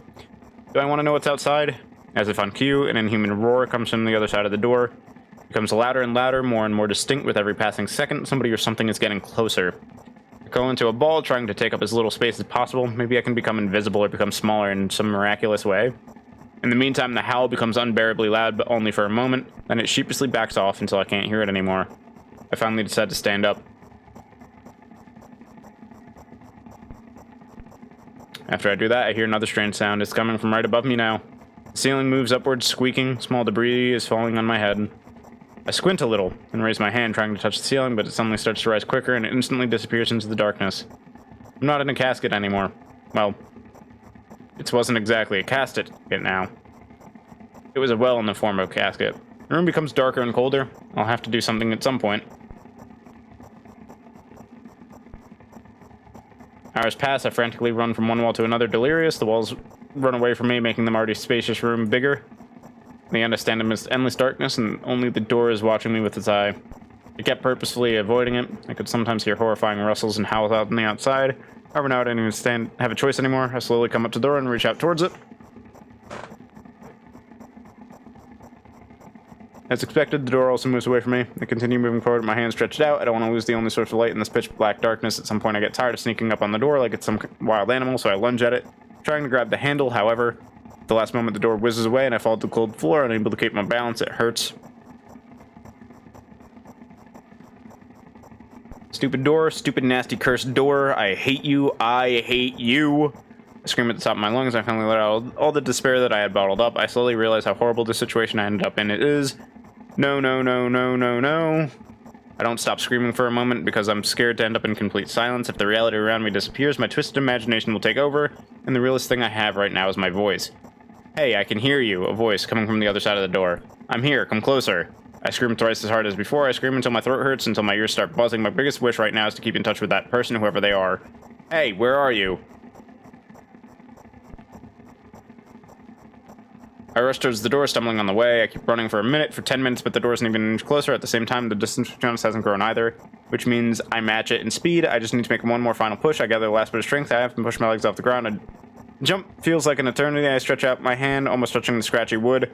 Do I want to know what's outside? As if on cue, an inhuman roar comes from the other side of the door. It becomes louder and louder, more and more distinct with every passing second. Somebody or something is getting closer. I go into a ball, trying to take up as little space as possible. Maybe I can become invisible or become smaller in some miraculous way. In the meantime, the howl becomes unbearably loud, but only for a moment. Then it sheepishly backs off until I can't hear it anymore. I finally decide to stand up. After I do that, I hear another strange sound. It's coming from right above me now. The ceiling moves upwards, squeaking. Small debris is falling on my head. I squint a little and raise my hand, trying to touch the ceiling, but it suddenly starts to rise quicker and it instantly disappears into the darkness. I'm not in a casket anymore. Well, it wasn't exactly a casket now. It was a well in the form of a casket. The room becomes darker and colder. I'll have to do something at some point. Hours pass. I frantically run from one wall to another, delirious. The walls run away from me, making the already spacious room bigger. In the end, I stand amidst endless darkness, and only the door is watching me with its eye. I kept purposefully avoiding it. I could sometimes hear horrifying rustles and howls out on the outside. However, now I don't even have a choice anymore. I slowly come up to the door and reach out towards it. As expected, the door also moves away from me. I continue moving forward with my hands stretched out. I don't want to lose the only source of light in this pitch black darkness. At some point, I get tired of sneaking up on the door like it's some wild animal, so I lunge at it, trying to grab the handle. However, at the last moment, the door whizzes away and I fall to the cold floor, unable to keep my balance. It hurts. Stupid door, stupid nasty cursed door. I hate you. I hate you. I scream at the top of my lungs. I finally let out all the despair that I had bottled up. I slowly realize how horrible the situation I ended up in is. No, no, no, no, no, no. I don't stop screaming for a moment because I'm scared to end up in complete silence. If the reality around me disappears, my twisted imagination will take over, and the realest thing I have right now is my voice. Hey, I can hear you, a voice coming from the other side of the door. I'm here, come closer. I scream twice as hard as before. I scream until my throat hurts, until my ears start buzzing. My biggest wish right now is to keep in touch with that person, whoever they are. Hey, where are you? I rush towards the door, stumbling on the way. I keep running for a minute, for 10 minutes, but the door isn't even an inch closer. At the same time, the distance between us hasn't grown either, which means I match it in speed. I just need to make one more final push. I gather the last bit of strength I have and push my legs off the ground. A jump feels like an eternity. I stretch out my hand, almost touching the scratchy wood.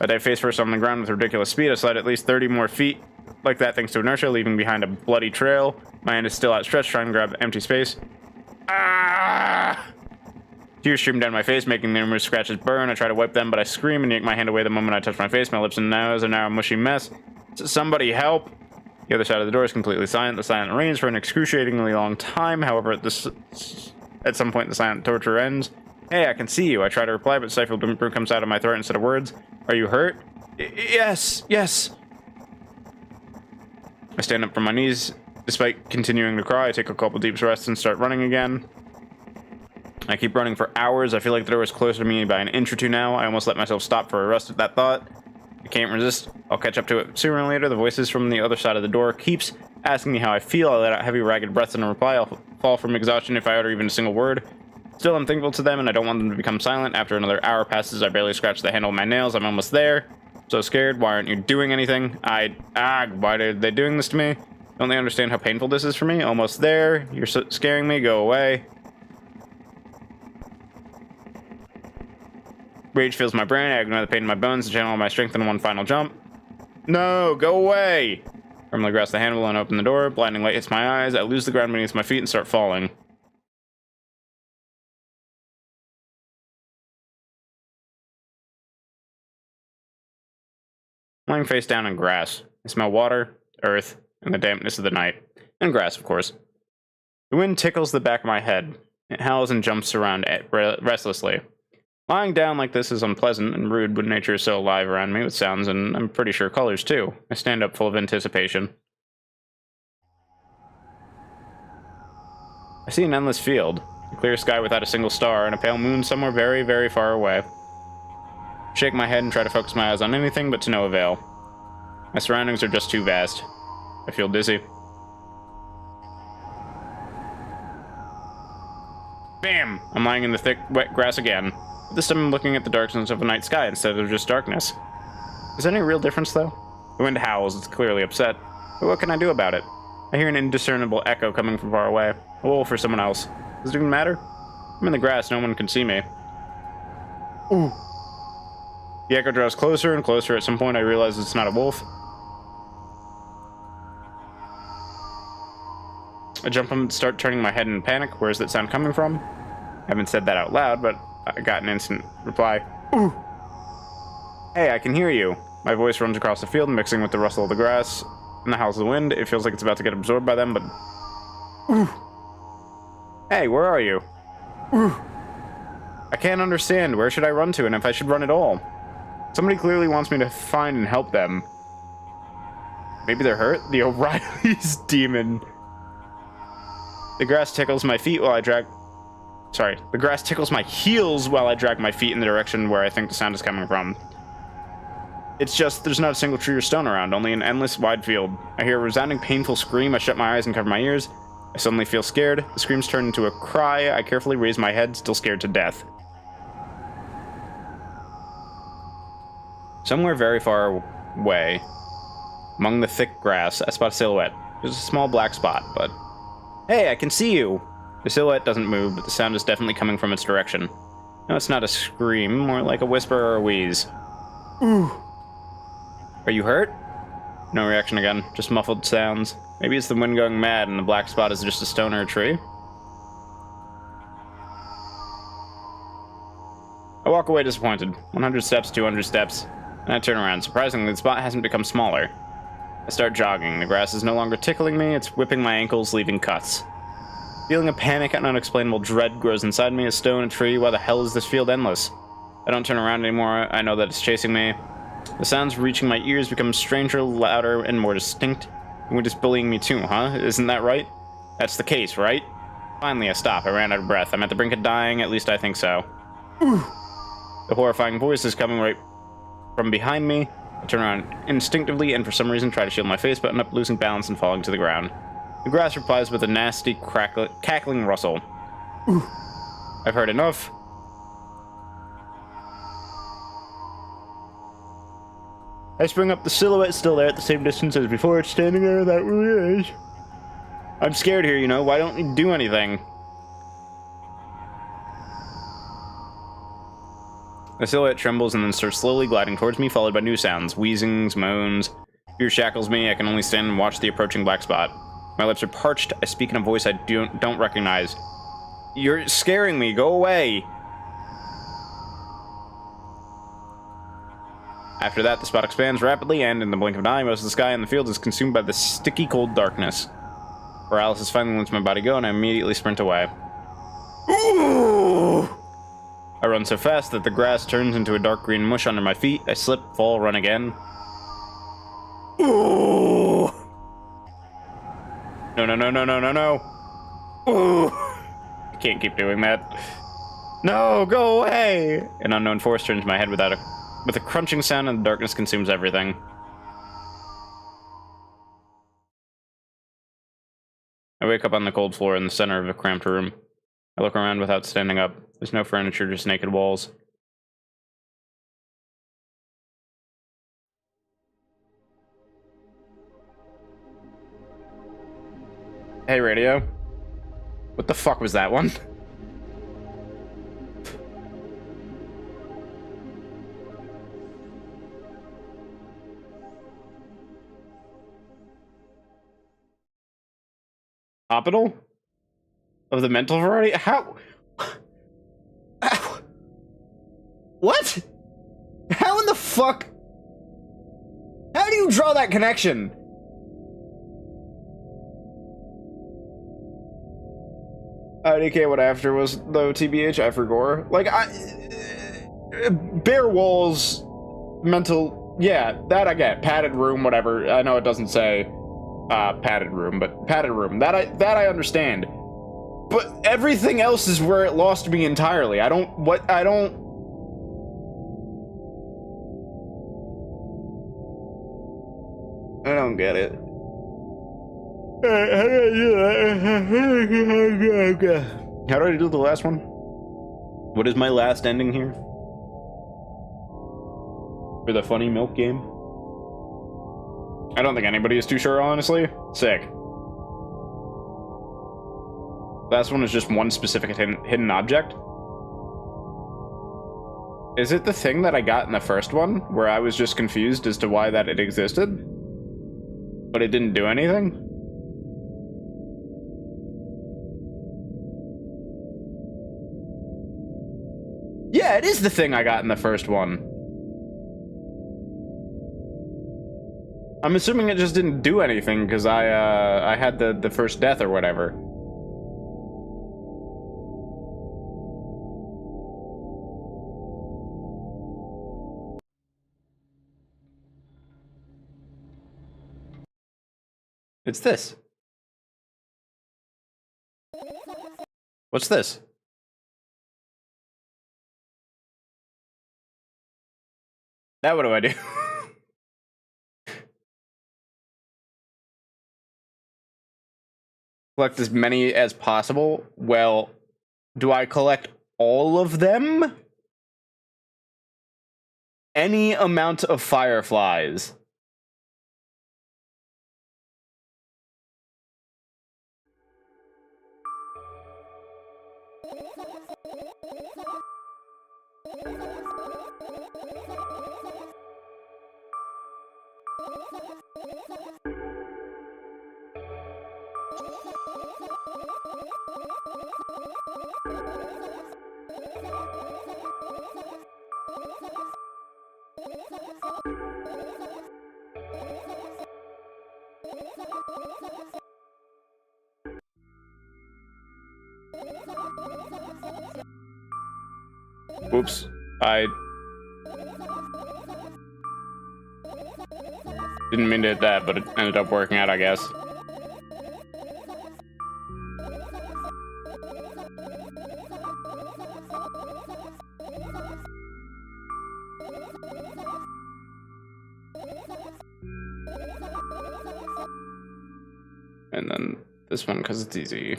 I dive face first on the ground with ridiculous speed. I slide at least 30 more feet like that thanks to inertia, leaving behind a bloody trail. My hand is still outstretched, trying to grab empty space. Ah! Tears stream down my face, making the numerous scratches burn. I try to wipe them, but I scream and yank my hand away the moment I touch my face. My lips and nose are now a mushy mess. Somebody help! The other side of the door is completely silent. The silence reigns for an excruciatingly long time. However, at some point, the silent torture ends. Hey, I can see you. I try to reply, but stifled whimper comes out of my throat instead of words. Are you hurt? Yes, yes. I stand up from my knees. Despite continuing to cry, I take a couple deep breaths and start running again. I keep running for hours. I feel like the door is closer to me by an inch or two now. I almost let myself stop for a rest at that thought. I can't resist. I'll catch up to it sooner or later. The voices from the other side of the door keeps asking me how I feel. I let out heavy, ragged breaths in reply. I'll fall from exhaustion if I utter even a single word. Still, I'm thankful to them, and I don't want them to become silent. After another hour passes, I barely scratch the handle of my nails. I'm almost there. So scared. Why aren't you doing anything? Why are they doing this to me? Don't they understand how painful this is for me? Almost there. You're scaring me. Go away. Rage fills my brain. I ignore the pain in my bones and channel my strength in one final jump. No, go away! I firmly grasp the handle and open the door. Blinding light hits my eyes. I lose the ground beneath my feet and start falling. I'm lying face down in grass. I smell water, earth, and the dampness of the night. And grass, of course. The wind tickles the back of my head. It howls and jumps around restlessly. Lying down like this is unpleasant and rude when nature is so alive around me with sounds and I'm pretty sure colors too. I stand up full of anticipation. I see an endless field, a clear sky without a single star, and a pale moon somewhere very, very far away. I shake my head and try to focus my eyes on anything, but to no avail. My surroundings are just too vast. I feel dizzy. Bam! I'm lying in the thick, wet grass again. This time I'm looking at the darkness of a night sky instead of just darkness. Is there any real difference, though? The wind howls, it's clearly upset. But what can I do about it? I hear an indiscernible echo coming from far away. A wolf or someone else. Does it even matter? I'm in the grass, no one can see me. Ooh. The echo draws closer and closer. At some point I realize it's not a wolf. I jump up and start turning my head in panic. Where is that sound coming from? I haven't said that out loud, but I got an instant reply. Ooh. Hey, I can hear you. My voice runs across the field, mixing with the rustle of the grass and the howls of the wind. It feels like it's about to get absorbed by them, but... Ooh. Hey, where are you? Ooh. I can't understand. Where should I run to, and if I should run at all? Somebody clearly wants me to find and help them. Maybe they're hurt? The O'Reilly's demon. The grass tickles my feet while I drag... Sorry, the grass tickles my heels while I drag my feet in the direction where I think the sound is coming from. It's just, there's not a single tree or stone around, only an endless wide field. I hear a resounding painful scream. I shut my eyes and cover my ears. I suddenly feel scared. The screams turn into a cry. I carefully raise my head, still scared to death. Somewhere very far away, among the thick grass, I spot a silhouette. There's a small black spot, but... Hey, I can see you! The silhouette doesn't move, but the sound is definitely coming from its direction. No, it's not a scream, more like a whisper or a wheeze. Ooh. Are you hurt? No reaction again, just muffled sounds. Maybe it's the wind going mad and the black spot is just a stone or a tree? I walk away disappointed. 100 steps, 200 steps, and I turn around. Surprisingly, the spot hasn't become smaller. I start jogging. The grass is no longer tickling me, it's whipping my ankles, leaving cuts. Feeling a panic and unexplainable dread grows inside me. A stone, a tree. Why the hell is this field endless? I don't turn around anymore. I know that it's chasing me. The sounds reaching my ears become stranger, louder, and more distinct. You're just bullying me too, huh? Isn't that right? That's the case, right? Finally, I stop. I ran out of breath. I'm at the brink of dying. At least I think so. The horrifying voice is coming right from behind me. I turn around instinctively and for some reason try to shield my face, but end up losing balance and falling to the ground. The grass replies with a nasty, cackling rustle. I've heard enough. I spring up, the silhouette still there at the same distance as before. It's standing there without really is. I'm scared here, you know. Why don't you do anything? The silhouette trembles and then starts slowly gliding towards me, followed by new sounds. Wheezings, moans. Fear shackles me. I can only stand and watch the approaching black spot. My lips are parched. I speak in a voice I don't recognize. You're scaring me. Go away. After that, the spot expands rapidly, and in the blink of an eye, most of the sky in the field is consumed by the sticky, cold darkness. Paralysis finally lets my body go, and I immediately sprint away. Ooh! I run so fast that the grass turns into a dark green mush under my feet. I slip, fall, run again. Ooh! No, no, no, no, no, no, no. Ooh! I can't keep doing that. No, go away! An unknown force turns my head with a crunching sound, and the darkness consumes everything. I wake up on the cold floor in the center of a cramped room. I look around without standing up. There's no furniture, just naked walls. Hey, radio. What the fuck was that one? Hospital? Of the mental variety? How? What? How in the fuck? How do you draw that connection? IDK what after was though TBH I forgot. Like bare walls, mental, yeah, that I get. Padded room, whatever. I know it doesn't say padded room, but padded room. That I understand. But everything else is where it lost me entirely. I don't get it. How do I do the last one? What is my last ending here? For the funny milk game? I don't think anybody is too sure, honestly. Sick. Last one is just one specific hidden object. Is it the thing that I got in the first one, where I was just confused as to why that it existed? But it didn't do anything? Yeah, it is the thing I got in the first one. I'm assuming it just didn't do anything because I had the first death or whatever. It's this. What's this? Now what do I do? Collect as many as possible? Well, do I collect all of them? Any amount of fireflies. Whoops. I didn't mean to hit that, but it ended up working out, I guess. And then this one, because it's easy.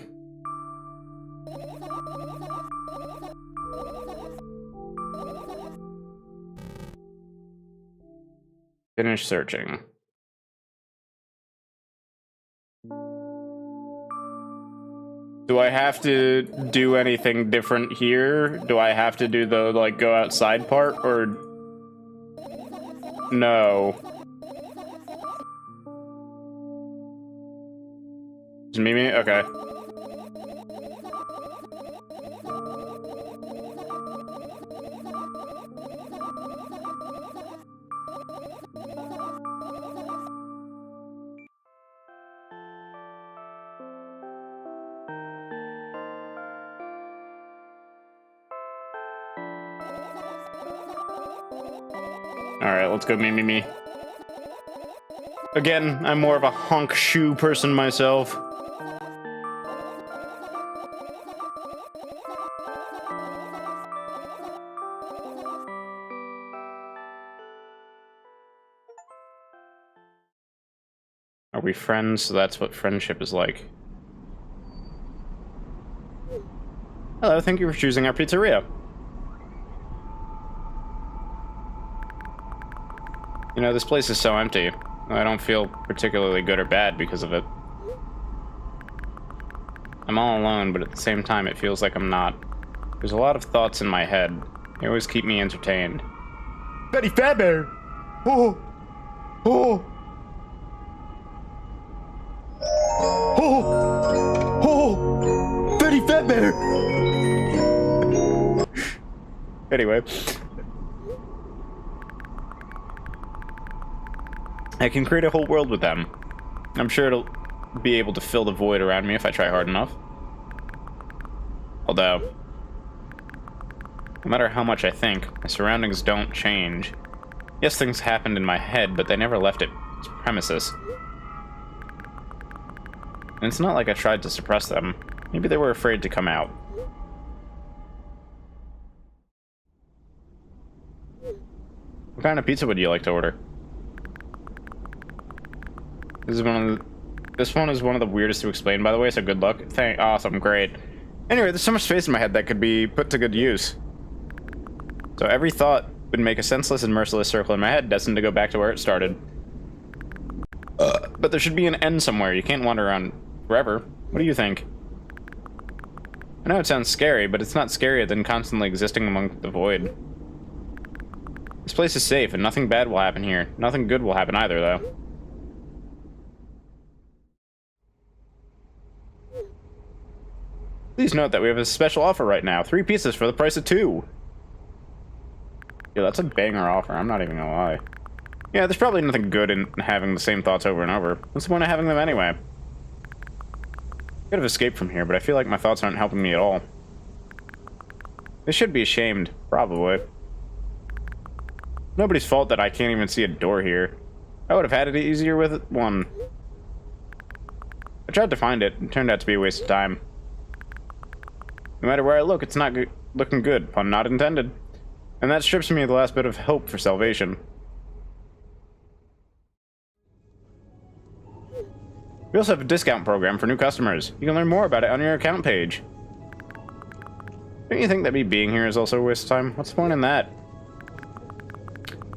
Finish searching. Do I have to do anything different here? Do I have to do the, like, go outside part, or... No. Is Mimi? Okay. Alright, let's go me. Again, I'm more of a honk shoe person myself. Are we friends? So that's what friendship is like. Hello, thank you for choosing our pizzeria. You know, this place is so empty. I don't feel particularly good or bad because of it. I'm all alone, but at the same time, it feels like I'm not. There's a lot of thoughts in my head. They always keep me entertained. Betty Fazbear! Oh! Oh! Oh! Oh! Betty Fazbear! Anyway. I can create a whole world with them. I'm sure it'll be able to fill the void around me if I try hard enough. Although, no matter how much I think, my surroundings don't change. Yes, things happened in my head, but they never left its premises. And it's not like I tried to suppress them. Maybe they were afraid to come out. What kind of pizza would you like to order? This one is one of the weirdest to explain, by the way, so good luck. Awesome, great. Anyway, there's so much space in my head that could be put to good use. So every thought would make a senseless and merciless circle in my head, destined to go back to where it started. But there should be an end somewhere. You can't wander around forever. What do you think? I know it sounds scary, but it's not scarier than constantly existing among the void. This place is safe, and nothing bad will happen here. Nothing good will happen either, though. Please note that we have a special offer right now. 3 pieces for the price of 2. Yeah, that's a banger offer. I'm not even gonna lie. Yeah, there's probably nothing good in having the same thoughts over and over. What's the point of having them anyway? I could have escaped from here, but I feel like my thoughts aren't helping me at all. They should be ashamed, probably. Nobody's fault that I can't even see a door here. I would have had it easier with one. I tried to find it. It turned out to be a waste of time. No matter where I look, it's not looking good. Pun not intended. And that strips me of the last bit of hope for salvation. We also have a discount program for new customers. You can learn more about it on your account page. Don't you think that me being here is also a waste of time? What's the point in that?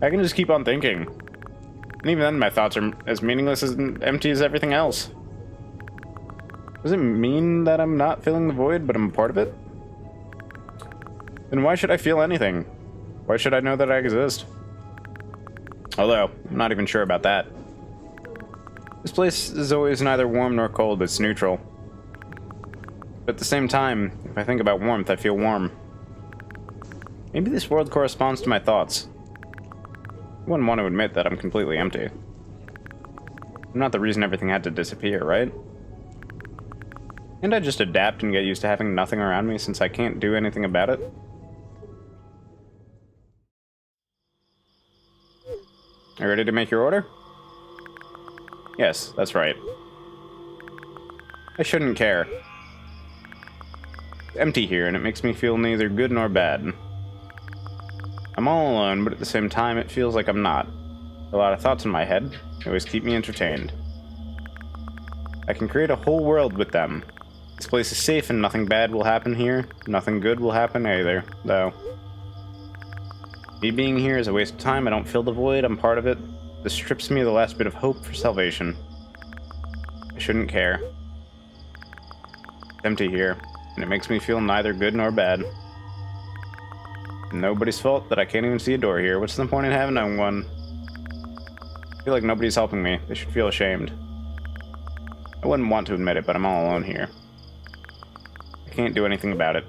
I can just keep on thinking. And even then, my thoughts are as meaningless and empty as everything else. Does it mean that I'm not filling the void, but I'm a part of it? Then why should I feel anything? Why should I know that I exist? Although, I'm not even sure about that. This place is always neither warm nor cold, it's neutral. But at the same time, if I think about warmth, I feel warm. Maybe this world corresponds to my thoughts. I wouldn't want to admit that I'm completely empty. I'm not the reason everything had to disappear, right? Can't I just adapt and get used to having nothing around me since I can't do anything about it? Are you ready to make your order? Yes, that's right. I shouldn't care. It's empty here, and it makes me feel neither good nor bad. I'm all alone, but at the same time, it feels like I'm not. A lot of thoughts in my head. They always keep me entertained. I can create a whole world with them. This place is safe and nothing bad will happen here. Nothing good will happen either, though. Me being here is a waste of time. I don't fill the void. I'm part of it. This strips me of the last bit of hope for salvation. I shouldn't care. It's empty here, and it makes me feel neither good nor bad. Nobody's fault that I can't even see a door here. What's the point in having one? I feel like nobody's helping me. They should feel ashamed. I wouldn't want to admit it, but I'm all alone here. I can't do anything about it.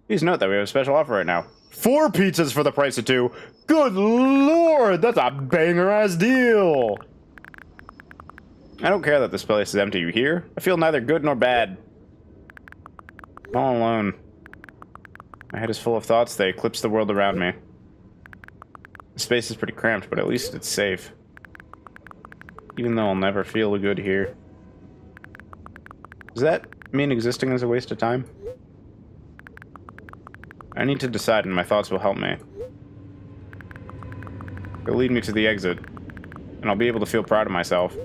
Please note that we have a special offer right now. 4 pizzas for the price of 2. Good lord, that's a banger-ass deal. I don't care that this place is empty, you hear? I feel neither good nor bad. I'm all alone. My head is full of thoughts. They eclipse the world around me. The space is pretty cramped, but at least it's safe. Even though I'll never feel good here. Does that mean existing is a waste of time? I need to decide, and my thoughts will help me. They'll lead me to the exit, and I'll be able to feel proud of myself.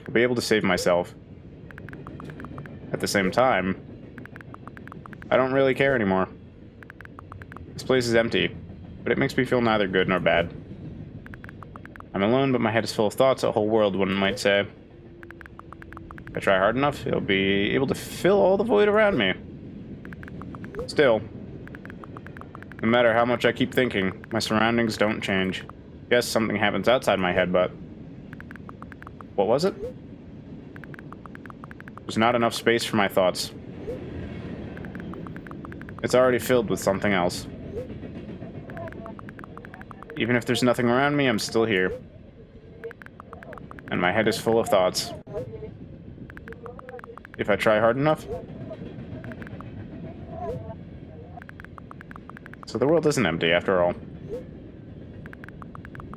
I'll be able to save myself. At the same time, I don't really care anymore. This place is empty, but it makes me feel neither good nor bad. I'm alone, but my head is full of thoughts, a whole world, one might say. If I try hard enough, it'll be able to fill all the void around me. Still, no matter how much I keep thinking, my surroundings don't change. Yes, something happens outside my head, but... what was it? There's not enough space for my thoughts. It's already filled with something else. Even if there's nothing around me, I'm still here. And my head is full of thoughts. If I try hard enough. So the world isn't empty after all.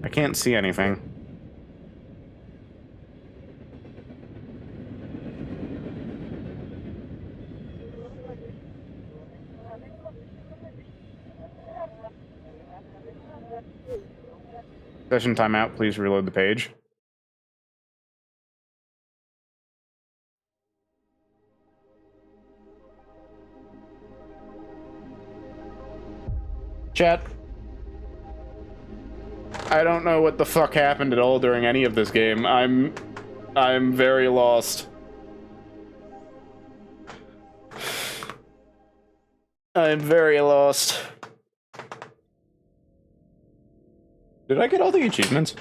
I can't see anything. Session timeout, please reload the page. Chat. I don't know what the fuck happened at all during any of this game. I'm very lost. I'm very lost. Did I get all the achievements?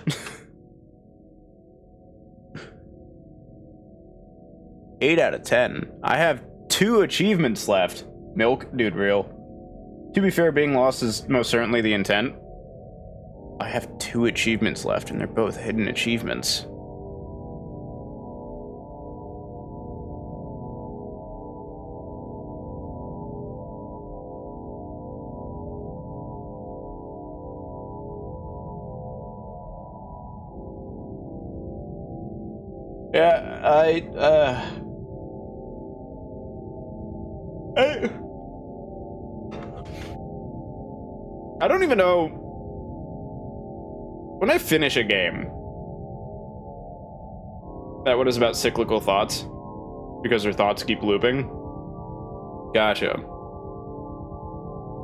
Eight out of 10. I have 2 achievements left. Milk, dude, real. To be fair, being lost is most certainly the intent. I have 2 achievements left, and they're both hidden achievements. Yeah, I don't even know. When I finish a game, that what is about cyclical thoughts? Because their thoughts keep looping? Gotcha.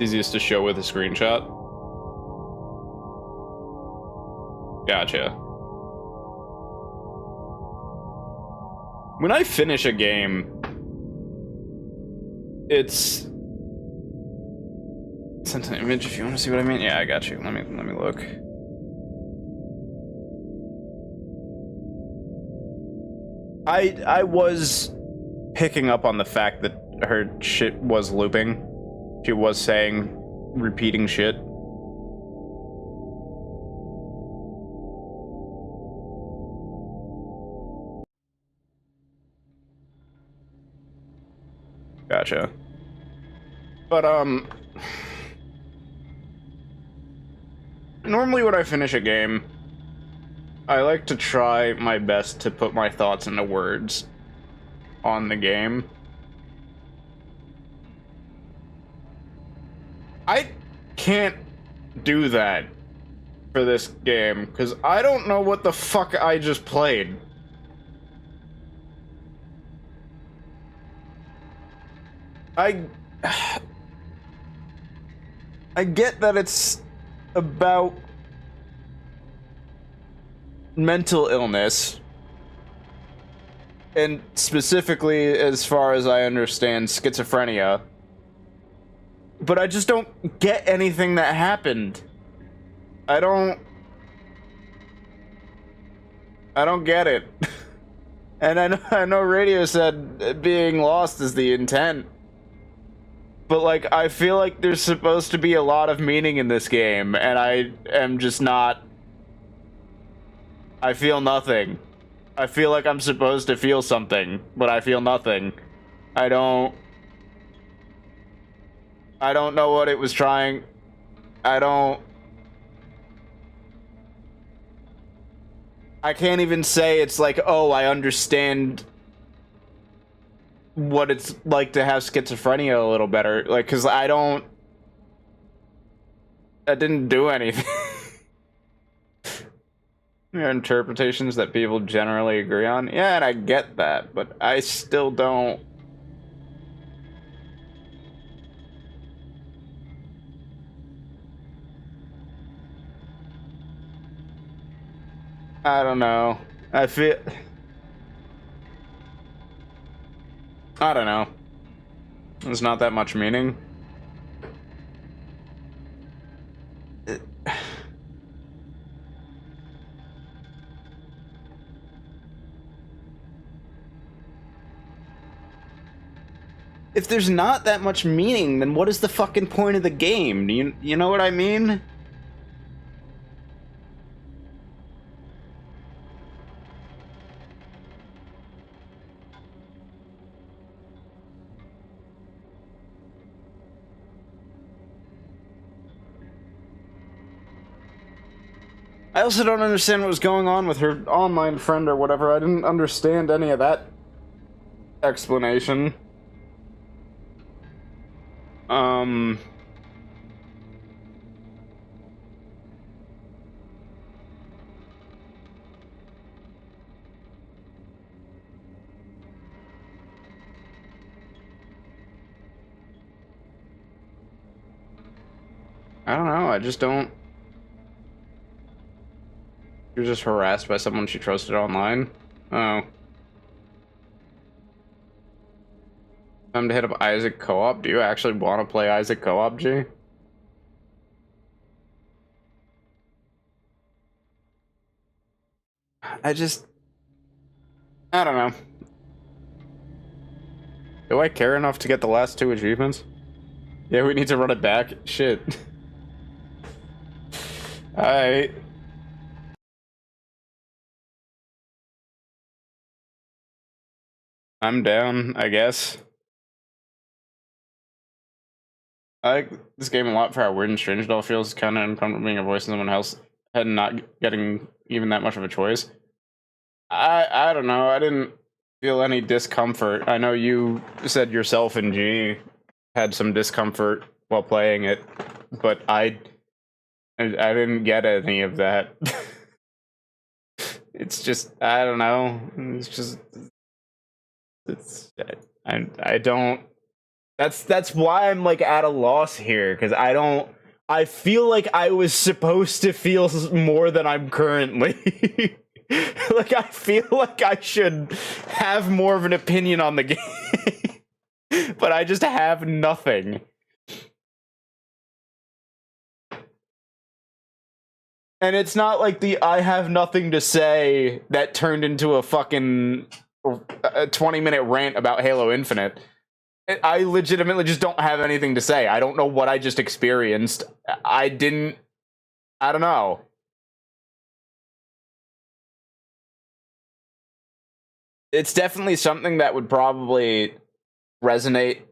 Easiest to show with a screenshot? Gotcha. When I finish a game, it's... Sent an image if you want to see what I mean. Yeah, I got you. Let me look. I was picking up on the fact that her shit was looping. She was saying repeating shit. Gotcha. But Normally when I finish a game, I like to try my best to put my thoughts into words on the game. I can't do that for this game, because I don't know what the fuck I just played. I get that it's about mental illness, and specifically, as far as I understand, schizophrenia. But I just don't get anything that happened. I don't get it. And I know Radio said being lost is the intent. But, like, I feel like there's supposed to be a lot of meaning in this game, and I am just not... I feel nothing. I feel like I'm supposed to feel something, but I feel nothing. I don't know what it was trying... I can't even say it's like, oh, I understand what it's like to have schizophrenia a little better. Like, because that didn't do anything. There are interpretations that people generally agree on. Yeah, and I get that, but I still don't... I don't know. I feel... I don't know. There's not that much meaning. If there's not that much meaning, then what is the fucking point of the game? Do you know what I mean? I also don't understand what was going on with her online friend or whatever. I didn't understand any of that explanation. I don't know. I just don't... You're just harassed by someone she trusted online? Oh. Time to hit up Isaac co-op. Do you actually want to play Isaac co-op, G? I don't know. Do I care enough to get the last 2 achievements? Yeah, we need to run it back. Shit. Alright. I'm down, I guess. I like this game a lot for how weird and strange it all feels. It's kind of uncomfortable being a voice in someone else and not getting even that much of a choice. I don't know. I didn't feel any discomfort. I know you said yourself and G had some discomfort while playing it, but I didn't get any of that. It's just, I don't know. It's just, I don't... That's why I'm, like, at a loss here, because I feel like I was supposed to feel more than I'm currently. Like, I feel like I should have more of an opinion on the game, but I just have nothing. And it's not like the I have nothing to say that turned into a fucking 20-minute rant about Halo Infinite. I legitimately just don't have anything to say. I don't know what I just experienced. I don't know. It's definitely something that would probably resonate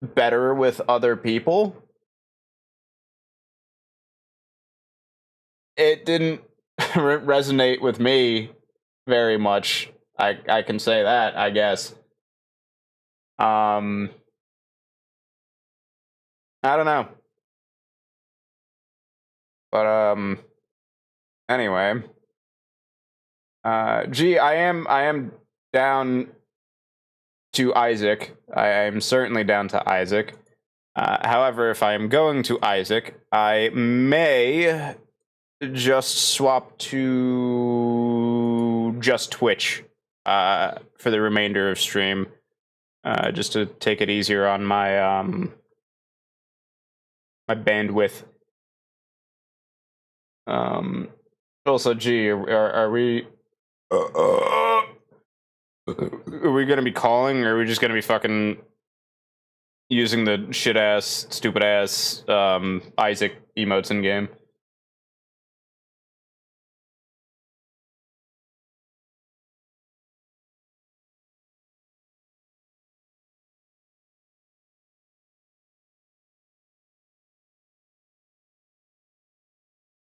better with other people. it didn't resonate with me very much. I can say that, I guess. I don't know. But anyway. Gee, I am down to Isaac. I am certainly down to Isaac. However, if I am going to Isaac, I may just swap to just Twitch for the remainder of stream, just to take it easier on my my bandwidth. Also, gee, are we are we gonna be calling, or are we just gonna be fucking using the shit ass, stupid ass Isaac emotes in game?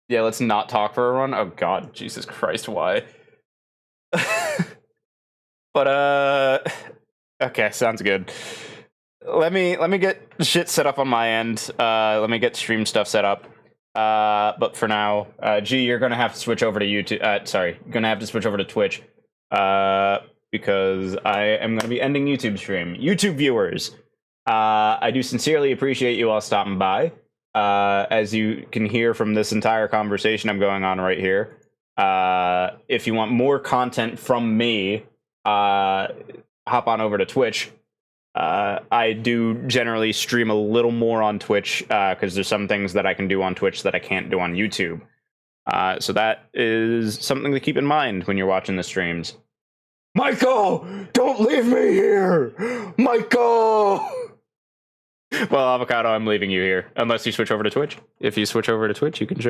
Yeah, let's not talk for a run. Oh god, Jesus Christ, why? But okay, sounds good. Let me get shit set up on my end. Let me get stream stuff set up. But for now, G, you're gonna have to switch over to YouTube. Sorry, you're gonna have to switch over to Twitch. Because I am gonna be ending YouTube stream. YouTube viewers, I do sincerely appreciate you all stopping by. As you can hear from this entire conversation I'm going on right here, if you want more content from me, hop on over to Twitch. I do generally stream a little more on Twitch because there's some things that I can do on Twitch that I can't do on YouTube. So that is something to keep in mind when you're watching the streams. Michael, don't leave me here, Michael. Well, Avocado, I'm leaving you here unless you switch over to Twitch. If you switch over to Twitch, you can.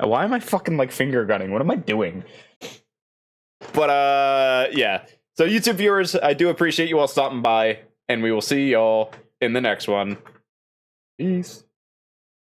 Why am I fucking like finger gunning? What am I doing? But yeah. So YouTube viewers, I do appreciate you all stopping by, and we will see y'all in the next one. Peace.